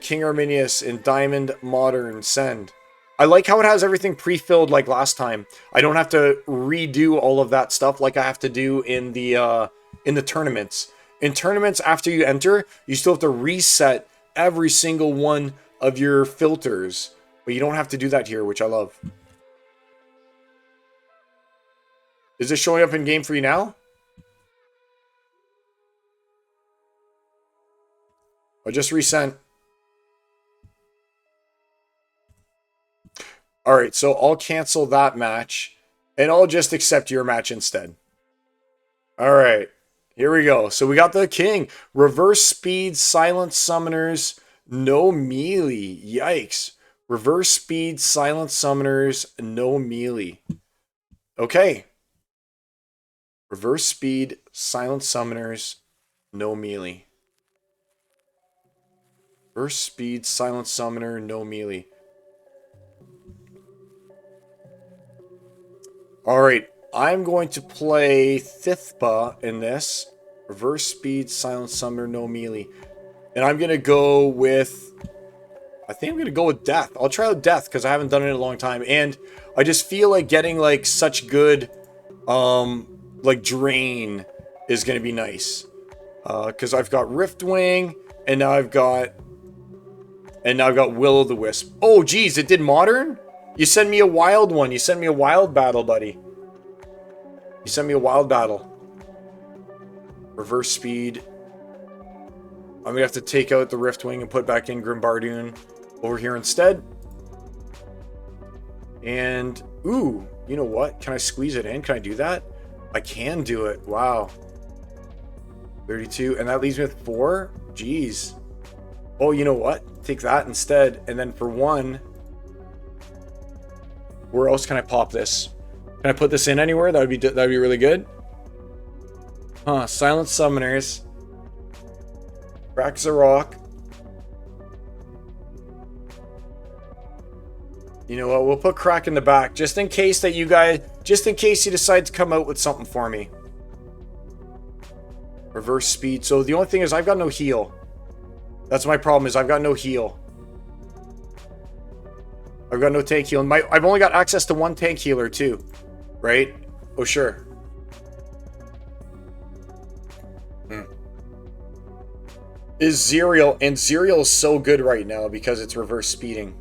King Arminius in Diamond Modern. Send. I like how it has everything pre-filled like last time. I don't have to redo all of that stuff like I have to do in the tournaments. In tournaments, after you enter, you still have to reset every single one of your filters. But you don't have to do that here, which I love. Is this showing up in game for you now? I just resent. Alright, so I'll cancel that match. And I'll just accept your match instead. Alright. Here we go. So we got the King. Reverse speed, silent summoners, no melee. Yikes. Reverse speed, silent summoners, no melee. Okay. Reverse speed, silent summoners, no melee. Reverse speed, silent summoner, no melee. Alright. I'm going to play Thithpa in this. Reverse speed, silent summoner, no melee. And I'm going to go with... I think I'm going to go with Death. I'll try out Death because I haven't done it in a long time. And I just feel like getting like such good like Drain is going to be nice. Because I've got Riftwing and now I've got Will-o'-the-Wisp. Oh geez, it did Modern? You sent me a wild one. You sent me a wild battle, buddy. You sent me a wild battle. Reverse speed. I'm going to have to take out the Riftwing and put back in Grimbardoon over here instead. And, ooh, you know what? Can I squeeze it in? Can I do that? I can do it. Wow. 32. And that leaves me with 4? Jeez. Oh, you know what? Take that instead. And then for 1, where else can I pop this? Can I put this in anywhere? That would be really good. Huh, Silent Summoners. Cracks a Rock. You know what? We'll put crack in the back just in case that you guys, just in case you decide to come out with something for me. Reverse speed. So the only thing is I've got no heal. That's my problem, is I've got no heal. I've got no tank heal. And I've only got access to one tank healer too. Right? Oh, sure. Is Zerial, and Zerial is so good right now because it's reverse speeding.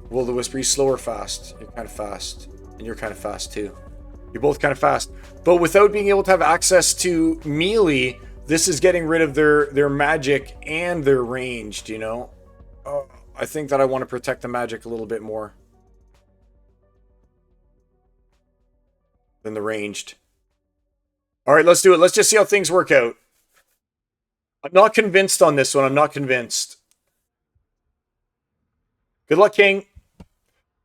Will the Whisper, you slow or fast? You're kind of fast. And you're kind of fast too. You're both kind of fast. But without being able to have access to melee, this is getting rid of their magic and their ranged, you know? I think that I want to protect the magic a little bit more than the ranged. Alright, let's do it. Let's just see how things work out. I'm not convinced on this one. I'm not convinced. Good luck, King.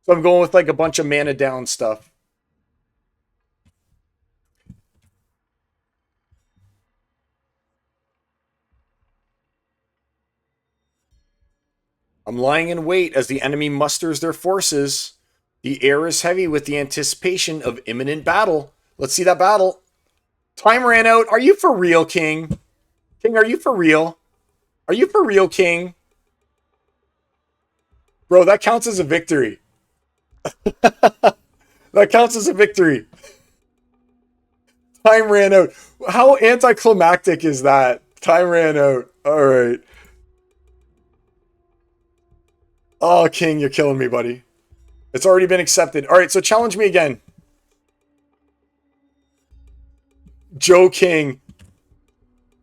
So I'm going with like a bunch of mana down stuff. I'm lying in wait as the enemy musters their forces. The air is heavy with the anticipation of imminent battle. Let's see that battle. Time ran out. Are you for real, King? King, are you for real? Are you for real, King? Bro, that counts as a victory. That counts as a victory. Time ran out. How anticlimactic is that? Time ran out. All right. Oh, King, you're killing me, buddy. It's already been accepted. All right, so challenge me again. Joe King.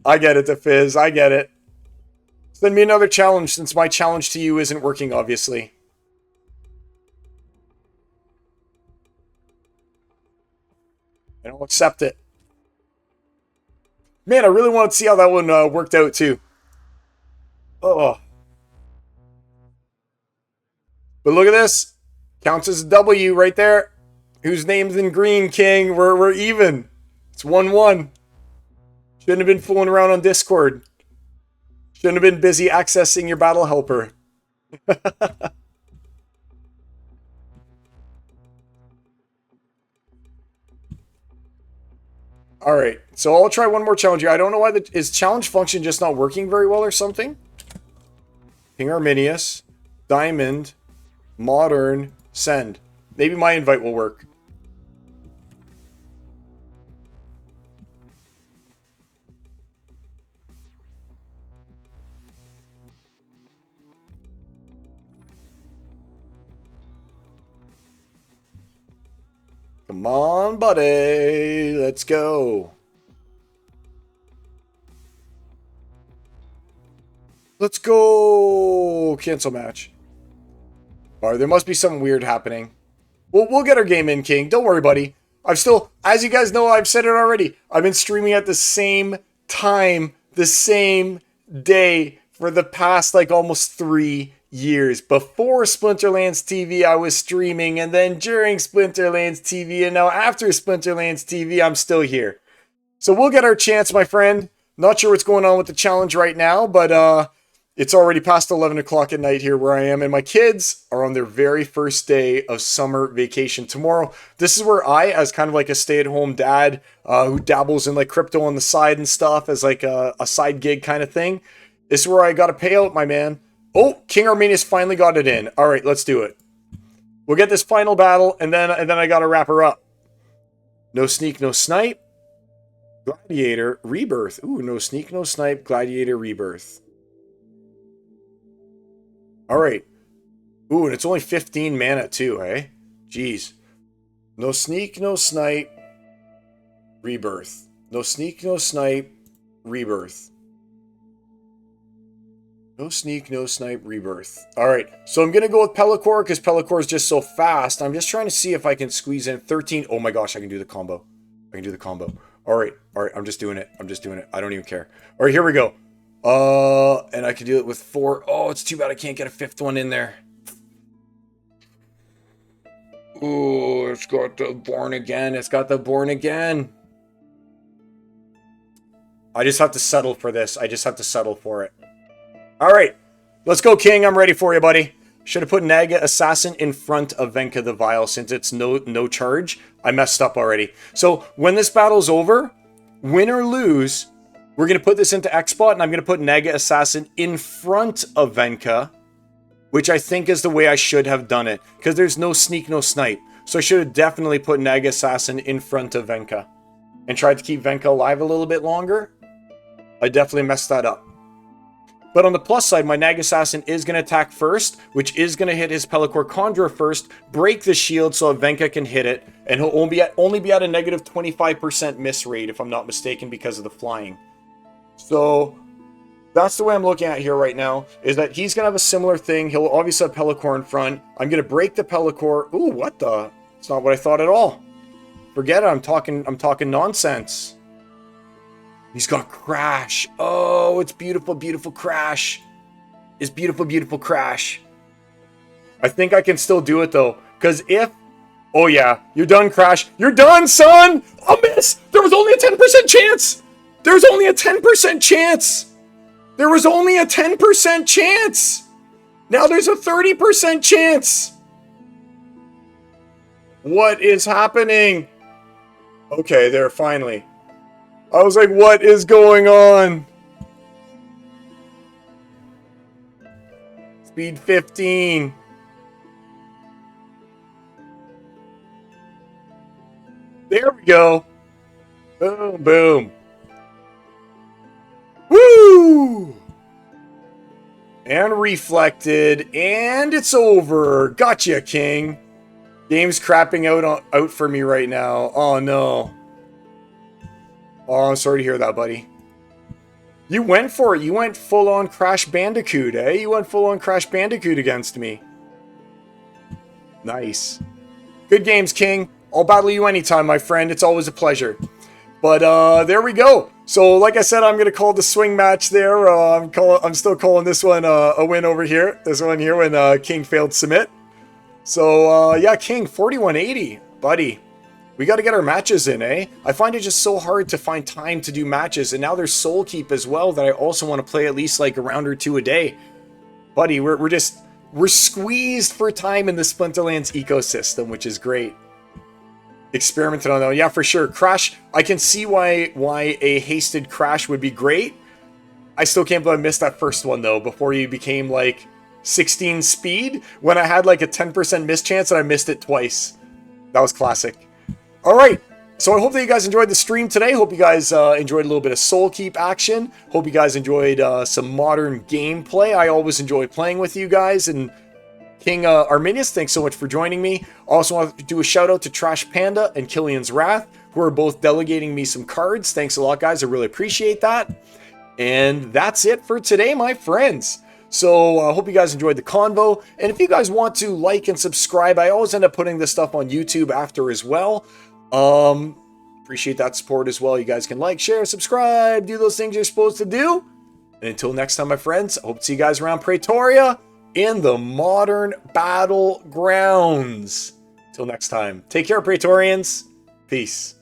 I get it, the Fizz. I get it. Send me another challenge since my challenge to you isn't working, obviously. And I'll accept it. Man, I really want to see how that one worked out, too. Oh. But look at this. Counts as a W right there. Whose name's in green, King? We're even. It's 1-1. Shouldn't have been fooling around on Discord. Shouldn't have been busy accessing your battle helper. Alright, so I'll try one more challenge here. I don't know why is challenge function just not working very well or something? King Arminius, Diamond, Modern, Send. Maybe my invite will work. Come on, buddy. Let's go. Let's go. Cancel match. All right, there must be something weird happening. We'll get our game in, King. Don't worry, buddy. I've still, as you guys know, I've said it already. I've been streaming at the same time, the same day for the past, like, almost 3 years. Before Splinterlands TV, I was streaming, and then during Splinterlands TV, and now after Splinterlands TV, I'm still here. So we'll get our chance, my friend. Not sure what's going on with the challenge right now, but it's already past 11 o'clock at night here where I am, and my kids are on their very first day of summer vacation tomorrow. This is where I, as kind of like a stay-at-home dad who dabbles in like crypto on the side and stuff as like a side gig kind of thing, this is where I got to pay out, my man. Oh, King Arminius finally got it in. All right, let's do it. We'll get this final battle, and then I got to wrap her up. No sneak, no snipe. Gladiator, rebirth. Ooh, no sneak, no snipe. Gladiator, rebirth. All right. Ooh, and it's only 15 mana too, eh? Jeez. No sneak, no snipe. Rebirth. No sneak, no snipe. Rebirth. No sneak, no snipe, rebirth. All right, so I'm going to go with Pellicor because Pellicor is just so fast. I'm just trying to see if I can squeeze in 13. Oh my gosh, I can do the combo. I can do the combo. All right, I'm just doing it. I'm just doing it. I don't even care. All right, here we go. And I can do it with 4. Oh, it's too bad I can't get a 5th one in there. Oh, it's got the born again. It's got the born again. I just have to settle for this. I just have to settle for it. All right. Let's go, King. I'm ready for you, buddy. Should have put Naga Assassin in front of Venka the Vile since it's no charge. I messed up already. So when this battle's over, win or lose, we're going to put this into X-Bot, and I'm going to put Naga Assassin in front of Venka, which I think is the way I should have done it, because there's no sneak, no snipe. So I should have definitely put Naga Assassin in front of Venka and tried to keep Venka alive a little bit longer. I definitely messed that up. But on the plus side, my Naga Assassin is going to attack first, which is going to hit his Pelacor Conjurer first, break the shield so Venka can hit it, and he'll only be at a negative 25% miss rate, if I'm not mistaken, because of the flying. So that's the way I'm looking at here right now, is that he's going to have a similar thing. He'll obviously have Pelacor in front. I'm going to break the Pelacor. Ooh, what the? It's not what I thought at all. Forget it. I'm talking nonsense. He's got Crash. Oh, it's beautiful, beautiful Crash. It's beautiful, beautiful Crash. I think I can still do it, though. Because if... Oh, yeah. You're done, Crash. You're done, son! A miss! There was only a 10% chance! There's only a 10% chance! There was only a 10% chance! Now there's a 30% chance! What is happening? Okay, there, finally. I was like, what is going on? Speed 15. There we go. Boom, boom. Woo! And reflected, and it's over. Gotcha, King. Game's crapping out for me right now. Oh, no. Oh, I'm sorry to hear that, buddy. You went for it. You went full-on Crash Bandicoot, eh? You went full-on Crash Bandicoot against me. Nice. Good games, King. I'll battle you anytime, my friend. It's always a pleasure. But, there we go. So, like I said, I'm going to call the swing match there. I'm still calling this one a win over here. This one here when King failed submit. So, yeah, King, 4180. Buddy. We got to get our matches in, eh? I find it just so hard to find time to do matches. And now there's SOULKEEP as well that I also want to play at least like a round or two a day. Buddy, we're squeezed for time in the Splinterlands ecosystem, which is great. Experimented on that. Yeah, for sure. Crash, I can see why a hasted Crash would be great. I still can't believe I missed that first one, though, before you became like 16 speed, when I had like a 10% miss chance and I missed it twice. That was classic. Alright, so I hope that you guys enjoyed the stream today. Hope you guys enjoyed a little bit of SOULKEEP action. Hope you guys enjoyed some modern gameplay. I always enjoy playing with you guys. And King Arminius, thanks so much for joining me. I also want to do a shout out to Trash Panda and Killian's Wrath, who are both delegating me some cards. Thanks a lot, guys. I really appreciate that. And that's it for today, my friends. So I hope you guys enjoyed the convo. And if you guys want to like and subscribe, I always end up putting this stuff on YouTube after as well. Appreciate that support as well. You guys can like, share, subscribe, do those things you're supposed to do. And until next time, my friends, I hope to see you guys around Pretoria in the modern battlegrounds. Till next time, take care, Praetorians. Peace.